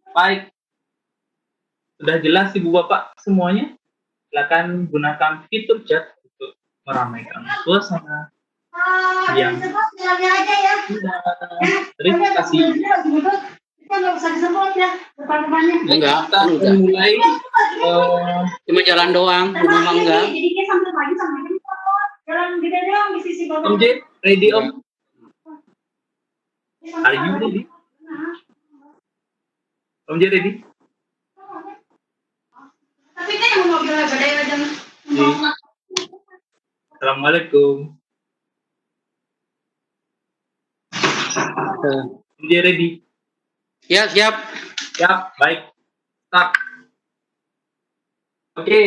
Baik, sudah jelas Ibu Bapak semuanya? Silakan gunakan fitur chat untuk meramaikan suasana yang indah. Terima kasih. Enggak. Kita mulai Cuma jalan doang, rumah enggak. Om J, ready Om? Are you ready? Om J ready? Tapi kan yang mau bilang gede aja. Assalamualaikum. Om J ready? Ya, siap. Ya, baik. Start. Oke,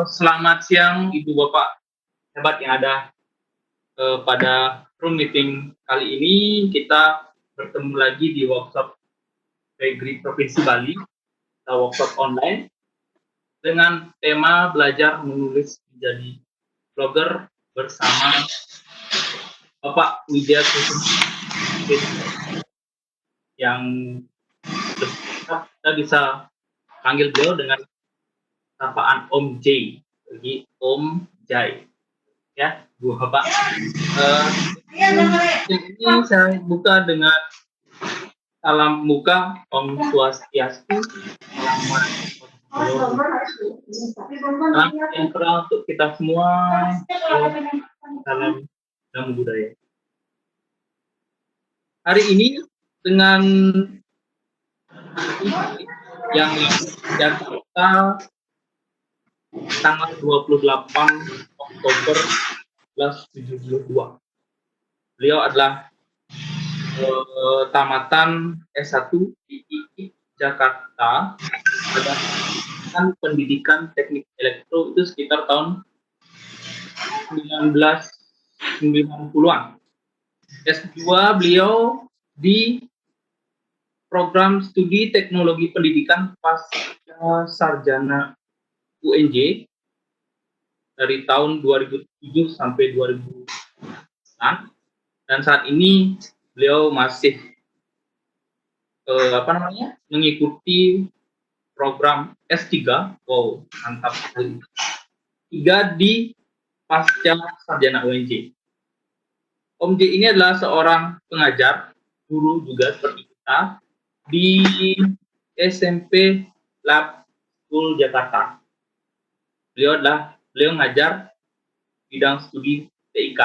selamat siang Ibu Bapak hebat yang ada pada room meeting kali ini. Kita bertemu lagi di workshop Regri Provinsi Bali, atau workshop online dengan tema belajar menulis menjadi blogger bersama Bapak Widya Kusuma yang kita bisa panggil beliau dengan sapaan Om J, bagi Om Jai, ya Bu Bapak. Ini saya buka dengan salam muka Om Swastiastu, salam sejahtera untuk kita semua. Salam Namo Buddhaya. Hari ini dengan yang Jakarta tanggal 28 Oktober 1972. Beliau adalah tamatan S1 di IIP Jakarta pada pendidikan teknik elektro itu sekitar tahun 1990-an. S2 beliau di program studi teknologi pendidikan pasca sarjana UNJ dari tahun 2007 sampai 2009, dan saat ini beliau masih mengikuti program S3. Wow, mantap sekali. 3 di pasca sarjana UNJ. Om J ini adalah seorang pengajar, guru juga seperti kita di SMP Lab School Jakarta. Beliau ngajar bidang studi TIK.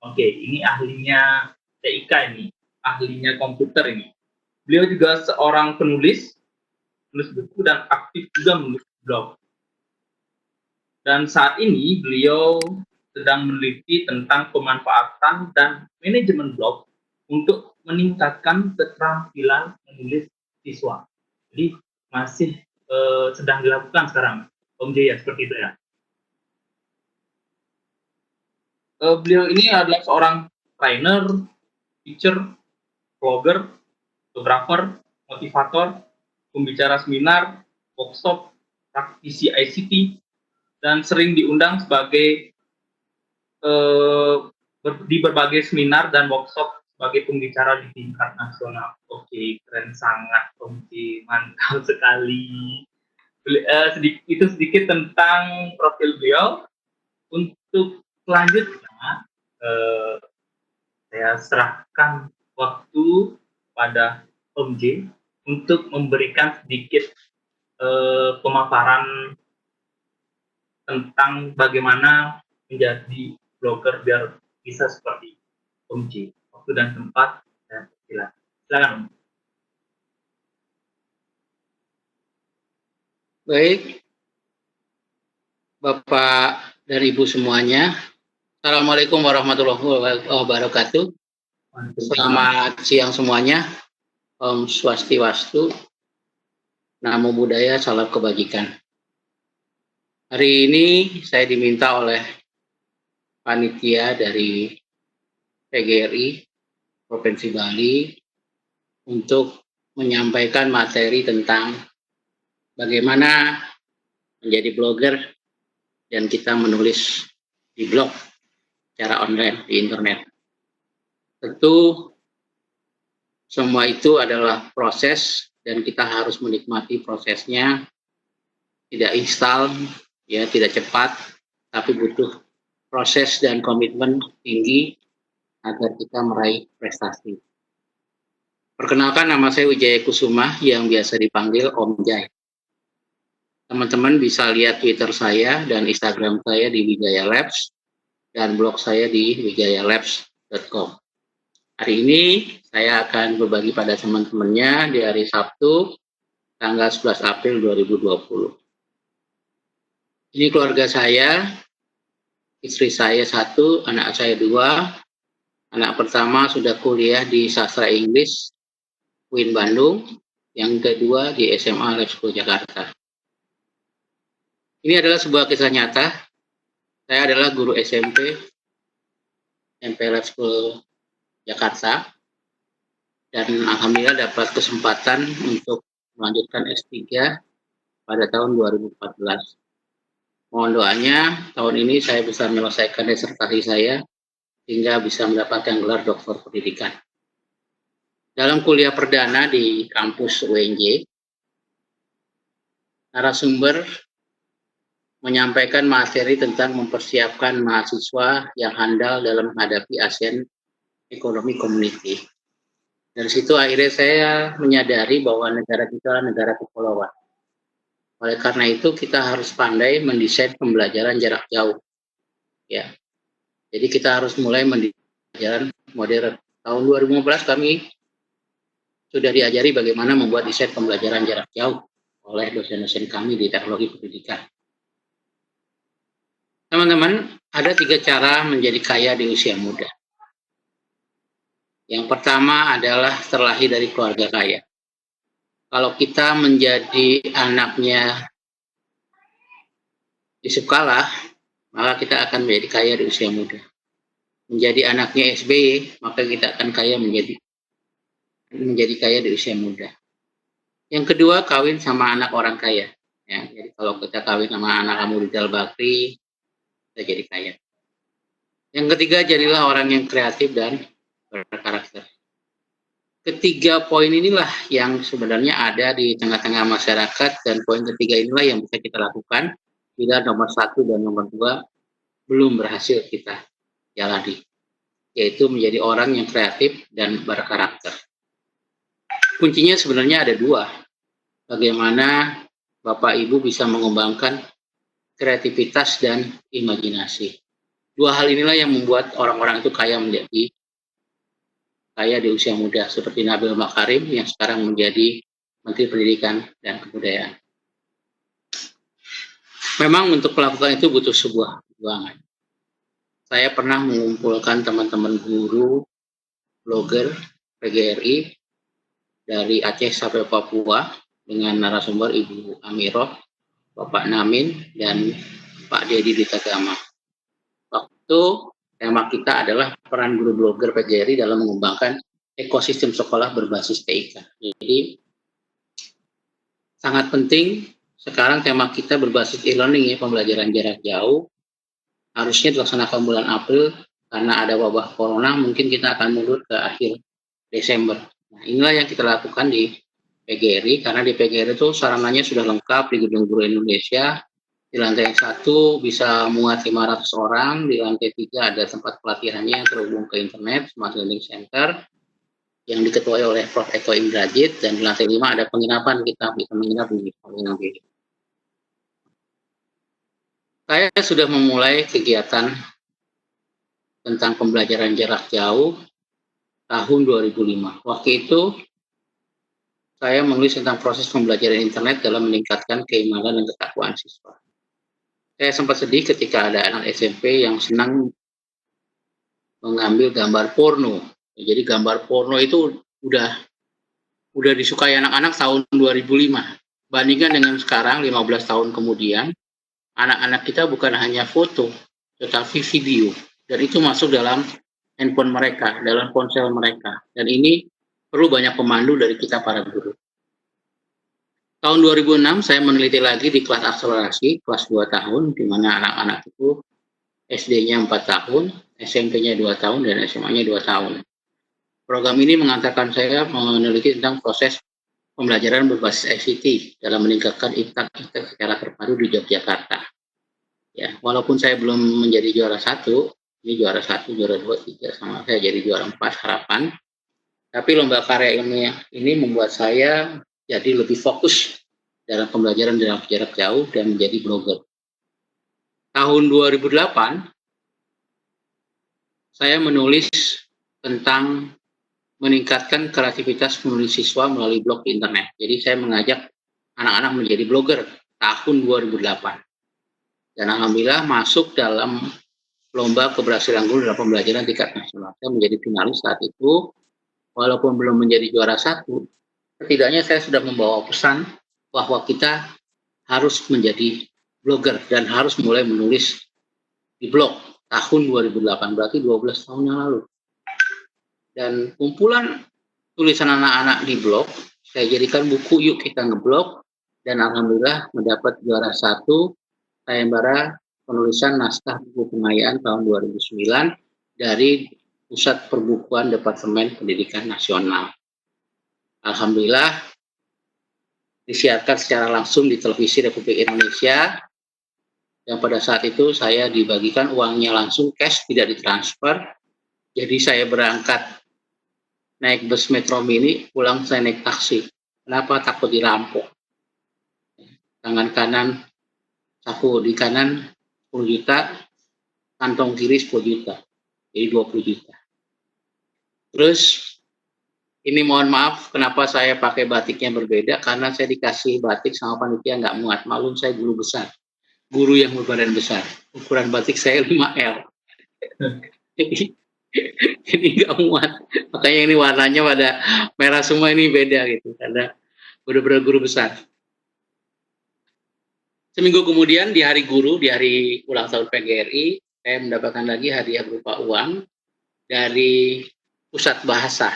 Oke, ini ahlinya TIK ini, ahlinya komputer ini. Beliau juga seorang penulis buku dan aktif juga menulis blog. Dan saat ini beliau sedang meneliti tentang pemanfaatan dan manajemen blog untuk meningkatkan keterampilan menulis siswa. Jadi masih sedang dilakukan sekarang, Om J, ya, seperti itu ya. Beliau ini adalah seorang trainer, teacher, blogger, fotografer, motivator, pembicara seminar, workshop, praktisi ICT, dan sering diundang sebagai di berbagai seminar dan workshop sebagai pembicara di tingkat nasional. Oke, keren sangat, Oke, mantap sekali. Itu sedikit tentang profil beliau. Untuk selanjutnya, saya serahkan waktu pada Om J untuk memberikan sedikit pemaparan tentang bagaimana menjadi blogger biar bisa seperti Om J. Waktu dan tempat saya persilakan. Silakan Om. Baik, Bapak dan Ibu semuanya, Assalamualaikum warahmatullahi wabarakatuh. Selamat siang semuanya. Om Swastiastu, Namo Buddhaya, salam kebajikan. Hari ini saya diminta oleh panitia dari PGRI Provinsi Bali untuk menyampaikan materi tentang bagaimana menjadi blogger dan kita menulis di blog secara online di internet. Tentu semua itu adalah proses dan kita harus menikmati prosesnya. Tidak instan, ya, tidak cepat, tapi butuh proses dan komitmen tinggi agar kita meraih prestasi. Perkenalkan, nama saya Wijaya Kusuma yang biasa dipanggil Om Jai. Teman-teman bisa lihat Twitter saya dan Instagram saya di Wijaya Labs dan blog saya di wijayalabs.com. Hari ini saya akan berbagi pada teman-temannya di hari Sabtu, tanggal 11 April 2020. Ini keluarga saya, istri saya 1, anak saya 2. Anak pertama sudah kuliah di Sastra Inggris UIN Bandung, yang kedua di SMA Lab School Jakarta. Ini adalah sebuah kisah nyata. Saya adalah guru SMP Lab School Jakarta, dan alhamdulillah dapat kesempatan untuk melanjutkan S3 pada tahun 2014. Mohon doanya, tahun ini saya bisa menyelesaikan disertasi saya hingga bisa mendapatkan gelar doktor pendidikan. Dalam kuliah perdana di kampus UNJ, narasumber menyampaikan materi tentang mempersiapkan mahasiswa yang handal dalam menghadapi ASEAN Economic Community. Dari situ akhirnya saya menyadari bahwa negara kita adalah negara kepulauan. Oleh karena itu kita harus pandai mendesain pembelajaran jarak jauh. Ya. Jadi kita harus mulai mendesain modern. Tahun 2015 kami sudah diajari bagaimana membuat desain pembelajaran jarak jauh oleh dosen-dosen kami di teknologi pendidikan. Teman-teman, ada 3 cara menjadi kaya di usia muda. Yang pertama adalah terlahir dari keluarga kaya. Kalau kita menjadi anaknya Yusuf Kala, maka kita akan menjadi kaya di usia muda. Menjadi anaknya SBY, maka kita akan menjadi kaya di usia muda. Yang kedua, kawin sama anak orang kaya. Ya, jadi kalau kita kawin sama anak Abu Rizal Bakri, kita jadi kaya. Yang ketiga, jadilah orang yang kreatif dan berkarakter. Ketiga poin inilah yang sebenarnya ada di tengah-tengah masyarakat, dan poin ketiga inilah yang bisa kita lakukan bila nomor 1 dan nomor 2 belum berhasil kita jalani, yaitu menjadi orang yang kreatif dan berkarakter. Kuncinya sebenarnya ada 2. Bagaimana Bapak Ibu bisa mengembangkan kreativitas dan imajinasi. 2 hal inilah yang membuat orang-orang itu kaya di usia muda, seperti Nabil Makarim yang sekarang menjadi Menteri Pendidikan dan Kebudayaan. Memang untuk melakukan itu butuh sebuah perjuangan. Saya pernah mengumpulkan teman-teman guru, blogger, PGRI dari Aceh sampai Papua dengan narasumber Ibu Amiroh, Bapak Namin, dan Pak Dedi Ditagama. Waktu tema kita adalah peran guru blogger PGRI dalam mengembangkan ekosistem sekolah berbasis TIK. Jadi sangat penting sekarang tema kita berbasis e-learning, ya, pembelajaran jarak jauh. Harusnya dilaksanakan bulan April, karena ada wabah corona mungkin kita akan mundur ke akhir Desember. Nah, inilah yang kita lakukan di PGRI, karena di PGRI itu sarananya sudah lengkap di Gedung Guru Indonesia. Di lantai 1 bisa muat 500 orang, di lantai 3 ada tempat pelatihannya yang terhubung ke internet, Smart Learning Center, yang diketuai oleh Prof. Eko Indrajit, dan di lantai 5 ada penginapan, kita bisa menginap di penginapan ini. Saya sudah memulai kegiatan tentang pembelajaran jarak jauh tahun 2005. Waktu itu saya menulis tentang proses pembelajaran internet dalam meningkatkan keimanan dan ketakwaan siswa. Saya sempat sedih ketika ada anak SMP yang senang mengambil gambar porno. Jadi gambar porno itu udah disukai anak-anak tahun 2005. Bandingkan dengan sekarang 15 tahun kemudian, anak-anak kita bukan hanya foto, tetapi video. Dan itu masuk dalam handphone mereka, dalam ponsel mereka. Dan ini perlu banyak pemandu dari kita para guru. Tahun 2006 saya meneliti lagi di kelas akselerasi, kelas 2 tahun, di mana anak-anak itu SD-nya 4 tahun, SMP-nya 2 tahun, dan SMA-nya 2 tahun. Program ini mengantarkan saya meneliti tentang proses pembelajaran berbasis ICT dalam meningkatkan impact secara terpadu di Yogyakarta. Ya, walaupun saya belum menjadi juara 1, ini juara 1, juara 2, 3, sama saya jadi juara 4 harapan. Tapi lomba karya ilmiah ini membuat saya jadi lebih fokus dalam pembelajaran jarak jauh dan menjadi blogger. Tahun 2008, saya menulis tentang meningkatkan kreativitas penulis siswa melalui blog di internet. Jadi saya mengajak anak-anak menjadi blogger tahun 2008. Dan alhamdulillah masuk dalam lomba keberhasilan guru dalam pembelajaran tingkat nasional. Saya menjadi finalis saat itu, walaupun belum menjadi juara 1, setidaknya saya sudah membawa pesan bahwa kita harus menjadi blogger dan harus mulai menulis di blog tahun 2008, berarti 12 tahun yang lalu. Dan kumpulan tulisan anak-anak di blog, saya jadikan buku Yuk Kita Ngeblog, dan alhamdulillah mendapat juara 1 sayembara penulisan naskah buku pengayaan tahun 2009 dari Pusat Perbukuan Departemen Pendidikan Nasional. Alhamdulillah disiarkan secara langsung di televisi Republik Indonesia, dan pada saat itu saya dibagikan uangnya langsung cash, tidak ditransfer. Jadi saya berangkat naik bus Metro Mini, pulang saya naik taksi. Kenapa? Takut dirampok. Tangan kanan, saku di kanan 10 juta, kantong kiri 10 juta. Jadi 20 juta. Terus, ini mohon maaf kenapa saya pakai batiknya berbeda, karena saya dikasih batik sama panitia nggak muat. Malum saya guru besar. Guru yang berbadan besar. Ukuran batik saya 5L. Ini nggak muat. Makanya ini warnanya pada merah semua, ini beda gitu. Karena benar-benar guru besar. Seminggu kemudian di hari guru, di hari ulang tahun PGRI, saya mendapatkan lagi hadiah berupa uang dari Pusat Bahasa,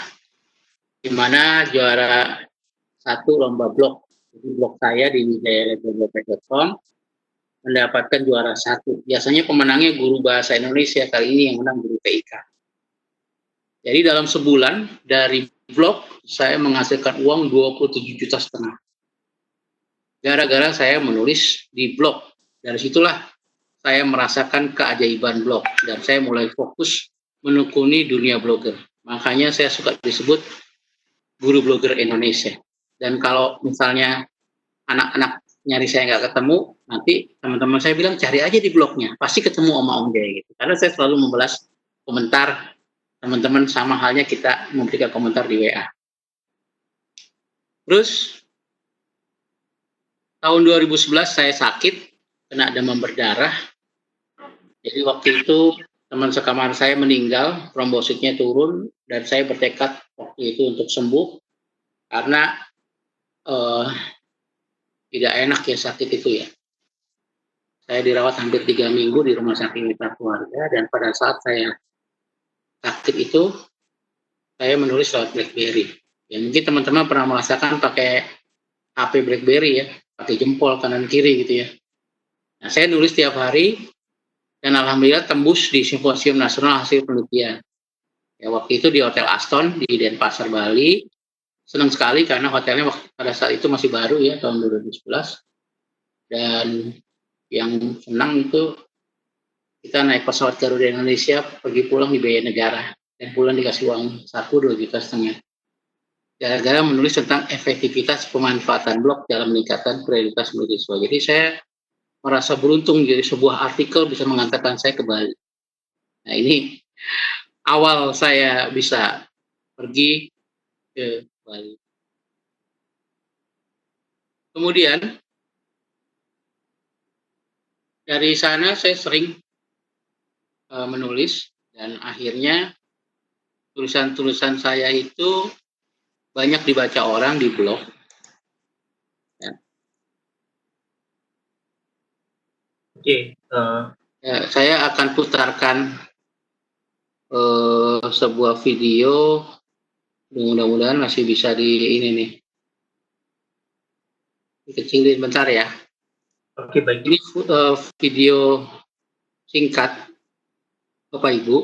di mana juara 1 lomba blog. Jadi blog saya di wijayalabblog.com mendapatkan juara 1. Biasanya pemenangnya guru bahasa Indonesia, kali ini yang menang guru TIK. Jadi dalam sebulan dari blog saya menghasilkan uang 27,5 juta. Gara-gara saya menulis di blog. Dari situlah saya merasakan keajaiban blog dan saya mulai fokus menekuni dunia blogger. Makanya saya suka disebut guru blogger Indonesia. Dan kalau misalnya anak-anak nyari saya nggak ketemu, nanti teman-teman saya bilang cari aja di blognya, pasti ketemu sama Om Jaya gitu. Karena saya selalu membalas komentar teman-teman, sama halnya kita memberikan komentar di WA. Terus tahun 2011 saya sakit, kena demam berdarah. Jadi waktu itu teman sekamar saya meninggal, trombositnya turun, dan saya bertekad waktu itu untuk sembuh karena tidak enak ya sakit itu ya. Saya dirawat hampir 3 minggu di rumah sakit mitra keluarga, dan pada saat saya sakit itu saya menulis lewat BlackBerry. Ya mungkin teman-teman pernah merasakan pakai HP BlackBerry ya, pakai jempol kanan kiri gitu ya. Nah, saya nulis tiap hari dan alhamdulillah tembus di Simposium Nasional Hasil Penelitian. Ya waktu itu di Hotel Aston di Denpasar, Bali. Senang sekali karena hotelnya pada saat itu masih baru ya, tahun 2011. Dan yang senang itu kita naik pesawat Garuda Indonesia, pergi pulang dibiayai negara, dan pulang dikasih uang saku 2,5 juta. Gara-gara menulis tentang efektivitas pemanfaatan blog dalam meningkatkan kredibilitas mahasiswa. Jadi saya merasa beruntung jadi sebuah artikel bisa mengantarkan saya ke Bali. Nah ini awal saya bisa pergi ke Bali. Kemudian dari sana saya sering menulis, dan akhirnya tulisan-tulisan saya itu banyak dibaca orang di blog. Ya. Oke, Ya, saya akan putarkan sebuah video, mudah-mudahan masih bisa di ini nih, dikecilin bentar ya. oke baik. Ini video singkat Bapak Ibu,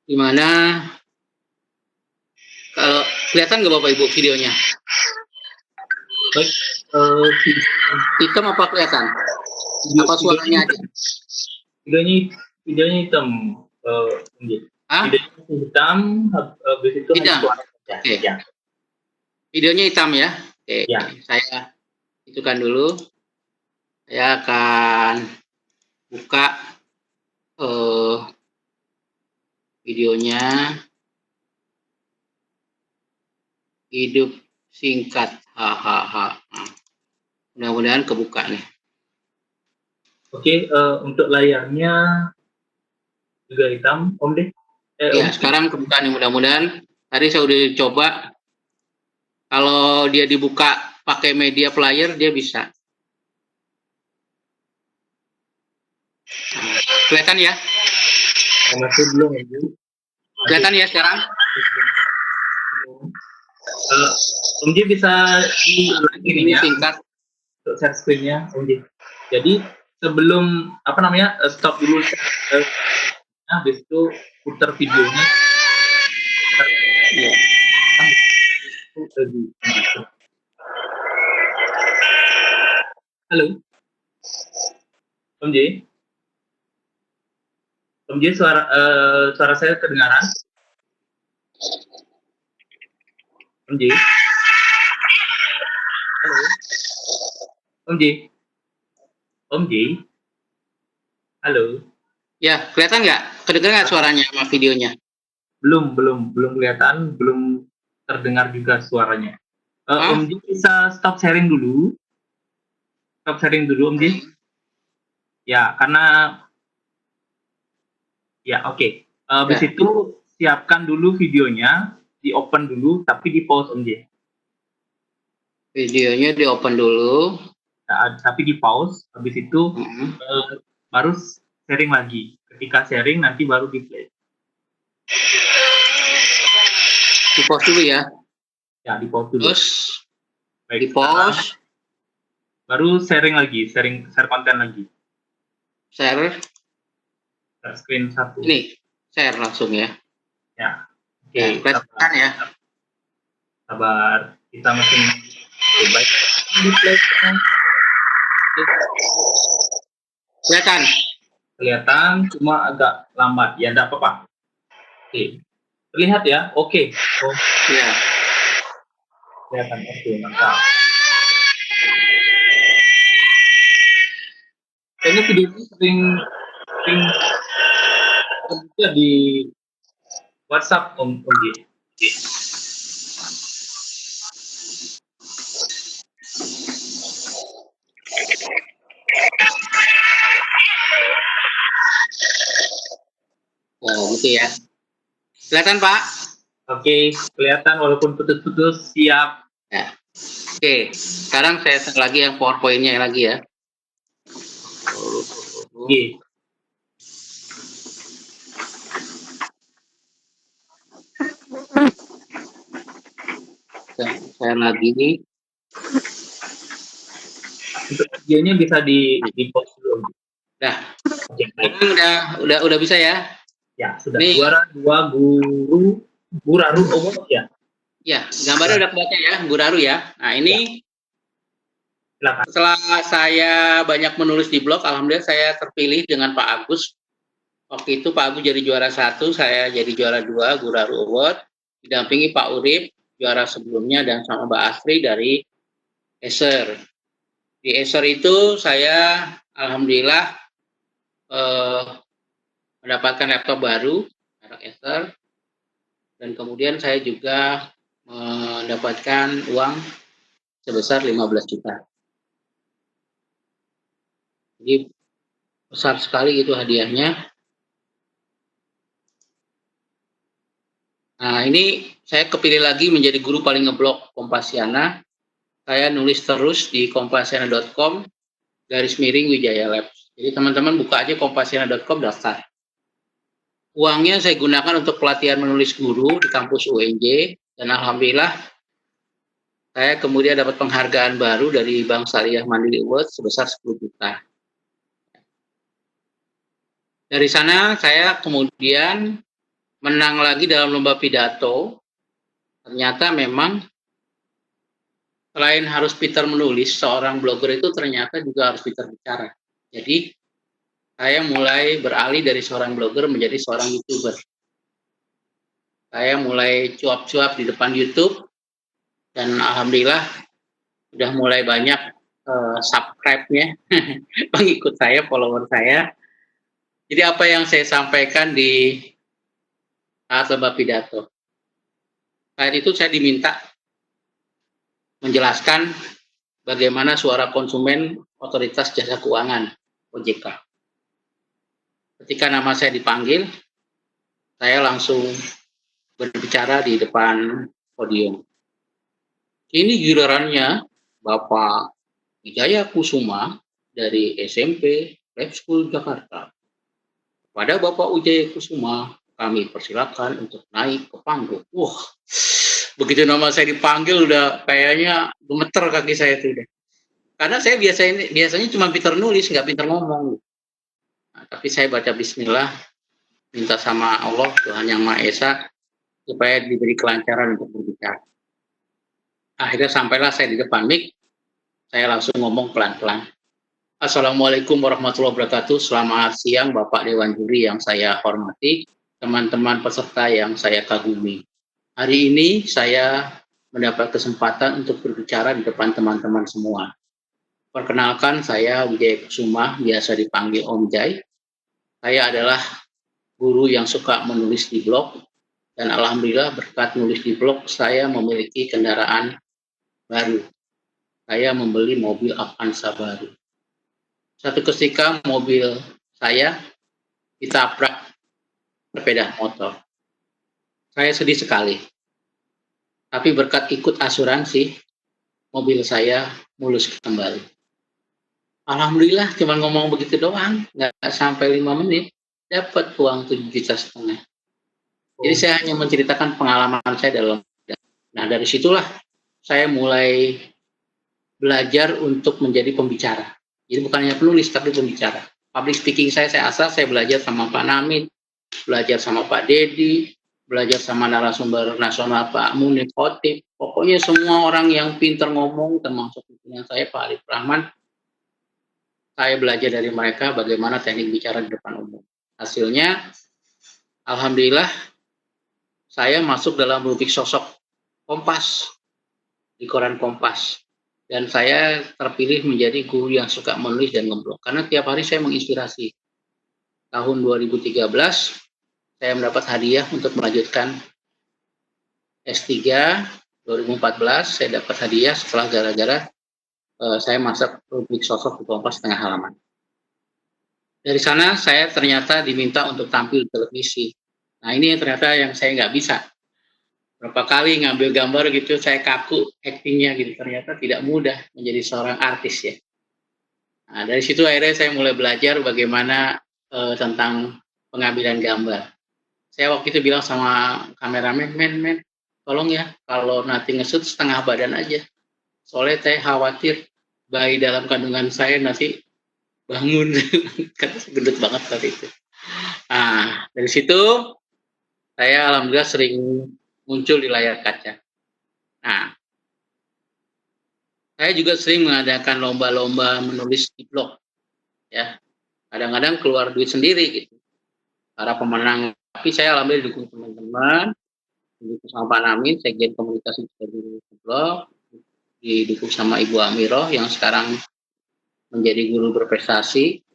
di mana kalau kelihatan nggak Bapak Ibu videonya? Baik, eh, Hitam apa kelihatan? Apa suaranya aja? videonya hitam. Gitu. Ah, Videonya hitam, habis itu hanya hitam. suara saja. Oke. Ya, Videonya hitam ya. Oke, ya. saya itukan dulu. Saya akan buka videonya. Hidup singkat, hahaha. Mudah-mudahan kebuka nih. Oke, untuk layarnya juga hitam, Om deh. Ya, sekarang kebuka nih, mudah-mudahan. Tadi saya udah coba. Kalau dia dibuka pakai media player, dia bisa. Kelihatan ya? Masih belum ya? Kelihatan ya sekarang? Om Ji bisa Ini ya, singkat. untuk share screen-nya, Om Ji. Jadi sebelum stop dulu, habis itu putar videonya. Ya. Halo, Om Ji. Om Ji, suara saya kedengaran? Om Ji. Halo, Om Ji. Om Ji. Halo. Ya, kelihatan nggak? Kedengaran nggak suaranya sama videonya? Belum kelihatan, belum terdengar juga suaranya. Om Ji bisa stop sharing dulu. Stop sharing dulu, Om Ji. Ya, karena ya oke. Habis itu siapkan dulu videonya, di open dulu, tapi di pause, Om Ji. Videonya di open dulu. Nah, tapi di pause. Habis itu baru sharing lagi. Ketika sharing nanti baru di play. Di pause dulu ya. Ya, di pause dulu. Terus baik, di pause. Baru sharing lagi, share konten lagi. Share Screen 1. Ini share langsung ya. Ya. Oke, kelihatan ya. Sabar, kita masih baik. Kelihatan, cuma agak lambat. Ya, enggak apa-apa. Oke. Terlihat ya? Oke. Ya. Kelihatan. Oke, mantap. Kayaknya video ini sering di WhatsApp, Om Ji. Oh, gitu ya. Kelihatan, Pak? Oke, kelihatan walaupun putus-putus. Siap. Ya. Oke, sekarang saya share lagi yang PowerPoint-nya lagi ya. Oke. Saya lagi nih. Untuk videonya bisa di pause dulu. Nah, udah bisa ya? Ya, sudah. Nih. Juara 2 Guraru Award ya. Ya, gambarnya udah kebaca ya, Guraru ya. Nah, ini setelah saya banyak menulis di blog, alhamdulillah saya terpilih dengan Pak Agus. Waktu itu Pak Agus jadi juara 1, saya jadi juara 2 Guraru Award, didampingi Pak Urip juara sebelumnya dan sama Mbak Astri dari Acer. Di Acer itu saya alhamdulillah mendapatkan laptop baru merek Acer, dan kemudian saya juga mendapatkan uang sebesar 15 juta. Jadi besar sekali itu hadiahnya. Nah, ini saya kepilih lagi menjadi guru paling ngeblok Kompasiana. Saya nulis terus di kompasiana.com /Wijaya Labs. Jadi teman-teman buka aja kompasiana.com, daftar. Uangnya saya gunakan untuk pelatihan menulis guru di kampus UNJ, dan alhamdulillah saya kemudian dapat penghargaan baru dari Bank Syariah Mandiri Award sebesar 10 juta. Dari sana saya kemudian menang lagi dalam lomba pidato. Ternyata memang selain harus pintar menulis, seorang blogger itu ternyata juga harus pintar bicara. Jadi saya mulai beralih dari seorang blogger menjadi seorang YouTuber. Saya mulai cuap-cuap di depan YouTube dan alhamdulillah sudah mulai banyak subscribe-nya, pengikut saya, follower saya. Jadi apa yang saya sampaikan di saat lomba pidato, saat itu saya diminta menjelaskan bagaimana suara konsumen Otoritas Jasa Keuangan (OJK). Ketika nama saya dipanggil, saya langsung berbicara di depan podium. Ini gilirannya Bapak Wijaya Kusuma dari SMP Lab School Jakarta. Pada Bapak Wijaya Kusuma, kami persilakan untuk naik ke panggung. Wah, begitu nama saya dipanggil udah kayaknya gemeter kaki saya itu udah. Karena saya biasanya cuma pintar nulis, nggak pintar ngomong. Nah, tapi saya baca Bismillah, minta sama Allah, Tuhan Yang Maha Esa, supaya diberi kelancaran untuk berbicara. Akhirnya sampailah saya di depan mic, saya langsung ngomong pelan-pelan. Assalamualaikum warahmatullahi wabarakatuh. Selamat siang Bapak Dewan Juri yang saya hormati, teman-teman peserta yang saya kagumi. Hari ini saya mendapat kesempatan untuk berbicara di depan teman-teman semua. Perkenalkan, saya Wijaya Kusuma, biasa dipanggil Om Jai. Saya adalah guru yang suka menulis di blog, dan alhamdulillah berkat nulis di blog, saya memiliki kendaraan baru. Saya membeli mobil Avanza baru. Satu ketika mobil saya ditabrak sepeda motor. Saya sedih sekali. Tapi berkat ikut asuransi, mobil saya mulus kembali. Alhamdulillah cuma ngomong begitu doang, nggak sampai 5 menit, dapat uang 7,5 juta. Jadi saya hanya menceritakan pengalaman saya dalam. Nah, dari situlah saya mulai belajar untuk menjadi pembicara. Jadi bukan hanya penulis, tapi pembicara. Public speaking saya asal, saya belajar sama Pak Namin, belajar sama Pak Dedi, belajar sama narasumber nasional Pak Munif Khotib. Pokoknya semua orang yang pintar ngomong, termasuk pimpinan saya Pak Alif Rahman, saya belajar dari mereka bagaimana teknik bicara di depan umum. Hasilnya, alhamdulillah, saya masuk dalam rubrik sosok Kompas, di koran Kompas. Dan saya terpilih menjadi guru yang suka menulis dan ngeblog. Karena tiap hari saya menginspirasi. Tahun 2013, saya mendapat hadiah untuk melanjutkan S3. 2014, saya dapat hadiah setelah gara-gara saya masuk rubrik sosok di Kompas setengah halaman. Dari sana, saya ternyata diminta untuk tampil di televisi. Nah, ini yang ternyata yang saya nggak bisa. Berapa kali ngambil gambar gitu, saya kaku actingnya gitu. Ternyata tidak mudah menjadi seorang artis ya. Nah, dari situ akhirnya saya mulai belajar bagaimana tentang pengambilan gambar. Saya waktu itu bilang sama kameramen, men, tolong ya, kalau nanti nge-shoot setengah badan aja. Soalnya saya khawatir bayi dalam kandungan saya nanti bangun. Karena gendut banget tadi itu. Nah, dari situ saya alhamdulillah sering muncul di layar kaca. Nah, saya juga sering mengadakan lomba-lomba menulis di blog. Ya, kadang-kadang keluar duit sendiri gitu. Para pemenang, tapi saya alhamdulillah didukung teman-teman, didukung sama Pak Namin, Sekjen Komunikasi di blog, didukung sama Ibu Amiroh yang sekarang menjadi guru berprestasi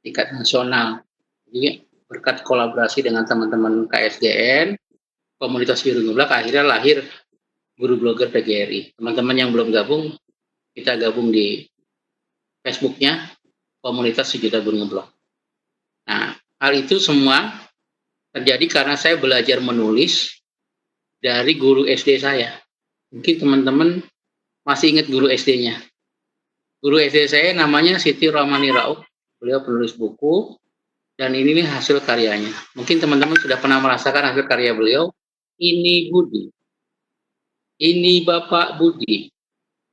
tingkat nasional. Jadi berkat kolaborasi dengan teman-teman KSGN, komunitas guru ngeblog, akhirnya lahir Guru Blogger PGRI. Teman-teman yang belum gabung, kita gabung di Facebooknya komunitas Sejuta Guru Ngeblog. Nah, hal itu semua terjadi karena saya belajar menulis dari guru SD saya. Mungkin teman-teman masih ingat guru SD-nya. Guru SD saya namanya Siti Rohmani Rauf. Beliau penulis buku, dan ini hasil karyanya. Mungkin teman-teman sudah pernah merasakan hasil karya beliau. Ini Budi, ini Bapak Budi,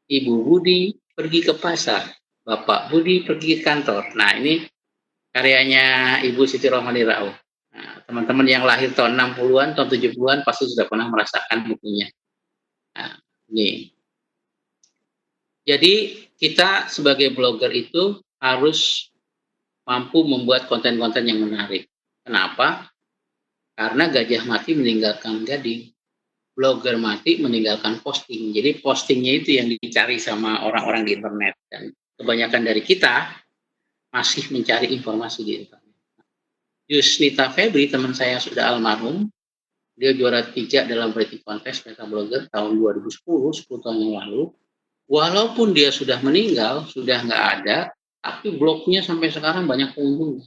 Ibu Budi pergi ke pasar, Bapak Budi pergi ke kantor. Nah, ini karyanya Ibu Siti Rohmani Rauf. Nah, teman-teman yang lahir tahun 60-an, tahun 70-an pasti sudah pernah merasakan bukunya. Nah, ini. Jadi kita sebagai blogger itu harus mampu membuat konten-konten yang menarik. Kenapa? Karena gajah mati meninggalkan gading, blogger mati meninggalkan posting. Jadi postingnya itu yang dicari sama orang-orang di internet. Dan kebanyakan dari kita masih mencari informasi di internet. Yusnita Febri, teman saya sudah almarhum, dia juara 3 dalam writing contest Meta Blogger tahun 2010, 10 tahun yang lalu. Walaupun dia sudah meninggal, sudah nggak ada, tapi blognya sampai sekarang banyak pengunjung.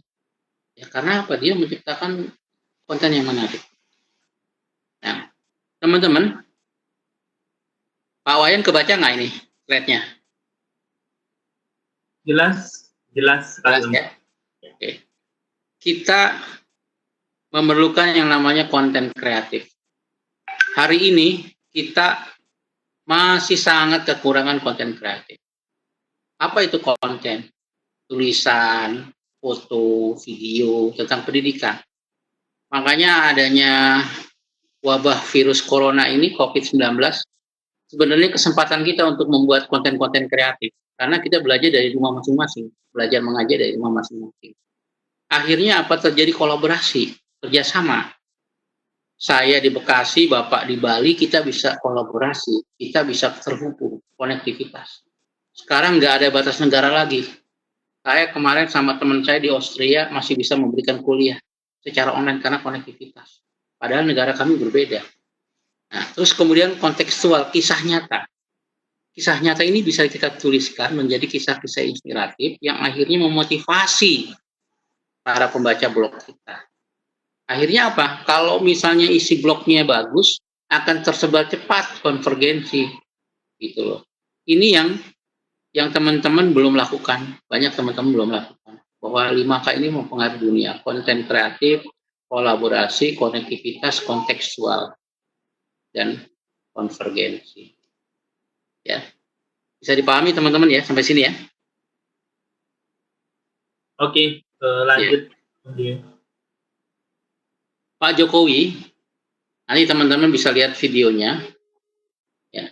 Ya, karena apa? Dia menciptakan konten yang menarik. Nah, teman-teman, Pak Wayan kebaca nggak ini slide-nya? Jelas sekali. Ya? Oke. Kita memerlukan yang namanya konten kreatif. Hari ini kita masih sangat kekurangan konten kreatif. Apa itu konten? Tulisan, foto, video tentang pendidikan. Makanya adanya wabah virus corona ini, COVID-19, sebenarnya kesempatan kita untuk membuat konten-konten kreatif. Karena kita belajar dari rumah masing-masing, belajar mengajar dari rumah masing-masing. Akhirnya apa terjadi? Kolaborasi, kerjasama. Saya di Bekasi, Bapak di Bali, kita bisa kolaborasi, kita bisa terhubung, konektivitas. Sekarang nggak ada batas negara lagi. Saya kemarin sama teman saya di Austria masih bisa memberikan kuliah secara online karena konektivitas. Padahal negara kami berbeda. Nah, terus kemudian kontekstual, kisah nyata. Kisah nyata ini bisa kita tuliskan menjadi kisah-kisah inspiratif yang akhirnya memotivasi para pembaca blog kita. Akhirnya apa? Kalau misalnya isi blognya bagus, akan tersebar cepat konvergensi, gitu loh. Ini yang teman-teman belum lakukan, banyak teman-teman belum lakukan. Bahwa 5K ini mempengaruhi dunia, konten kreatif, kolaborasi, konektivitas, kontekstual, dan konvergensi. Ya, bisa dipahami teman-teman ya sampai sini ya. Oke, lanjut. Ya. Pak Jokowi, nanti teman-teman bisa lihat videonya, ya,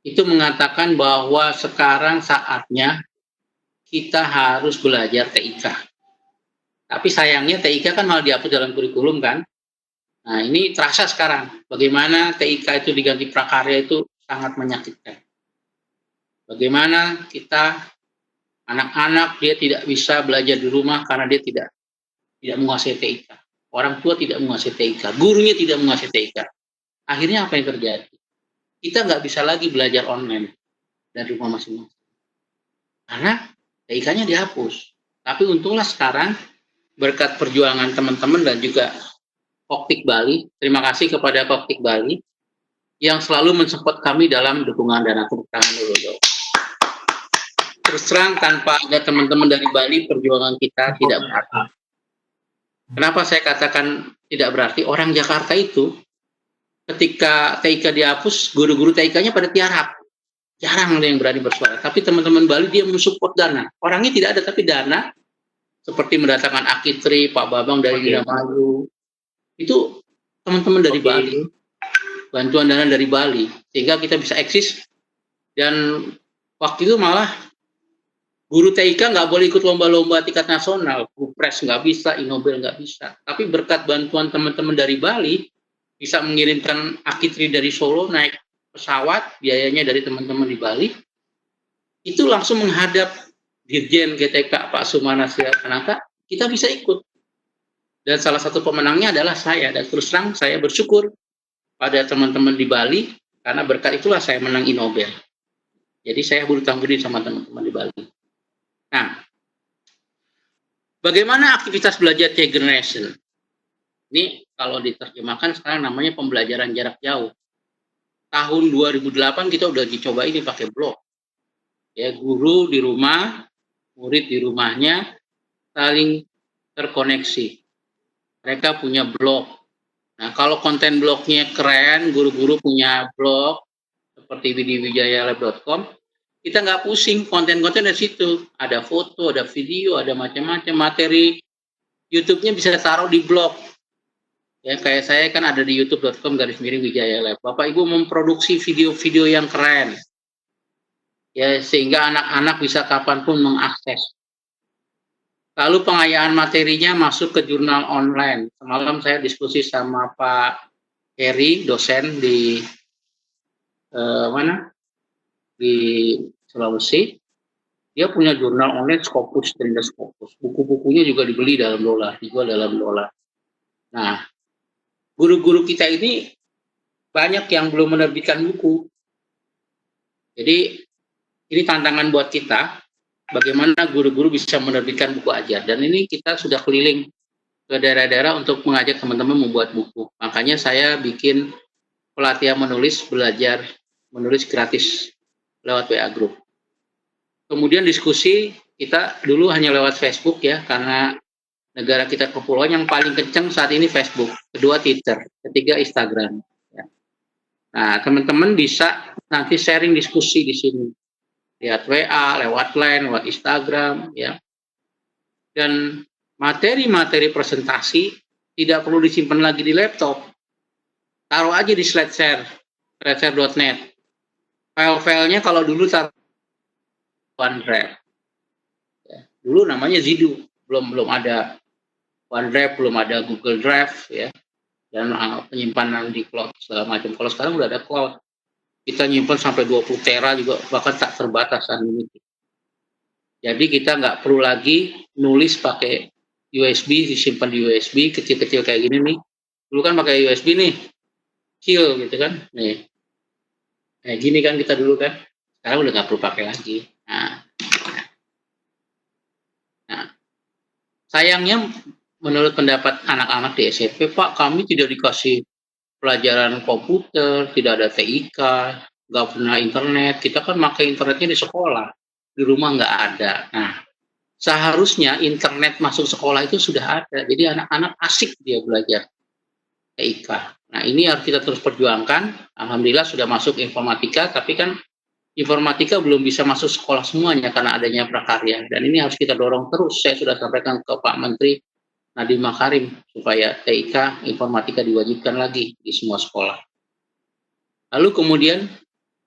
itu mengatakan bahwa sekarang saatnya kita harus belajar TIK. Tapi sayangnya TIK kan malah dihapus dalam kurikulum kan. Nah ini terasa sekarang, bagaimana TIK itu diganti prakarya itu sangat menyakitkan. Bagaimana kita, anak-anak dia tidak bisa belajar di rumah karena dia tidak menguasai TIK. Orang tua tidak menguasai TIK, gurunya tidak menguasai TIK. Akhirnya apa yang terjadi? Kita nggak bisa lagi belajar online dari rumah masing-masing. Karena TIK-nya dihapus. Tapi untunglah sekarang, berkat perjuangan teman-teman dan juga Koktik Bali, terima kasih kepada Koktik Bali, yang selalu mensupport kami dalam dukungan dana. Tepuk tangan dulu. Terus terang, tanpa ada teman-teman dari Bali, perjuangan kita tidak berarti. Kenapa saya katakan tidak berarti? Orang Jakarta itu ketika TIK dihapus, guru-guru TIK-nya pada tiarap. Jarang ada yang berani bersuara. Tapi teman-teman Bali dia mensupport dana. Orangnya tidak ada, tapi dana seperti mendatangkan Akitri, Pak Babang dari Indramayu. Itu teman-teman dari Bali. Bantuan dana dari Bali. Sehingga kita bisa eksis. Dan waktu itu malah guru TIK nggak boleh ikut lomba-lomba tingkat nasional, Gupres nggak bisa, Inobel nggak bisa. Tapi berkat bantuan teman-teman dari Bali, bisa mengirimkan Akitri dari Solo naik pesawat, biayanya dari teman-teman di Bali, itu langsung menghadap Dirjen GTK Pak Sumana Siapanaka, kita bisa ikut. Dan salah satu pemenangnya adalah saya. Dan terus terang saya bersyukur pada teman-teman di Bali, karena berkat itulah saya menang Inobel. Jadi saya berhutang budi sama teman-teman di Bali. Nah, bagaimana aktivitas belajar T-Generation? Ini kalau diterjemahkan sekarang namanya pembelajaran jarak jauh. Tahun 2008 kita udah dicoba ini pakai blog. Ya, guru di rumah, murid di rumahnya, saling terkoneksi. Mereka punya blog. Nah, kalau konten blognya keren, guru-guru punya blog, seperti widiwijayalab.com, kita nggak pusing konten-konten dari situ. Ada foto, ada video, ada macam-macam materi. YouTube-nya bisa taruh di blog. Ya, kayak saya kan ada di youtube.com/Wijaya Lab. Bapak Ibu memproduksi video-video yang keren. ya sehingga anak-anak bisa kapanpun mengakses. Lalu pengayaan materinya masuk ke jurnal online. Semalam saya diskusi sama Pak Heri, dosen di mana? Di Sulawesi. Dia punya jurnal online Scopus, Trindus Scopus. Buku-bukunya juga dibeli dalam dolar, dijual dalam dolar. Nah, guru-guru kita ini banyak yang belum menerbitkan buku. Jadi ini tantangan buat kita, bagaimana guru-guru bisa menerbitkan buku ajar. Dan ini kita sudah keliling ke daerah-daerah untuk mengajak teman-teman membuat buku. Makanya saya bikin pelatihan menulis, belajar menulis gratis lewat WA Group. Kemudian diskusi kita dulu hanya lewat Facebook ya, karena negara kita kepulauan yang paling kencang saat ini Facebook, kedua Twitter, ketiga Instagram. Ya. Nah, teman-teman bisa nanti sharing diskusi di sini, lihat WA, lewat Line, lewat Instagram, ya. Dan materi-materi presentasi tidak perlu disimpan lagi di laptop, taruh aja di SlideShare, SlideShare.net. File-filenya kalau dulu taruh OneDrive. Ya. Dulu namanya Zidu, belum ada OneDrive, belum ada Google Drive, ya, dan penyimpanan di cloud segala macam. Kalau sekarang udah ada cloud, kita nyimpan sampai 20 tera juga, bahkan tak terbatas unlimited. Jadi kita nggak perlu lagi nulis pakai USB, disimpan di USB kecil-kecil kayak gini nih. Dulu kan pakai USB nih, kecil gitu kan, nih. Kayak gini kan kita dulu kan, sekarang udah nggak perlu pakai lagi. Nah, sayangnya menurut pendapat anak-anak di SMP, Pak, kami tidak dikasih pelajaran komputer, tidak ada TIK, nggak pernah internet. Kita kan pakai internetnya di sekolah, di rumah nggak ada. Nah, seharusnya internet masuk sekolah itu sudah ada. Jadi anak-anak asik dia belajar TIK. Nah, ini harus kita terus perjuangkan. Alhamdulillah sudah masuk informatika, tapi kan informatika belum bisa masuk sekolah semuanya karena adanya prakarya. Dan ini harus kita dorong terus. Saya sudah sampaikan ke Pak Menteri Nadiem Makarim supaya TIK informatika diwajibkan lagi di semua sekolah. Lalu kemudian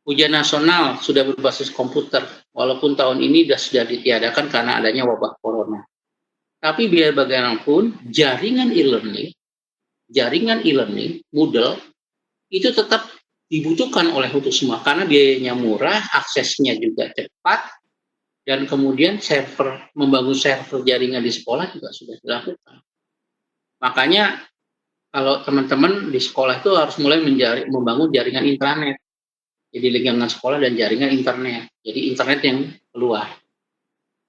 ujian nasional sudah berbasis komputer, walaupun tahun ini sudah ditiadakan karena adanya wabah corona. Tapi biar bagaimanapun jaringan e-learning, Moodle itu tetap dibutuhkan oleh untuk semua karena biayanya murah, aksesnya juga cepat, dan kemudian membangun server jaringan di sekolah juga sudah dilakukan. Makanya kalau teman-teman di sekolah itu harus mulai membangun jaringan intranet. Jadi lingkungan sekolah dan jaringan internet. Jadi internet yang keluar.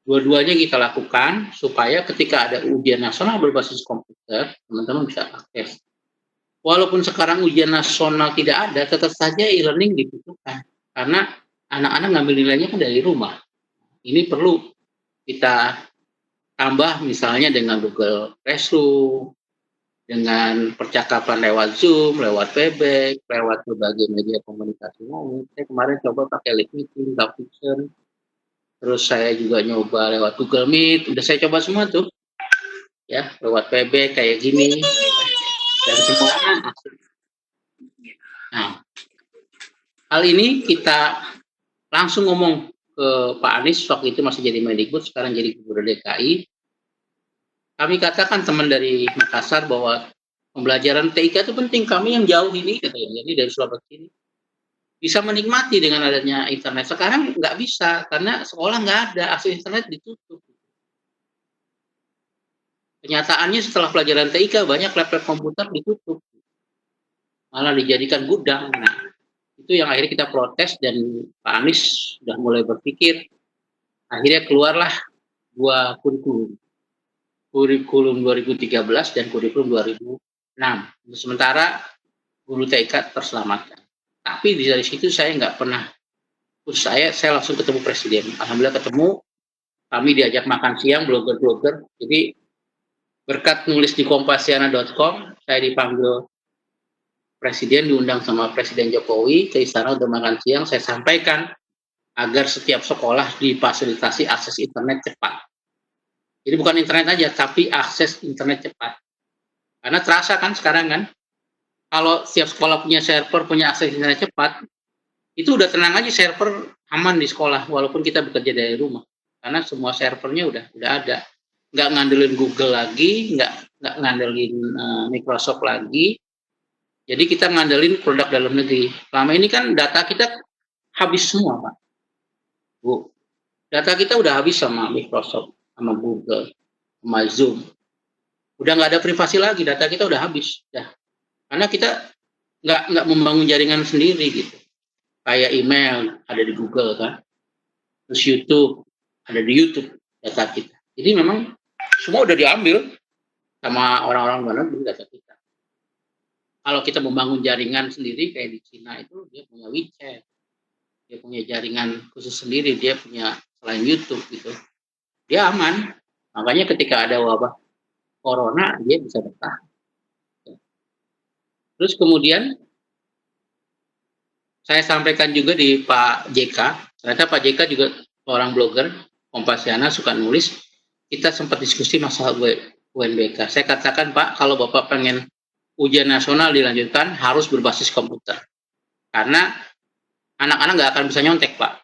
Dua-duanya kita lakukan supaya ketika ada ujian nasional berbasis komputer, teman-teman bisa akses. Walaupun sekarang ujian nasional tidak ada, tetap saja e-learning dibutuhkan. Karena anak-anak ngambil nilainya kan dari rumah. Ini perlu kita tambah misalnya dengan Google Classroom, dengan percakapan lewat Zoom, lewat Webex, lewat berbagai media komunikasi lain. Saya kemarin coba pakai Live Meeting, Dapvision, terus saya juga nyoba lewat Google Meet, udah saya coba semua tuh, ya lewat Webex kayak gini, dan semuanya asik. Nah, hal ini kita langsung ngomong ke Pak Anies, waktu itu masih jadi Mendikbud, sekarang jadi Gubernur DKI. Kami katakan teman dari Makassar bahwa pembelajaran TIK itu penting. Kami yang jauh ini, katanya, jadi dari Sulawesi ini, bisa menikmati dengan adanya internet. Sekarang nggak bisa, karena sekolah nggak ada, akses internet ditutup. Kenyataannya setelah pelajaran TIK, banyak lab-lab komputer ditutup. Malah dijadikan gudang. Nah, itu yang akhirnya kita protes, dan Pak Anies sudah mulai berpikir. Akhirnya keluarlah dua kurikulum 2013 dan kurikulum 2006. Sementara guru TIK terselamatkan. Tapi dari situ saya nggak pernah, saya langsung ketemu Presiden. Alhamdulillah ketemu, kami diajak makan siang, blogger-blogger. Jadi berkat nulis di kompasiana.com, saya dipanggil Presiden, diundang sama Presiden Jokowi ke istana untuk makan siang. Saya sampaikan agar setiap sekolah difasilitasi akses internet cepat. Jadi bukan internet aja, tapi akses internet cepat. Karena terasa kan sekarang kan, kalau setiap sekolah punya server, punya akses internet cepat, itu udah tenang aja, server aman di sekolah walaupun kita bekerja dari rumah karena semua servernya udah ada, nggak ngandelin Google lagi, nggak ngandelin Microsoft lagi, jadi kita ngandelin produk dalam negeri. Selama ini kan data kita habis semua Pak, Bu, data kita udah habis sama Microsoft, sama Google, sama Zoom, udah nggak ada privasi lagi, data kita udah habis, karena kita nggak membangun jaringan sendiri gitu. Kayak email ada di Google kan, terus YouTube ada di YouTube data kita. Jadi memang semua udah diambil sama orang-orang luar negeri data kita. Kalau kita membangun jaringan sendiri kayak di Cina itu dia punya WeChat, dia punya jaringan khusus sendiri, dia punya selain YouTube gitu, dia aman. Makanya ketika ada wabah corona dia bisa bertahan. Terus kemudian saya sampaikan juga di Pak JK, ternyata Pak JK juga seorang blogger, Kompasiana, suka nulis. Kita sempat diskusi masalah UNBK. Saya katakan, Pak, kalau Bapak pengen ujian nasional dilanjutkan, harus berbasis komputer. Karena anak-anak nggak akan bisa nyontek, Pak.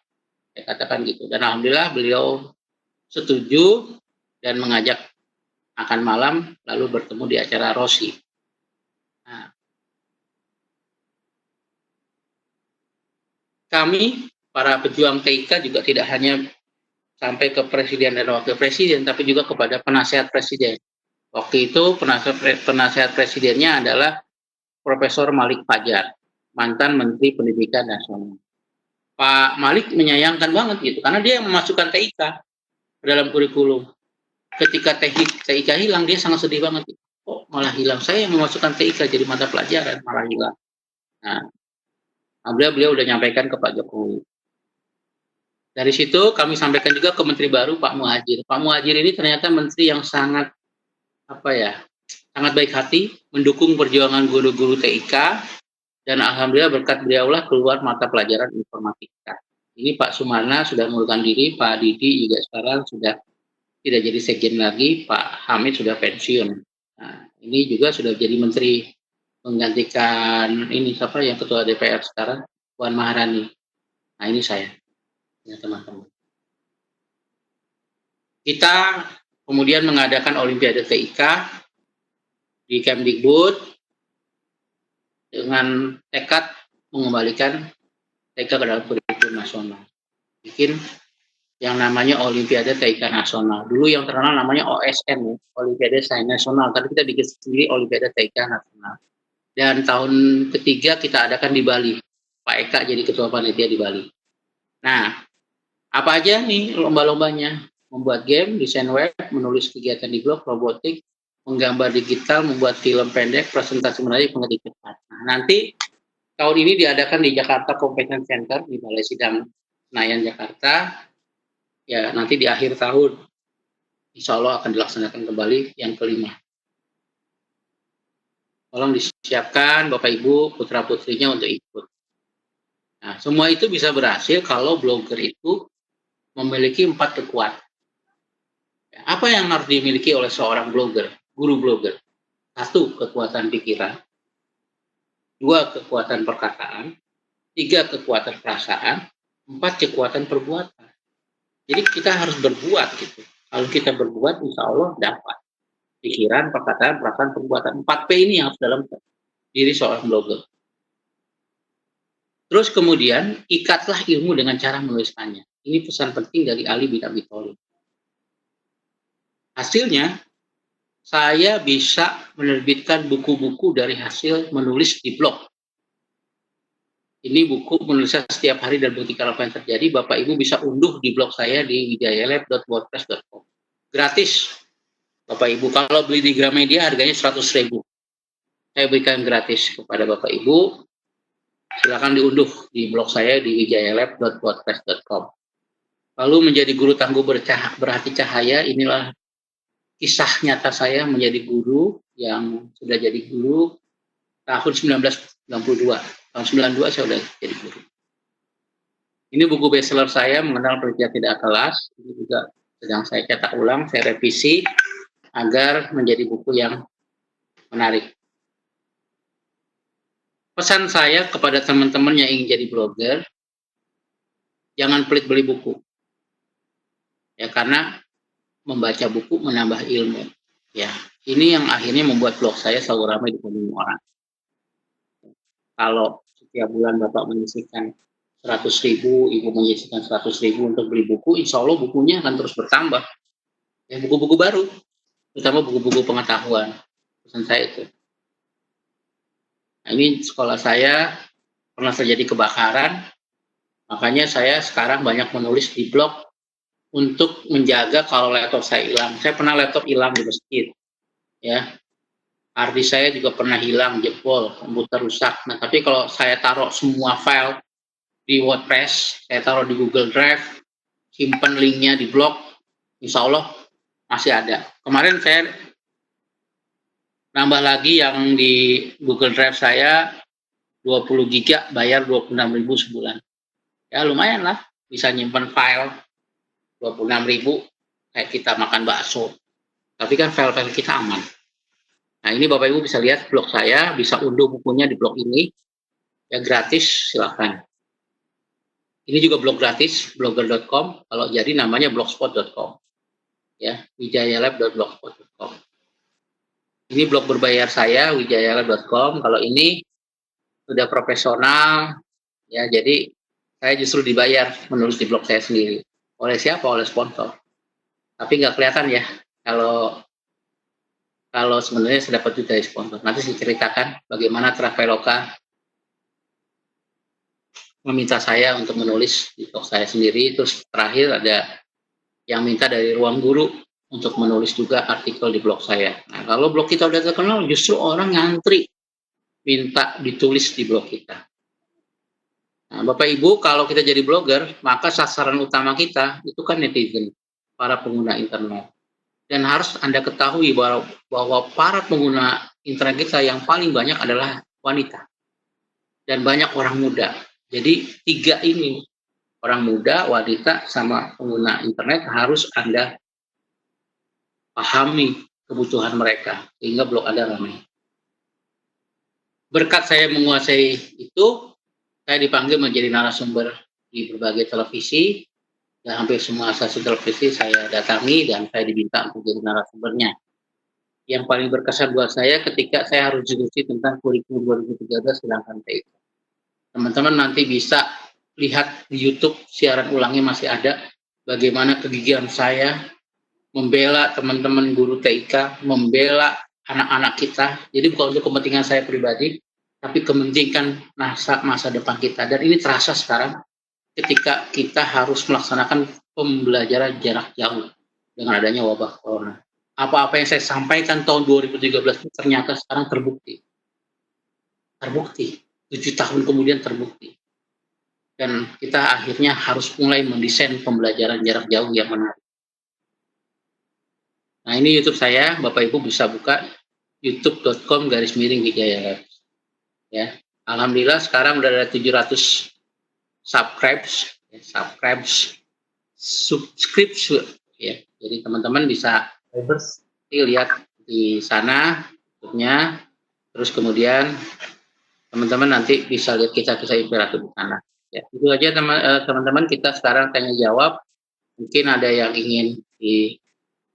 Saya katakan gitu. Dan alhamdulillah beliau setuju dan mengajak makan malam, lalu bertemu di acara Rosi. Nah, kami, para pejuang TIK juga tidak hanya sampai ke presiden dan wakil presiden, tapi juga kepada penasihat presiden. Waktu itu penasihat presidennya adalah Profesor Malik Fajar, mantan Menteri Pendidikan Nasional. Pak Malik menyayangkan banget gitu, karena dia yang memasukkan TIK ke dalam kurikulum. Ketika TIK hilang, dia sangat sedih banget. Kok malah hilang? Saya yang memasukkan TIK jadi mata pelajaran, malah hilang. Nah, beliau udah nyampaikan ke Pak Jokowi. Dari situ kami sampaikan juga ke Menteri baru Pak Muhadjir. Pak Muhadjir ini ternyata menteri yang sangat sangat baik hati, mendukung perjuangan guru-guru TIK, dan alhamdulillah berkat beliaulah keluar mata pelajaran informatika. Ini Pak Sumarna sudah mengundurkan diri, Pak Didi juga sekarang sudah tidak jadi sekjen lagi, Pak Hamid sudah pensiun. Nah, ini juga sudah jadi menteri menggantikan ini siapa yang ketua DPR sekarang, Puan Maharani. Nah, ini saya, ya teman-teman. Kita kemudian mengadakan Olimpiade TIK di Kemdikbud dengan tekad mengembalikan TIK ke dalam kurikulum nasional. Bikin yang namanya Olimpiade TIK Nasional. Dulu yang terkenal namanya OSN, Olimpiade Sains Nasional. Tapi kita bikin sendiri Olimpiade TIK Nasional. Dan tahun ketiga kita adakan di Bali. Pak Eka jadi ketua panitia di Bali. Nah, apa aja nih lomba-lombanya? Membuat game, desain web, menulis kegiatan di blog, robotik, menggambar digital, membuat film pendek, presentasi menarik, mengerti cepat. Nah, nanti tahun ini diadakan di Jakarta Convention Center di Balai Sidang Senayan Jakarta. Ya, nanti di akhir tahun, insya Allah akan dilaksanakan kembali yang kelima. Tolong disiapkan Bapak Ibu putra-putrinya untuk ikut. Nah, semua itu bisa berhasil kalau blogger itu memiliki 4 kekuatan. Apa yang harus dimiliki oleh seorang blogger, guru blogger? 1, kekuatan pikiran. 2, kekuatan perkataan. 3, kekuatan perasaan. 4, kekuatan perbuatan. Jadi kita harus berbuat gitu. Kalau kita berbuat, insya Allah dapat. Pikiran, perkataan, perasaan, perbuatan. 4P ini yang harus dalam diri seorang blogger. Terus kemudian, ikatlah ilmu dengan cara menuliskannya. Ini pesan penting dari Ali bin Abi Thalib. Hasilnya, saya bisa menerbitkan buku-buku dari hasil menulis di blog. Ini buku menulisnya setiap hari dan buktikan apa yang terjadi. Bapak Ibu bisa unduh di blog saya di wijayalab.wordpress.com. Gratis, Bapak Ibu. Kalau beli di Gramedia harganya 100.000. Saya berikan gratis kepada Bapak Ibu. Silakan diunduh di blog saya di wijayalab.wordpress.com. Lalu menjadi guru tangguh berhati cahaya, inilah kisah nyata saya menjadi guru yang sudah jadi guru tahun 1992. Tahun 92 saya sudah jadi guru. Ini buku bestseller saya, Mengenal Penitia Tidak Kelas. Ini juga sedang saya cetak ulang, saya revisi agar menjadi buku yang menarik. Pesan saya kepada teman-teman yang ingin jadi blogger, jangan pelit beli buku. Ya, karena membaca buku menambah ilmu. Ya, ini yang akhirnya membuat blog saya selalu ramai dikunjungi orang. Kalau setiap bulan Bapak menyisihkan 100.000, Ibu menyisihkan 100.000 untuk beli buku, insya Allah bukunya akan terus bertambah. Ya, buku-buku baru, terutama buku-buku pengetahuan. Pesan saya itu. Nah, ini sekolah saya pernah terjadi kebakaran, makanya saya sekarang banyak menulis di blog untuk menjaga kalau laptop saya hilang. Saya pernah laptop hilang di masjid, ya. Harddisk saya juga pernah hilang, jebol, komputer rusak. Nah, tapi kalau saya taruh semua file di WordPress, saya taruh di Google Drive, simpan linknya di blog, insya Allah masih ada. Kemarin saya nambah lagi yang di Google Drive saya 20 GB bayar 26.000 sebulan. Ya lumayan lah, bisa nyimpan file 26.000 kayak kita makan bakso. Tapi kan file-file kita aman. Nah, ini Bapak Ibu bisa lihat blog saya, bisa unduh bukunya di blog ini. Ya gratis, silakan. Ini juga blog gratis, blogger.com. Kalau jadi namanya blogspot.com. Ya, wijayalab.blogspot.com. Ini blog berbayar saya, wijayalab.com. Kalau ini sudah profesional, ya jadi saya justru dibayar menulis di blog saya sendiri. Oleh siapa? Oleh sponsor. Tapi nggak kelihatan ya kalau sebenarnya saya dapat duit dari sponsor. Nanti saya ceritakan bagaimana Traveloka meminta saya untuk menulis di blog saya sendiri. Terus terakhir ada yang minta dari Ruang Guru untuk menulis juga artikel di blog saya. Nah, kalau blog kita udah terkenal, justru orang ngantri minta ditulis di blog kita. Nah, Bapak Ibu, kalau kita jadi blogger, maka sasaran utama kita itu kan netizen, para pengguna internet. Dan harus Anda ketahui bahwa para pengguna internet kita yang paling banyak adalah wanita. Dan banyak orang muda. Jadi 3 ini, orang muda, wanita, sama pengguna internet harus Anda pahami kebutuhan mereka. Sehingga blog Anda ramai. Berkat saya menguasai itu, saya dipanggil menjadi narasumber di berbagai televisi. Dan hampir semua stasiun televisi saya datangi dan saya diminta untuk jadi narasumbernya. Yang paling berkesan buat saya ketika saya harus diskusi tentang kurikulum 2013 sedangkan TIK. Teman-teman nanti bisa lihat di YouTube, siaran ulangnya masih ada, bagaimana kegigihan saya membela teman-teman guru TIK, membela anak-anak kita. Jadi bukan untuk kepentingan saya pribadi, tapi kepentingan masa depan kita. Dan ini terasa sekarang ketika kita harus melaksanakan pembelajaran jarak jauh dengan adanya wabah corona. Apa-apa yang saya sampaikan tahun 2013 itu ternyata sekarang terbukti. 7 tahun kemudian terbukti. Dan kita akhirnya harus mulai mendesain pembelajaran jarak jauh yang menarik. Nah, ini YouTube saya, Bapak Ibu bisa buka youtube.com/wijayalab. Ya. Alhamdulillah sekarang udah ada 700 subscribe ya. Jadi teman-teman bisa lihat di sana YouTube-nya, terus kemudian teman-teman nanti bisa lihat kisah-kisah inspiratif di sana. Ya, itu aja teman-teman, kita sekarang tanya jawab. Mungkin ada yang ingin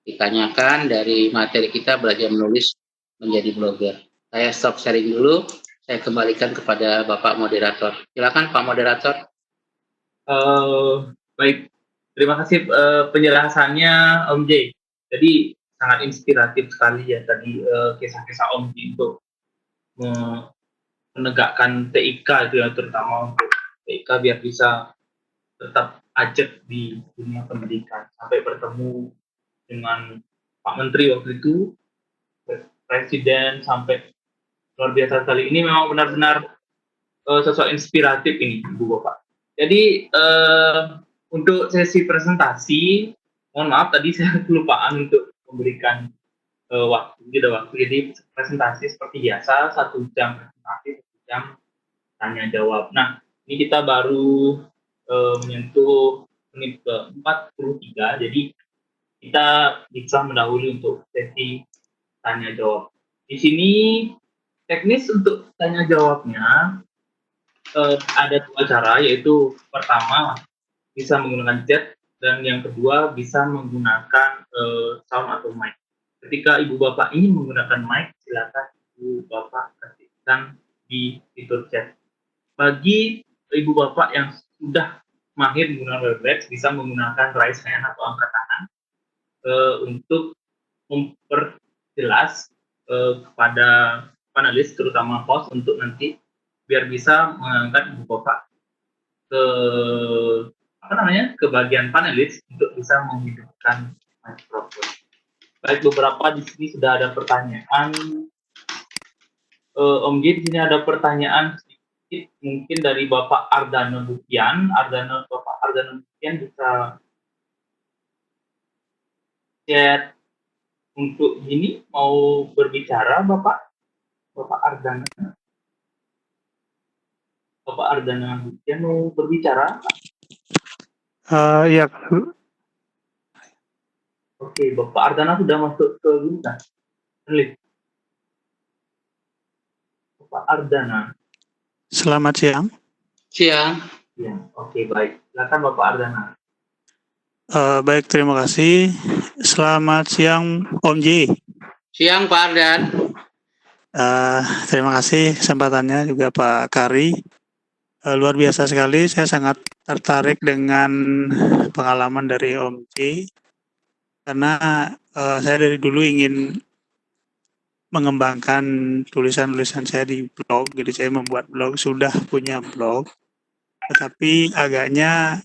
ditanyakan dari materi kita belajar menulis menjadi blogger. Saya stop sharing dulu. Saya kembalikan kepada Bapak Moderator. Silakan Pak Moderator. Baik, terima kasih penjelasannya Om J. Jadi sangat inspiratif sekali ya tadi kisah-kisah Om J untuk menegakkan TIK itu ya, terutama untuk TIK biar bisa tetap ajak di dunia pendidikan sampai bertemu dengan Pak Menteri waktu itu, Presiden, sampai luar biasa sekali. Ini memang benar-benar sosok inspiratif ini Ibu Bapak. Jadi untuk sesi presentasi, mohon maaf tadi saya kelupaan untuk memberikan waktu. Jadi presentasi seperti biasa 1 jam presentasi, 1 jam tanya jawab. Nah, ini kita baru menyentuh menit ke-43, jadi kita bisa mendahului untuk sesi tanya jawab. Di sini teknis untuk tanya jawabnya ada 2 cara, yaitu pertama bisa menggunakan chat, dan yang kedua bisa menggunakan sound atau mic. Ketika Ibu Bapak ingin menggunakan mic, silakan Ibu Bapak ketikkan di fitur chat. Bagi Ibu Bapak yang sudah mahir menggunakan Webex, bisa menggunakan raise hand atau angkat tangan untuk memperjelas kepada panelis, terutama host, untuk nanti biar bisa mengangkat Ibu Bapak ke bagian panelis untuk bisa menghidupkan mikrofon. Baik, beberapa di sini sudah ada pertanyaan. Om J, di sini ada pertanyaan sedikit mungkin dari Bapak Ardana Bukian. Bapak Ardana Bukian bisa chat untuk ini, mau berbicara Bapak Ardana. Bapak Ardana Bukian mau berbicara? Iya. Oke, Bapak Ardana sudah masuk ke Gunta. Bapak Ardana. Selamat siang. Siang. Ya, oke, baik. Silakan Bapak Ardana. Baik, terima kasih. Selamat siang, Om J. Siang Pak Ardan. Terima kasih kesempatannya juga Pak Kari. Luar biasa sekali, saya sangat tertarik dengan pengalaman dari Om J. Karena saya dari dulu ingin mengembangkan tulisan-tulisan saya di blog, jadi saya membuat blog, sudah punya blog, tetapi agaknya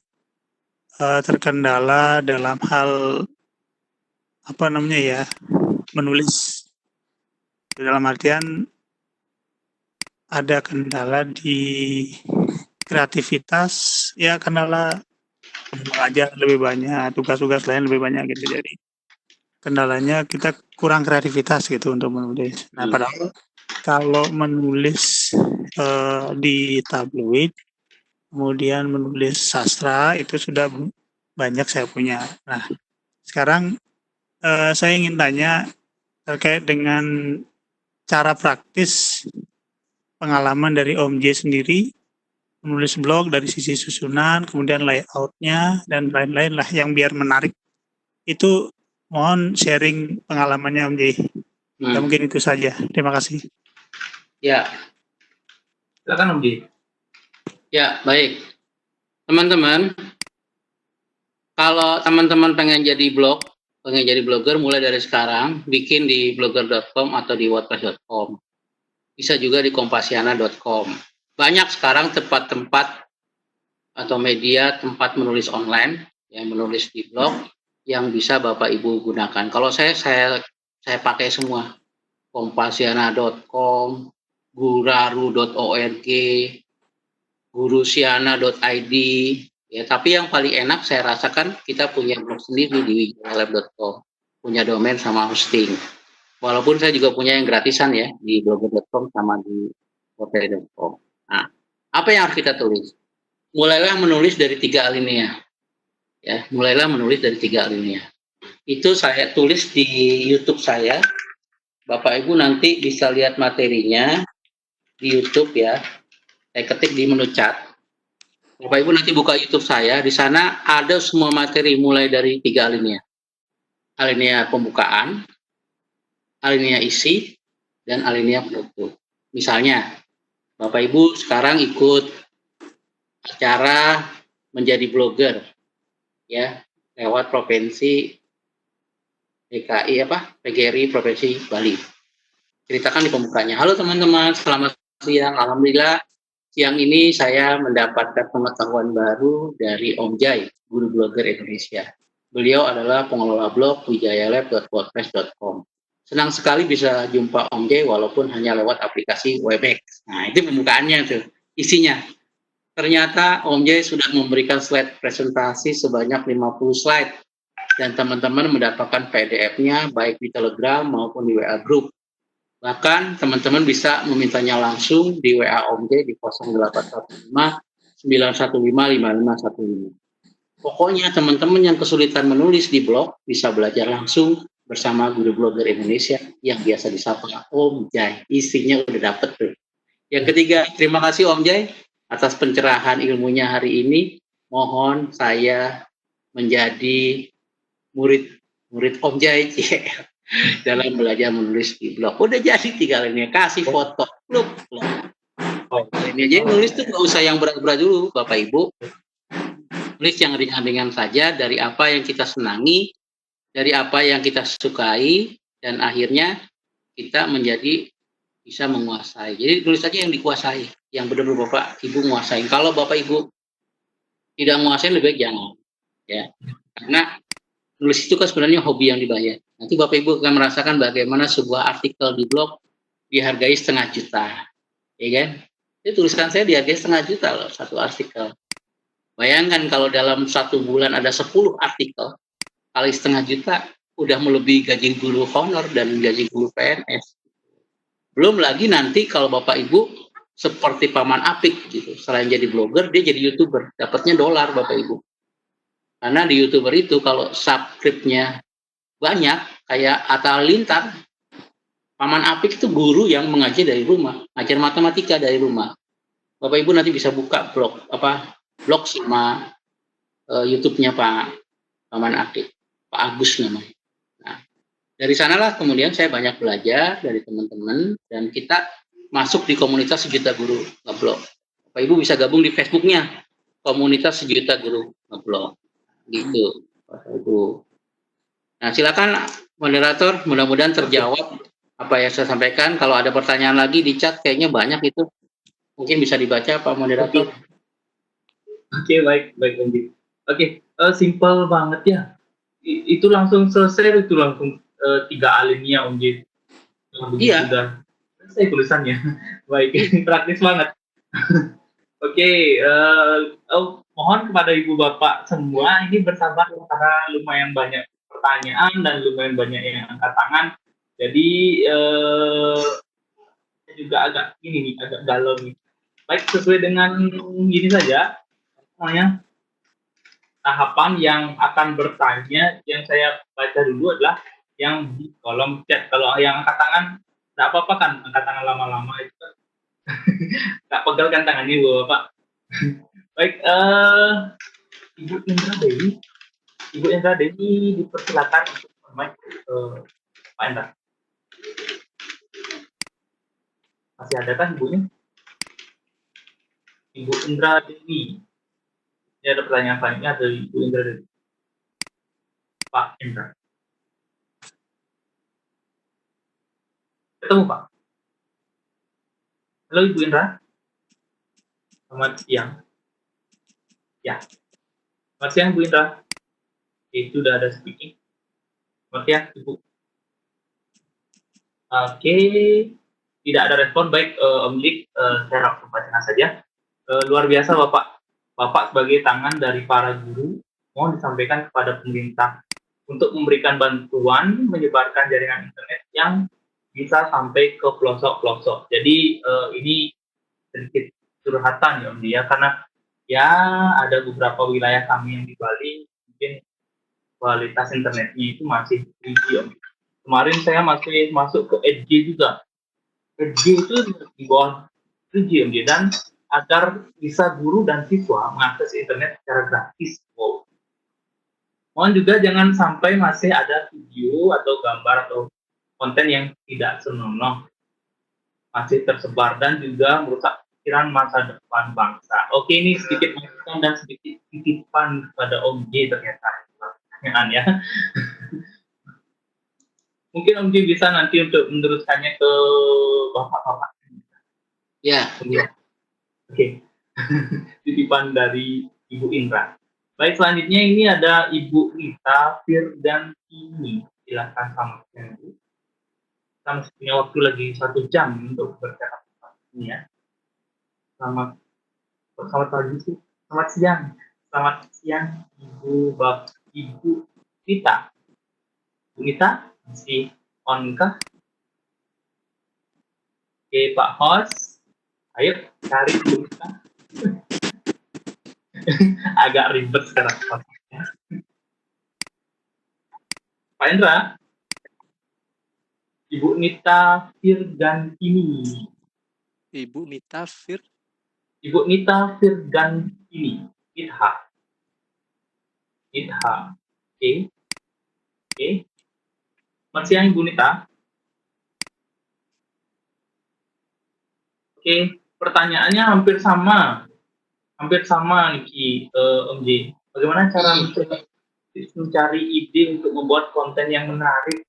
terkendala dalam hal menulis. Dalam artian ada kendala di kreativitas, ya kendala mengajar lebih banyak, tugas-tugas lain lebih banyak gitu. Jadi kendalanya kita kurang kreativitas gitu untuk menulis. Nah, padahal kalau menulis di tabloid, kemudian menulis sastra, itu sudah banyak saya punya. Nah, sekarang saya ingin tanya terkait dengan cara praktis pengalaman dari Om J sendiri menulis blog dari sisi susunan, kemudian layoutnya, dan lain-lain lah yang biar menarik. Itu mohon sharing pengalamannya Om J. Ya, mungkin itu saja. Terima kasih. Ya. Silakan Om J. Ya, baik. Teman-teman, kalau teman-teman pengen jadi blogger mulai dari sekarang, bikin di blogger.com atau di wordpress.com. Bisa juga di kompasiana.com. Banyak sekarang tempat-tempat atau media tempat menulis online, yang menulis di blog, yang bisa Bapak Ibu gunakan. Kalau saya pakai semua. kompasiana.com, guraru.org, gurusiana.id, ya, tapi yang paling enak saya rasakan kita punya blog sendiri di wikilearn.com, punya domain sama hosting. Walaupun saya juga punya yang gratisan ya di blogger.com sama di hotel.com. Nah, apa yang harus kita tulis? Mulailah menulis dari 3 alinea. Ya, mulailah menulis dari 3 alinea. Itu saya tulis di YouTube saya. Bapak Ibu nanti bisa lihat materinya di YouTube ya. Saya ketik di menu chat. Bapak Ibu nanti buka YouTube saya, di sana ada semua materi mulai dari 3 alinea. Alinea pembukaan, alinea isi, dan alinea penutup. Misalnya, Bapak Ibu sekarang ikut acara menjadi blogger ya, lewat provinsi DKI PGRI Provinsi Bali. Ceritakan di pembukanya. Halo teman-teman, selamat siang. Alhamdulillah siang ini saya mendapatkan pengetahuan baru dari Om Jai, guru blogger Indonesia. Beliau adalah pengelola blog wijayalab.wordpress.com. Senang sekali bisa jumpa Om Jai walaupun hanya lewat aplikasi Webex. Nah, itu pembukaannya tuh, isinya. Ternyata Om Jai sudah memberikan slide presentasi sebanyak 50 slide. Dan teman-teman mendapatkan PDF-nya baik di Telegram maupun di WA Group. Bahkan teman-teman bisa memintanya langsung di WA Om J di 0815 915 5515. Pokoknya teman-teman yang kesulitan menulis di blog bisa belajar langsung bersama guru blogger Indonesia yang biasa disapa Om Jai. Isinya udah dapet tuh. Yang ketiga, terima kasih Om Jai atas pencerahan ilmunya hari ini. mohon saya menjadi murid Om Jai dalam belajar menulis di blog. Udah jadi tinggal ini kasih foto, pluk. Ini aja nulis tuh nggak usah yang berat-berat dulu, Bapak Ibu. Tulis yang ringan-ringan saja dari apa yang kita senangi, dari apa yang kita sukai, dan akhirnya kita menjadi bisa menguasai. Jadi tulis saja yang dikuasai, yang benar-benar Bapak Ibu menguasai. Kalau Bapak Ibu tidak menguasai, lebih baik jangan, ya. Karena nulis itu kan sebenarnya hobi yang dibayar. Nanti Bapak Ibu akan merasakan bagaimana sebuah artikel di blog dihargai 1,5 juta, ya kan? Itu tulisan saya dihargai 1,5 juta loh, satu artikel. Bayangkan kalau dalam 1 bulan ada 10 artikel, kali 1,5 juta, udah melebihi gaji guru honor dan gaji guru PNS. Belum lagi nanti kalau Bapak Ibu seperti Paman Apik gitu, selain jadi blogger, dia jadi YouTuber, dapatnya dolar Bapak Ibu. Karena di YouTuber itu kalau subscribe-nya banyak, kayak Atta Halilintar, Paman Apik itu guru yang mengajar dari rumah, ngajar matematika dari rumah. Bapak Ibu nanti bisa buka blog sama YouTube-nya Paman Apik, Pak Agus namanya. Nah, dari sanalah kemudian saya banyak belajar dari teman-teman dan kita masuk di komunitas 1 juta guru ngeblog. Bapak Ibu bisa gabung di Facebook-nya komunitas 1 juta guru ngeblog. Gitu, Bapak Ibu. Nah, silakan moderator, mudah-mudahan terjawab apa yang saya sampaikan. Kalau ada pertanyaan lagi di chat, kayaknya banyak itu. Mungkin bisa dibaca, Pak Moderator. Oke, baik Om Ji. Oke, simpel banget ya. Itu langsung selesai, itu langsung 3 alinea Om Ji. Iya. Sudah selesai tulisannya. Baik, praktis banget. Oke, mohon kepada Ibu Bapak semua ini bersabar karena lumayan banyak pertanyaan dan lumayan banyak yang angkat tangan. Jadi juga agak agak galau nih. Baik, sesuai dengan gini saja, namanya tahapan yang akan bertanya, yang saya baca dulu adalah yang di kolom chat. Kalau yang angkat tangan, tidak apa-apa kan, angkat tangan lama-lama itu kan. Tak pegal kan tangannya Bapak. Baik, Ibu Indra Dewi dipersilakan untuk mic Pak Indra. Masih ada kan Ibunya? Ibu Indra Dewi. Ini ada pertanyaan selanjutnya dari Ibu Indra Dewi. Pak Indra. Ketemu Pak. Halo Ibu Indra. Selamat siang. Ya. Selamat siang Bu Indra. Itu udah ada speaking. Selamat siang Ibu. Oke. Tidak ada respon. Baik Om Dik, saya langsung bacakan saja. Luar biasa Bapak sebagai tangan dari para guru mohon disampaikan kepada pemerintah untuk memberikan bantuan menyebarkan jaringan internet yang bisa sampai ke pelosok-pelosok. Jadi ini sedikit curhatan ya Om Dia, karena ya ada beberapa wilayah kami yang di Bali mungkin kualitas internetnya itu masih 3G Om. Kemarin saya masih masuk ke 8G juga. 8G itu di bawah 3G Om Dia, dan agar bisa guru dan siswa mengakses internet secara gratis. Wow. Mohon juga jangan sampai masih ada video atau gambar atau konten yang tidak senonoh masih tersebar dan juga merusak pikiran masa depan bangsa. Oke, ini sedikit masukan dan sedikit titipan kepada Om J ternyata. Pertanyaan ya. Mungkin Om J bisa nanti untuk meneruskannya ke Bapak-Bapak. Ya. Oke. Titipan dari Ibu Indra. Baik, selanjutnya ini ada Ibu Rita Firdantini. Silakan sama Bu. Kita masih punya waktu lagi 1 jam untuk bercakap ini ya. Selamat pagi sih. Selamat siang Ibu Rita. Bu Rita masih on kah? Oke, Pak Host. Ayo cari Bu Rita. Agak ribet sekarang. Pak Indra, Ibu Nita Firdantini. Ibu Nita Firdantini. Itha. Nitha. Oke. Selamat siang Ibu Nita. Oke, pertanyaannya hampir sama Niki, Om J. Bagaimana cara mencari ide untuk membuat konten yang menarik?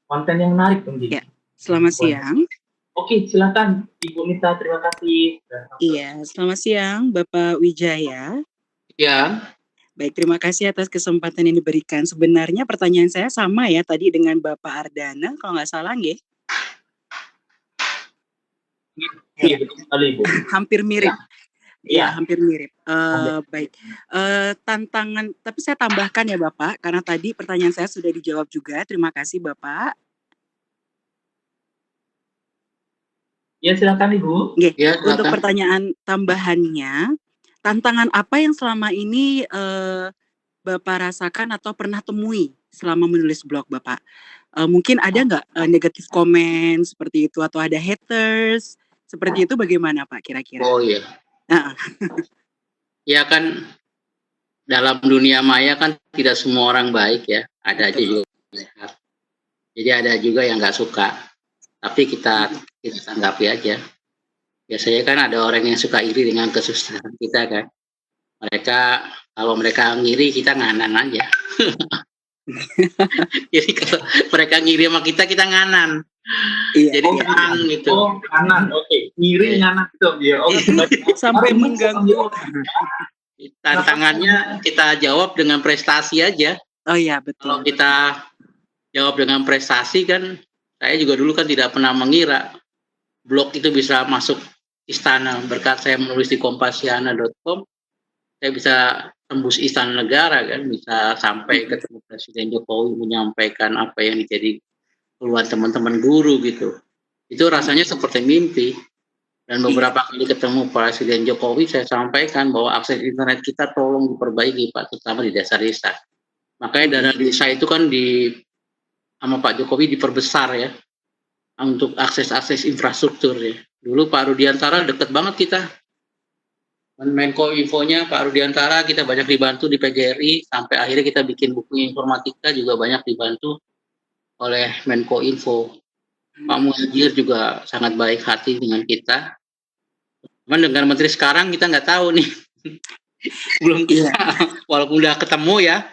Konten yang menarik, Om J. Ya, selamat siang. Oke, silakan Ibu Nita, terima kasih. Iya, selamat siang Bapak Wijaya. Ya, Baik, terima kasih atas kesempatan yang diberikan. Sebenarnya pertanyaan saya sama ya tadi dengan Bapak Ardana, kalau nggak salah nggih. Iya, betul sekali, Bu. Hampir mirip. Iya. Ya, hampir mirip. Baik. Tantangan, tapi saya tambahkan ya Bapak, karena tadi pertanyaan saya sudah dijawab juga. Terima kasih Bapak. Ya, silakan Ibu. Nggih, Ya, untuk silakan. pertanyaan tambahannya, tantangan apa yang selama ini Bapak rasakan atau pernah temui selama menulis blog Bapak? Mungkin ada nggak negatif komen seperti itu atau ada haters seperti itu, bagaimana Pak kira-kira? Oh iya. Nah, Ya kan dalam dunia maya kan tidak semua orang baik ya. Ada aja juga yang sehat. Jadi ada juga yang nggak suka. Tapi kita tanggapi aja. Biasanya kan ada orang yang suka iri dengan kesuksesan kita kan. Kalau mereka ngiri, kita nganan aja. Jadi kalau mereka ngiri sama kita nganan. iya, Jadi iya. tenang gitu. Oh, kanan. Oke. Ngiri nganan itu, ya. Oke. Sampai mengganggu. Tantangannya kita jawab dengan prestasi aja. Oh iya, Kalau betul. kita jawab dengan prestasi kan, saya juga dulu kan tidak pernah mengira blog itu bisa masuk istana. Berkat saya menulis di kompasiana.com, saya bisa tembus istana negara kan, bisa sampai ketemu Presiden Jokowi menyampaikan apa yang menjadi keluhan teman-teman guru gitu. Itu rasanya seperti mimpi. Dan beberapa kali ketemu Presiden Jokowi, saya sampaikan bahwa akses internet kita tolong diperbaiki Pak, terutama di desa-desa. Makanya dana desa itu kan sama Pak Jokowi diperbesar ya, untuk akses infrastruktur ya. Dulu Pak Rudiantara deket banget kita. Menko Infonya Pak Rudiantara, kita banyak dibantu di PGRI, sampai akhirnya kita bikin buku informatika juga banyak dibantu oleh Menko Info. Pak Muhajir juga sangat baik hati dengan kita. Cuman dengan menteri sekarang kita nggak tahu nih. Belum kita, walaupun udah ketemu ya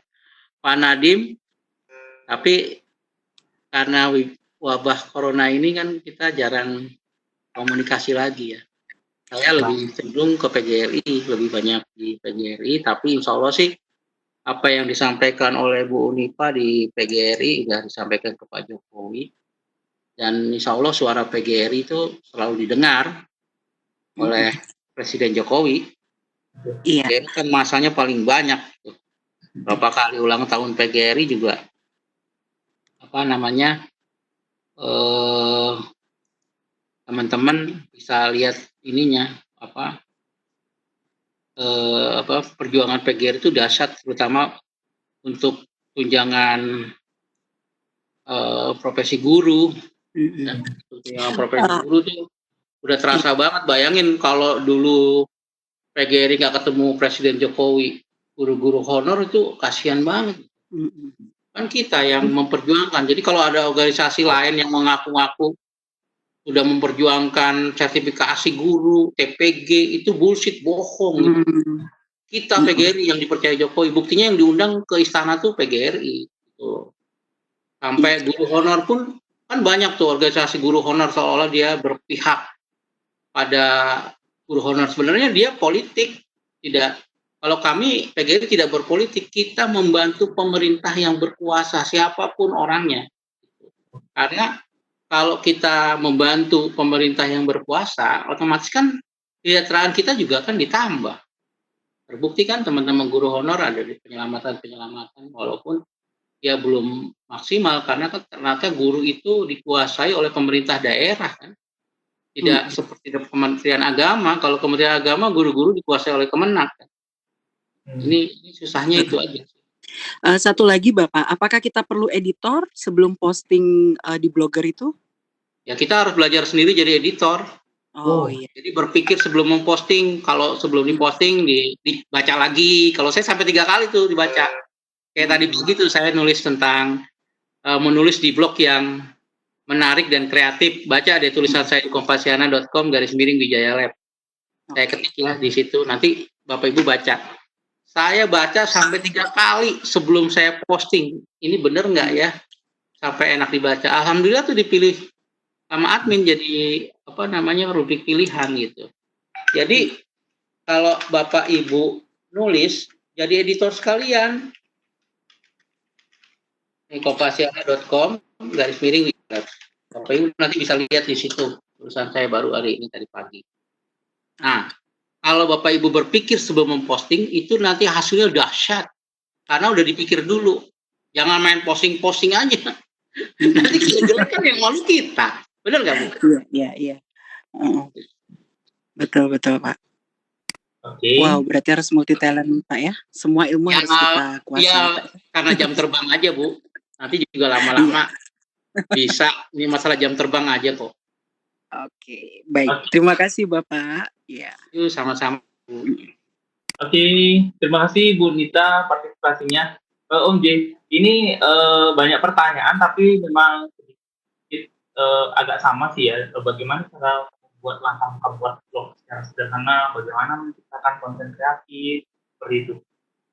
Pak Nadiem, tapi karena wabah corona ini kan kita jarang komunikasi lagi ya. Saya lebih cenderung ke PGRI, lebih banyak di PGRI, tapi insya Allah sih apa yang disampaikan oleh Bu Unifa di PGRI sudah disampaikan ke Pak Jokowi, dan insya Allah suara PGRI itu selalu didengar oleh Presiden Jokowi. Iya. PGRI kan masanya paling banyak. Berapa kali ulang tahun PGRI juga teman-teman bisa lihat ininya perjuangan PGRI itu dahsyat, terutama untuk tunjangan profesi guru. Tunjangan profesi guru itu udah terasa banget. Bayangin kalau dulu PGRI nggak ketemu Presiden Jokowi, guru-guru honor itu kasihan banget. Kan kita yang memperjuangkan. Jadi kalau ada organisasi lain yang mengaku-ngaku sudah memperjuangkan sertifikasi guru, TPG, itu bullshit, bohong. Kita PGRI yang dipercaya Jokowi. Buktinya yang diundang ke istana tuh PGRI. Gitu. Sampai guru honor pun, kan banyak tuh organisasi guru honor seolah-olah dia berpihak pada guru honor. Sebenarnya dia politik. Tidak. Kalau kami PGRI tidak berpolitik, kita membantu pemerintah yang berkuasa, siapapun orangnya. Karena kalau kita membantu pemerintah yang berkuasa, otomatis kan kesejahteraan kita juga kan ditambah. Terbukti kan teman-teman guru honor ada di penyelamatan, walaupun ya belum maksimal, karena kan ternyata guru itu dikuasai oleh pemerintah daerah kan. Tidak seperti Kementerian Agama. Kalau Kementerian Agama, guru-guru dikuasai oleh Kemenak kan. Ini susahnya itu aja. Satu lagi Bapak, apakah kita perlu editor sebelum posting di blogger itu? Ya kita harus belajar sendiri jadi editor. Oh iya. Jadi berpikir sebelum memposting, kalau sebelum diposting dibaca lagi. Kalau saya sampai 3 kali tuh dibaca. Kayak tadi begitu saya nulis tentang menulis di blog yang menarik dan kreatif. Baca deh tulisan saya di kompasiana.com/Wijaya Lab. Saya ketiklah di situ. Nanti Bapak Ibu baca. Saya baca sampai 3 kali sebelum saya posting. Ini bener nggak ya? Sampai enak dibaca. Alhamdulillah tuh dipilih sama admin jadi rubrik pilihan gitu. Jadi kalau Bapak Ibu nulis jadi editor sekalian. kompasiana.com/Wijaya Lab. Bapak Ibu nanti bisa lihat di situ tulisan saya baru hari ini tadi pagi. Nah, kalau Bapak Ibu berpikir sebelum memposting itu nanti hasilnya dahsyat karena udah dipikir dulu. Jangan main posting-posting aja. Nanti kira-kira kan yang malu kita. Benar nggak Bu? Iya. Betul Pak. Oke. Wow, berarti harus multi talent Pak ya. Semua ilmu harus kita kuasai. Ya, Pak. karena jam terbang aja Bu. Nanti juga lama-lama bisa. Ini masalah jam terbang aja kok. Oke, baik. Terima kasih Bapak. Ya. Itu sama-sama Bu. Oke, terima kasih Bu Nita partisipasinya. Om J, ini banyak pertanyaan tapi memang sedikit agak sama sih ya. Bagaimana cara membuat blog secara sederhana, bagaimana menciptakan konten kreatif, seperti itu.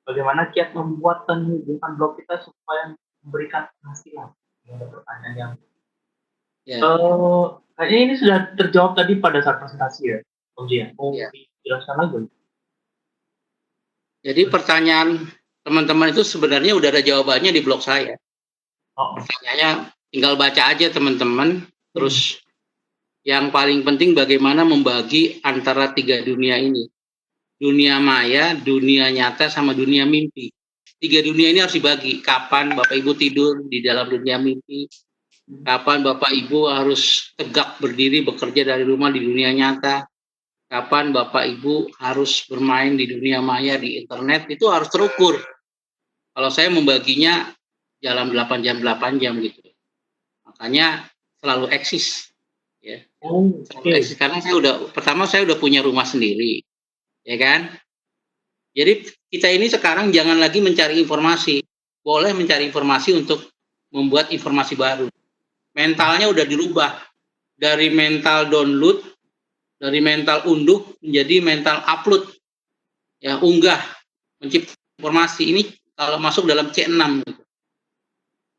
Bagaimana kiat membuat dan menghubungkan blog kita supaya memberikan penghasilan. Ini ada pertanyaan yang kayaknya ini sudah terjawab tadi pada saat presentasi ya, Om J. Dijelaskan lagi. Jadi pertanyaan teman-teman itu sebenarnya udah ada jawabannya di blog saya. Pertanyaannya tinggal baca aja teman-teman. Terus yang paling penting bagaimana membagi antara 3 dunia ini. Dunia maya, dunia nyata, sama dunia mimpi. 3 dunia ini harus dibagi. Kapan Bapak Ibu tidur di dalam dunia mimpi. Kapan Bapak Ibu harus tegak berdiri bekerja dari rumah di dunia nyata. Kapan Bapak Ibu harus bermain di dunia maya, di internet, itu harus terukur. Kalau saya membaginya dalam 8 jam gitu. Makanya selalu eksis. Ya. Selalu eksis. Karena saya udah punya rumah sendiri. Ya kan? Jadi kita ini sekarang jangan lagi mencari informasi. Boleh mencari informasi untuk membuat informasi baru. Mentalnya udah dirubah. Dari mental download, dari mental unduh menjadi mental upload, ya unggah, menciptakan informasi. Ini kalau masuk dalam C6 gitu.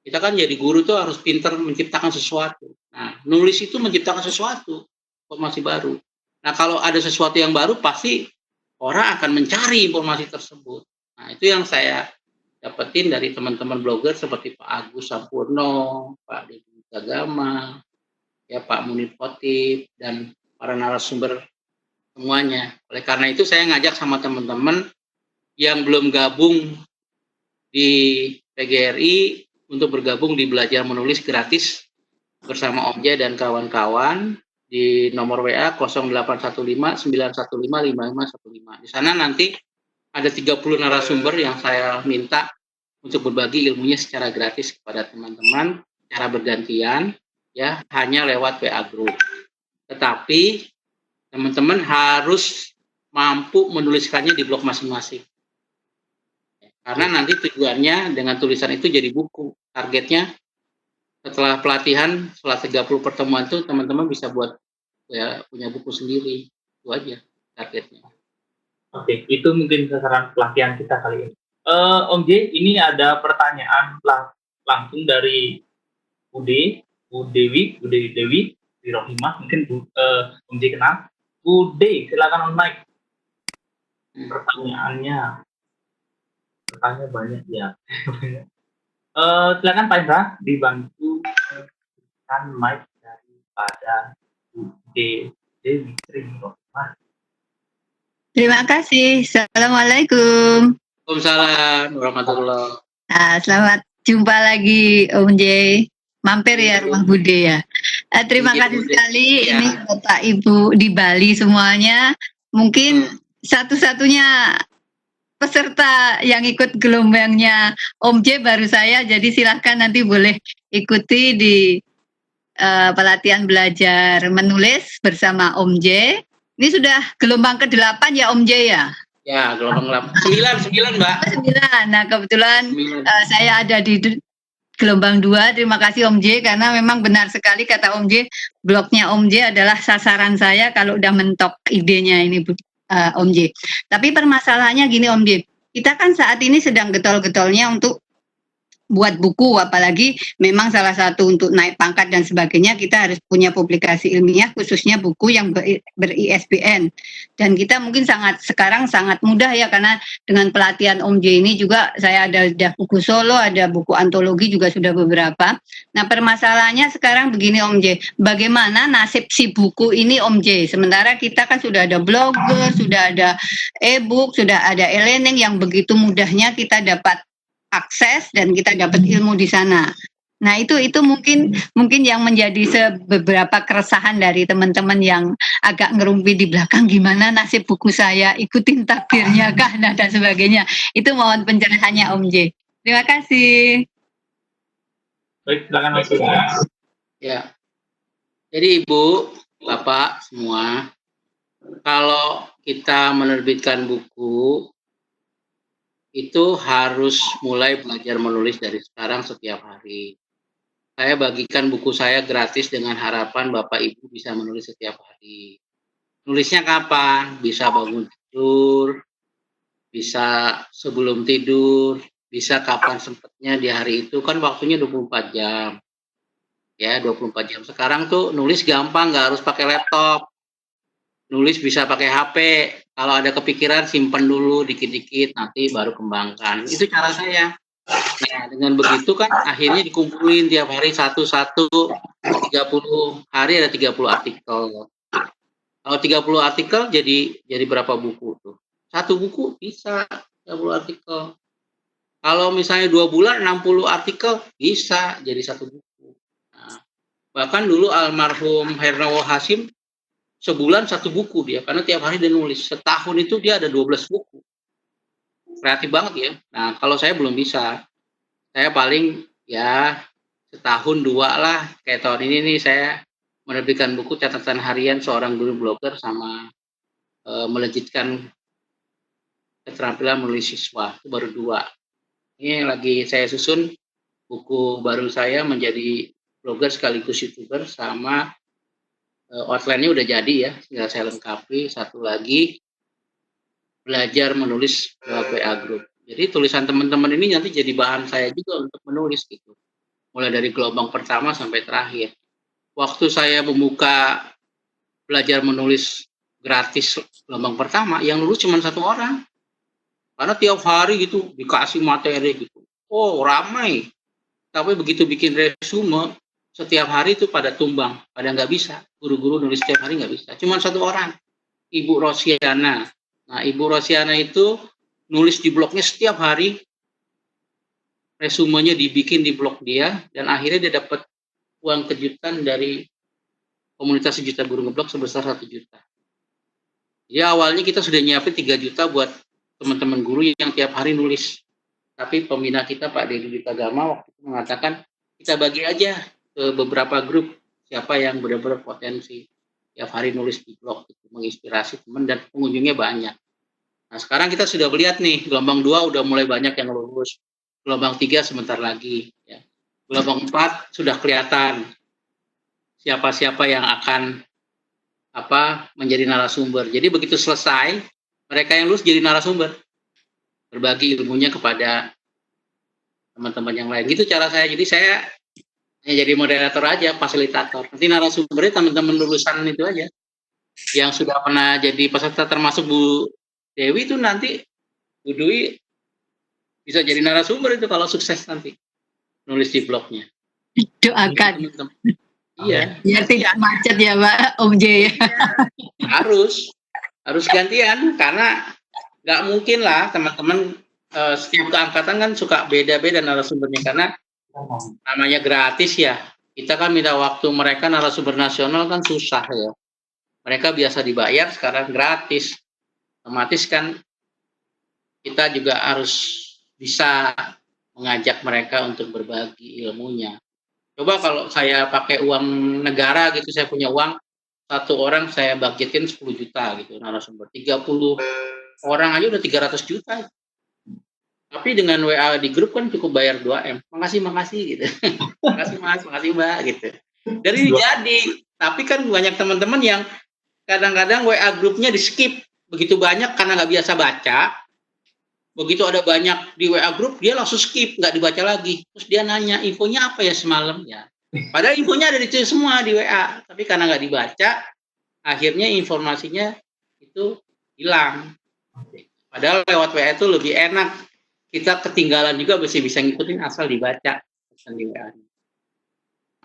Kita kan jadi guru tuh harus pintar menciptakan sesuatu. Nah, nulis itu menciptakan sesuatu, informasi baru. Nah, kalau ada sesuatu yang baru pasti orang akan mencari informasi tersebut. Nah, itu yang saya dapetin dari teman-teman blogger seperti Pak Agus Sampurno, Pak Deddy Agama, ya Pak Munir Khotib, dan para narasumber semuanya. Oleh karena itu saya ngajak sama teman-teman yang belum gabung di PGRI untuk bergabung di belajar menulis gratis bersama Om J dan kawan-kawan di nomor WA 0815 915 5515. Di sana nanti ada 30 narasumber yang saya minta untuk berbagi ilmunya secara gratis kepada teman-teman, secara bergantian, ya hanya lewat WA group. Tetapi teman-teman harus mampu menuliskannya di blog masing-masing. Karena nanti tujuannya dengan tulisan itu jadi buku. Targetnya setelah pelatihan, setelah 30 pertemuan itu teman-teman bisa buat ya punya buku sendiri. Itu aja targetnya. Oke, itu mungkin sasaran pelatihan kita kali ini. Om J, ini ada pertanyaan langsung dari Bu Dewi di Rohimah, mungkin Om J kenal. Bu D, silakan on mic. Pertanyaannya banyak ya. Silakan Pak Indra dibantu kan mic daripada Bu Dewi Rohimah. Terima kasih. Assalamualaikum. Waalaikumsalam warahmatullahi. Selamat jumpa lagi Om J. Mampir ya rumah Bude ya. Terima kasih sekali ini Bapak Ibu di Bali semuanya. Mungkin satu-satunya peserta yang ikut gelombangnya Om J baru saya. Jadi silahkan nanti boleh ikuti di pelatihan belajar menulis bersama Om J. Ini sudah gelombang ke-8 ya Om J ya? Ya, gelombang 9, Mbak. 9. Nah, kebetulan 9. Saya ada di gelombang 2. Terima kasih Om J, karena memang benar sekali kata Om J, blognya Om J adalah sasaran saya kalau udah mentok idenya ini Om J. Tapi permasalahannya gini Om J, kita kan saat ini sedang getol-getolnya untuk buat buku, apalagi memang salah satu untuk naik pangkat dan sebagainya kita harus punya publikasi ilmiah, khususnya buku yang ber-ISBN. Dan kita mungkin sekarang sangat mudah ya, karena dengan pelatihan Om J ini juga saya ada buku solo, ada buku antologi juga sudah beberapa. Nah, permasalahannya sekarang begini Om J, bagaimana nasib si buku ini Om J? Sementara kita kan sudah ada blogger, sudah ada e-book, sudah ada e-learning yang begitu mudahnya kita dapat akses dan kita dapat ilmu di sana. Nah, itu mungkin yang menjadi beberapa keresahan dari teman-teman yang agak ngerumpi di belakang, gimana nasib buku saya, ikutin takdirnya kah, nah, dan sebagainya. Itu mohon pencerahannya Om J. Terima kasih. Baik, silakan Mas Budi. Ya. Jadi Ibu, Bapak semua, kalau kita menerbitkan buku itu harus mulai belajar menulis dari sekarang setiap hari. Saya bagikan buku saya gratis dengan harapan Bapak Ibu bisa menulis setiap hari. Nulisnya kapan? Bisa bangun tidur, bisa sebelum tidur, bisa kapan sempatnya di hari itu, kan waktunya 24 jam. Ya, 24 jam. Sekarang tuh nulis gampang, nggak harus pakai laptop. Nulis bisa pakai HP. Kalau ada kepikiran simpan dulu dikit-dikit, nanti baru kembangkan. Itu cara saya. Nah, dengan begitu kan akhirnya dikumpulin tiap hari 1-1, 30 hari ada 30 artikel. Kalau 30 artikel jadi berapa buku tuh? Satu buku bisa 30 artikel. Kalau misalnya 2 bulan 60 artikel bisa jadi satu buku. Nah, bahkan dulu almarhum Hernawo Hasim sebulan satu buku dia, karena tiap hari dia nulis. Setahun itu dia ada 12 buku. Kreatif banget ya. Nah, kalau saya belum bisa. Saya paling ya setahun 2 lah. Kayak tahun ini nih saya menerbitkan buku catatan harian seorang guru blogger sama melejitkan keterampilan menulis siswa. Itu baru 2. Ini lagi saya susun buku baru saya menjadi blogger sekaligus YouTuber, sama outline-nya udah jadi ya, tinggal saya lengkapi. Satu lagi, belajar menulis lewat WA Group. Jadi tulisan teman-teman ini nanti jadi bahan saya juga untuk menulis gitu. Mulai dari gelombang pertama sampai terakhir. Waktu saya membuka belajar menulis gratis gelombang pertama, yang lulus cuma 1 orang. Karena tiap hari gitu dikasih materi gitu. Oh, ramai. Tapi begitu bikin resume, setiap hari itu pada tumbang, pada nggak bisa. Guru-guru nulis setiap hari nggak bisa. Cuma 1 orang, Ibu Rosiana. Nah, Ibu Rosiana itu nulis di blognya setiap hari. Resumenya dibikin di blog dia, dan akhirnya dia dapat uang kejutan dari komunitas 1 juta guru ngeblog sebesar 1 juta. Ya, awalnya kita sudah nyiapin 3 juta buat teman-teman guru yang tiap hari nulis. Tapi pembina kita Pak Dedi Ditagama waktu itu mengatakan, kita bagi aja ke beberapa grup siapa yang benar-benar potensi tiap hari nulis di blog itu, menginspirasi teman dan pengunjungnya banyak. Nah, sekarang kita sudah melihat nih, gelombang 2 udah mulai banyak yang lulus, gelombang 3 sebentar lagi ya. Gelombang 4 sudah kelihatan siapa-siapa yang akan menjadi narasumber. Jadi begitu selesai, mereka yang lulus jadi narasumber, berbagi ilmunya kepada teman-teman yang lain. Gitu cara saya. Jadi saya hanya jadi moderator aja, fasilitator. Nanti narasumbernya teman-teman lulusan itu aja, yang sudah pernah jadi peserta, termasuk Bu Dewi itu nanti, Bu Dwi bisa jadi narasumber itu kalau sukses nanti nulis di blognya. Doakan. Iya. Ya tidak macet ya Pak Om J. Harus gantian, karena nggak mungkin lah teman-teman setiap keangkatan kan suka beda-beda narasumbernya, karena namanya gratis ya. Kita kan minta waktu, mereka narasumber nasional kan susah ya. Mereka biasa dibayar, sekarang gratis. Otomatis kan kita juga harus bisa mengajak mereka untuk berbagi ilmunya. Coba kalau saya pakai uang negara gitu, saya punya uang, satu orang saya budgetin 10 juta gitu, narasumber. 30 orang aja udah 300 juta. Tapi dengan WA di grup kan cukup bayar 2M. Makasih gitu. Makasih Mas, makasih Mbak gitu. Dari ini jadi, tapi kan banyak teman-teman yang kadang-kadang WA grupnya di-skip begitu banyak karena nggak biasa baca. Begitu ada banyak di WA grup, dia langsung skip, nggak dibaca lagi. Terus dia nanya, infonya apa ya semalam? Ya. Padahal infonya ada di situ semua di WA. Tapi karena nggak dibaca, akhirnya informasinya itu hilang. Padahal lewat WA itu lebih enak. Kita ketinggalan juga masih bisa ngikutin asal dibaca pesan di WA.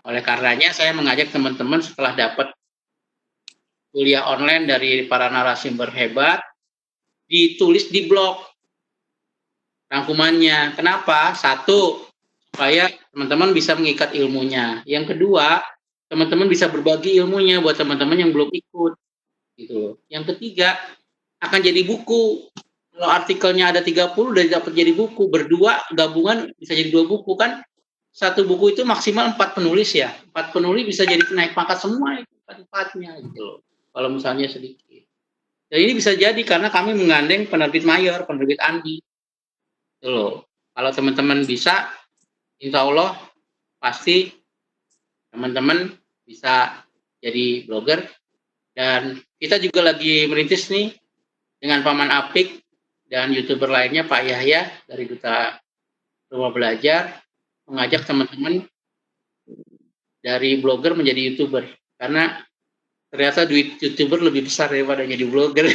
Oleh karenanya saya mengajak teman-teman setelah dapat kuliah online dari para narasumber hebat, ditulis di blog rangkumannya. Kenapa? Satu, supaya teman-teman bisa mengikat ilmunya. Yang kedua, teman-teman bisa berbagi ilmunya buat teman-teman yang belum ikut. Gitu. Yang ketiga, akan jadi buku. Kalau artikelnya ada 30, udah dapat jadi buku. Berdua, gabungan bisa jadi 2 buku kan. Satu buku itu maksimal 4 penulis ya. 4 penulis bisa jadi naik pangkat semua, 4-4-nya gitu loh. Kalau misalnya sedikit. Dan ini bisa jadi karena kami menggandeng penerbit mayor, penerbit Andi. Gitu loh. Kalau teman-teman bisa, insya Allah pasti teman-teman bisa jadi blogger. Dan kita juga lagi merintis nih dengan Paman Apik dan YouTuber lainnya Pak Yahya dari Duta Rumah Belajar mengajak teman-teman dari blogger menjadi YouTuber karena ternyata duit YouTuber lebih besar daripada jadi blogger.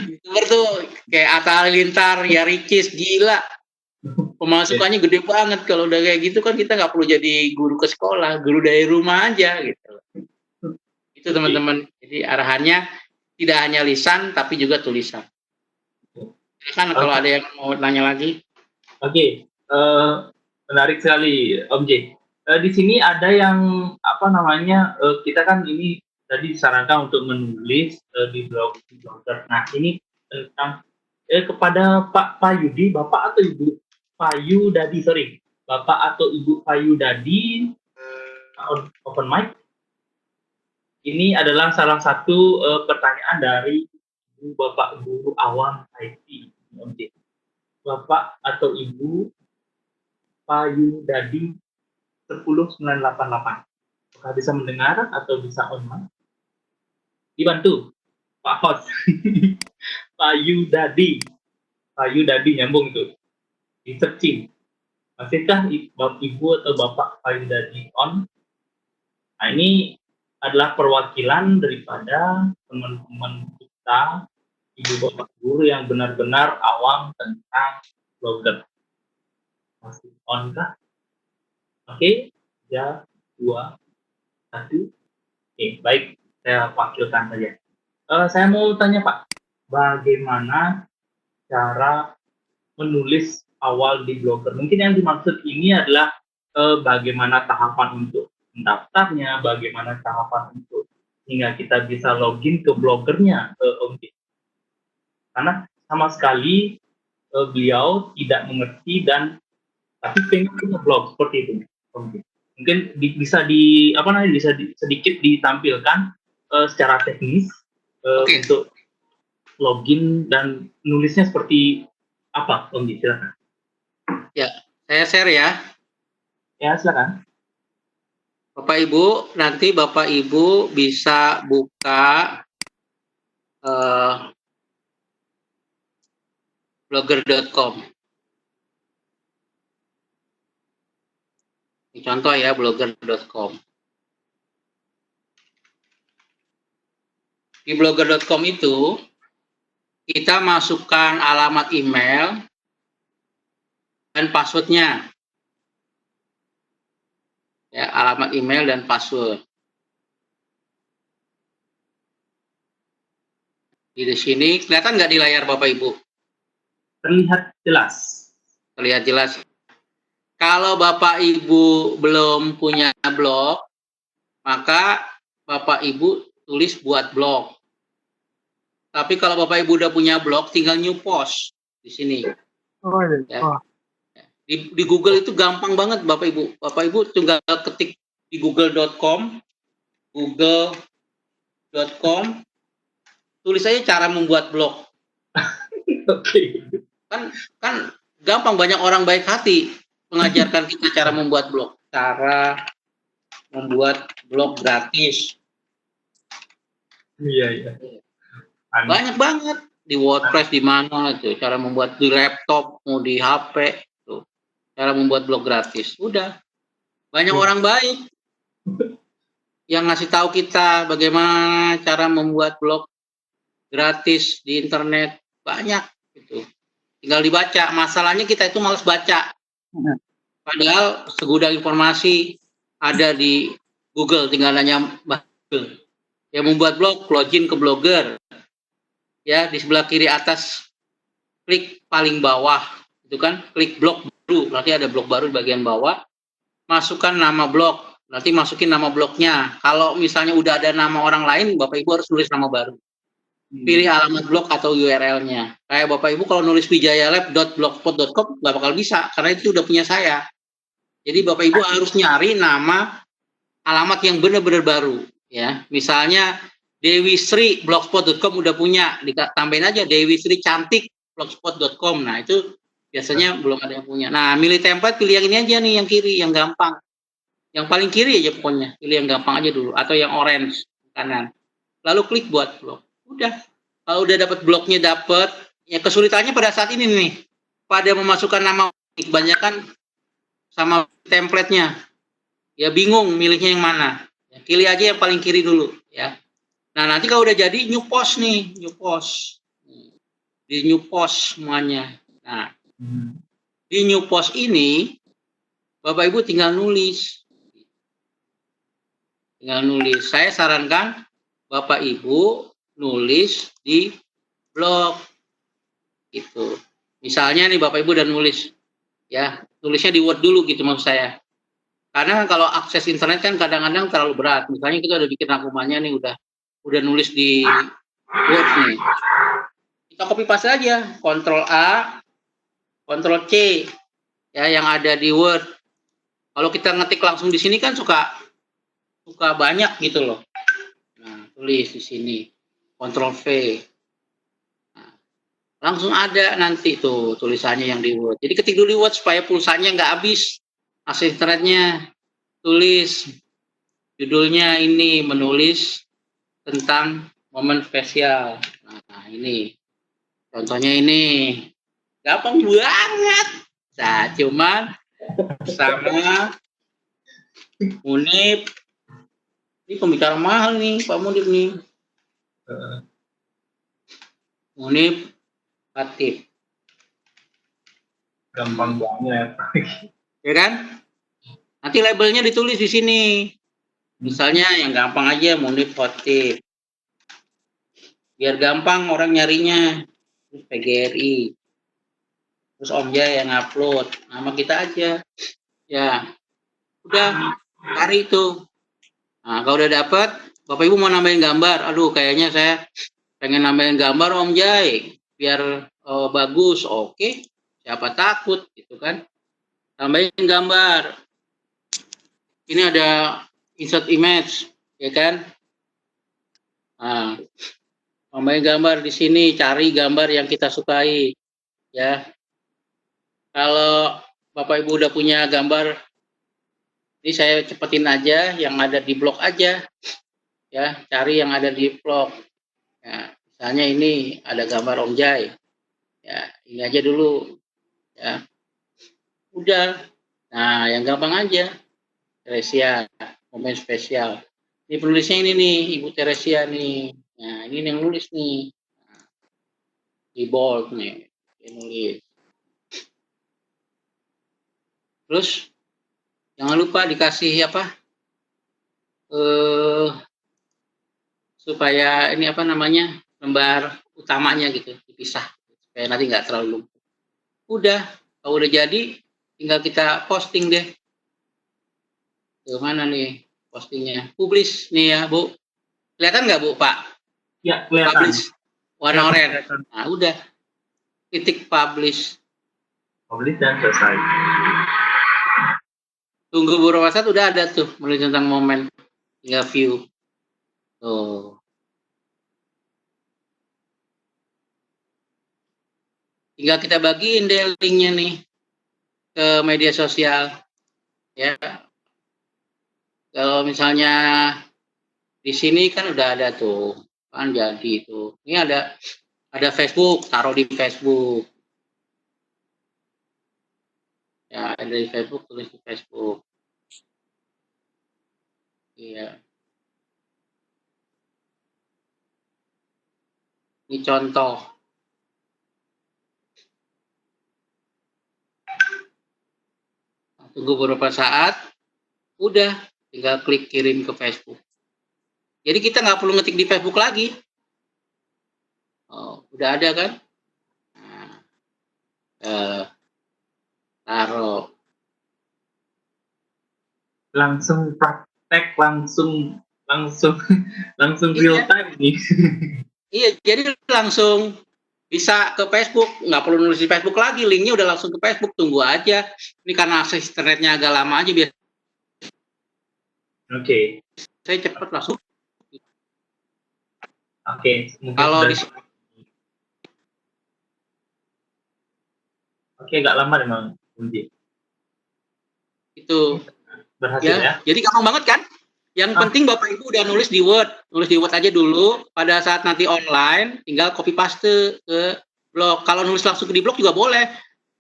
YouTuber tuh kayak Atta Halilintar, ya Ricis, gila. Pemasukannya gede banget. Kalau udah kayak gitu kan kita nggak perlu jadi guru ke sekolah, guru dari rumah aja gitu. Itu teman-teman. Jadi arahannya tidak hanya lisan tapi juga tulisan. Kan kalau ada yang mau nanya lagi. Oke, menarik sekali Om J. Di sini ada yang kita kan ini tadi disarankan untuk menulis di blogger. Nah ini tentang kepada Pak Payudi, Bapak atau Ibu Payudadi, Bapak atau Ibu Payudadi, open mic. Ini adalah salah satu pertanyaan dari Bapak Guru Awam IT, Om J. Bapak atau Ibu Payudadi 10988. Apakah bisa mendengar atau bisa online? Dibantu Pak Host. Payudadi nyambung itu. Di searching. Masihkah Ibu atau Bapak Payudadi on? Nah, ini adalah perwakilan daripada teman-teman kita, Ibu Bapak Guru yang benar-benar awam tentang blogger. Masih on kah? Oke, 3, 2, 1. Oke, baik. Saya wakilkan saja. Saya mau tanya Pak, bagaimana cara menulis awal di blogger? Mungkin yang dimaksud ini adalah bagaimana tahapan untuk mendaftarnya, bagaimana tahapan untuk hingga kita bisa login ke bloggernya, Om J. Karena sama sekali beliau tidak mengerti dan tapi pengen punya blog seperti itu, Om J. Mungkin bisa sedikit ditampilkan secara teknis untuk login dan nulisnya seperti apa, Om J, silakan. Ya, saya share ya. Ya, silakan. Bapak Ibu, nanti Bapak Ibu bisa buka blogger.com. Ini contoh ya, blogger.com. Di blogger.com itu kita masukkan alamat email dan passwordnya. Ya, alamat email dan password. Di sini kelihatan nggak di layar Bapak Ibu? Terlihat jelas. Terlihat jelas. Kalau Bapak Ibu belum punya blog, maka Bapak Ibu tulis buat blog. Tapi kalau Bapak Ibu udah punya blog, tinggal new post di sini. Oh, ya. Di Google itu gampang banget Bapak Ibu. Bapak Ibu tinggal ketik di google.com, tulis aja cara membuat blog. Oke. Kan gampang, banyak orang baik hati mengajarkan kita cara membuat blog. Cara membuat blog gratis. Iya. Banyak banget di WordPress, di mana tuh cara membuat di laptop, mau di HP tuh. Cara membuat blog gratis. Udah. Banyak orang baik yang ngasih tahu kita bagaimana cara membuat blog gratis di internet. Banyak gitu. Tinggal dibaca. Masalahnya kita itu malas baca. Padahal segudang informasi ada di Google, tinggal nanya Google. Yang membuat blog, login ke Blogger. Ya, di sebelah kiri atas klik paling bawah, itu kan klik blog baru, nanti ada blog baru di bagian bawah. Masukkan nama blog, nanti masukin nama blognya. Kalau misalnya udah ada nama orang lain, Bapak Ibu harus tulis nama baru. Pilih alamat blog atau URL-nya. Kayak Bapak Ibu kalau nulis wijayalab.blogspot.com nggak bakal bisa, karena itu udah punya saya. Jadi Bapak Ibu harus nyari nama alamat yang benar-benar baru. Ya, misalnya Dewi Sri blogspot.com udah punya, ditambahin aja Dewi Sri Cantik blogspot.com. Nah, itu biasanya belum ada yang punya. Nah, milih template, pilih yang ini aja nih, yang kiri, yang gampang. Yang paling kiri aja pokoknya, pilih yang gampang aja dulu, atau yang orange kanan. Lalu klik buat blog. Udah. Kalau udah dapat blognya, dapat. Ya, kesulitannya pada saat ini nih, pada memasukkan nama, kebanyakan sama template-nya. Ya bingung milihnya yang mana. Ya, pilih aja yang paling kiri dulu, ya. Nah, nanti kalau udah jadi new post nih, new post. Di new post semuanya. Nah, di new post ini Bapak Ibu tinggal nulis. Saya sarankan Bapak Ibu nulis di blog. Gitu. Misalnya nih Bapak Ibu udah nulis, ya, tulisnya di Word dulu gitu maksud saya. Karena kalau akses internet kan kadang-kadang terlalu berat. Misalnya kita udah bikin rangkumannya nih, udah nulis di Word nih. Kita copy paste aja, Ctrl A, Ctrl C, ya, yang ada di Word. Kalau kita ngetik langsung di sini kan suka banyak gitu loh. Nah, tulis di sini, Ctrl V. Nah, langsung ada nanti tuh tulisannya yang di Word. Jadi ketik dulu di Word supaya pulsanya nggak habis. Akses internetnya, tulis judulnya ini, menulis tentang momen spesial. Nah, ini contohnya ini gampang banget. Nah, cuman sama Munib, ini pembicara mahal nih Pak Munib nih. Munib Khatib. Gampang banget. Ya kan? Nanti labelnya ditulis di sini. Misalnya yang gampang aja Munib Khatib. Biar gampang orang nyarinya. Terus PGRI. Terus Om Jaya yang upload. Nama kita aja. Ya. Udah. Cari itu. Nah, kalau udah dapat, Bapak Ibu mau nambahin gambar. Aduh, kayaknya saya pengen nambahin gambar Om Jaya. Biar bagus. Oke. Siapa takut gitu kan. Tambahin gambar. Ini ada insert image, ya kan? Nah, tambahin gambar di sini, cari gambar yang kita sukai, ya. Kalau Bapak Ibu udah punya gambar, ini saya cepetin aja, yang ada di blog aja, ya. Cari yang ada di blog. Ya, misalnya ini ada gambar Om Jai, ya. Ini aja dulu, ya. Udah. Nah, yang gampang aja. Teresia, momen spesial. Ini penulisnya ini nih, Ibu Teresia nih. Nah, ini yang nulis nih. Nah, di bold nih, dia nulis. Terus, jangan lupa dikasih apa? Supaya ini apa namanya, lembar utamanya gitu, dipisah. Supaya nanti nggak terlalu lumpur. Udah, kalau udah jadi, tinggal kita posting deh. Ke mana nih postingnya? Publish nih ya, Bu. Kelihatan nggak, Bu, Pak? Ya, kelihatan. Publish. Warna oranye. Nah, udah. Titik publish. Publish dan selesai. Tunggu beberapa saat udah ada tuh menulis tentang momen, tinggal view. Tuh. Tinggal kita bagiin deh linknya nih ke media sosial. Ya, kalau misalnya di sini kan udah ada tuh, kan jadi itu. Ini ada Facebook, taruh di Facebook. Ya, ada di Facebook, tulis di Facebook. Iya. Ini contoh. Tunggu beberapa saat, udah tinggal klik kirim ke Facebook. Jadi kita nggak perlu ngetik di Facebook lagi. Oh, udah ada kan? Nah, taruh. Langsung praktek, langsung real time nih. Iya, jadi langsung bisa ke Facebook, nggak perlu nulis di Facebook lagi, linknya udah langsung ke Facebook, tunggu aja. Ini karena akses internetnya agak lama aja biar. Oke. Saya cepat langsung. Oke. Kalau di Oke, nggak lama memang, Unji. itu Berhasil ya. Jadi gampang banget kan? Yang penting Bapak Ibu udah nulis di Word aja dulu. Pada saat nanti online, tinggal copy paste ke blog. Kalau nulis langsung di blog juga boleh.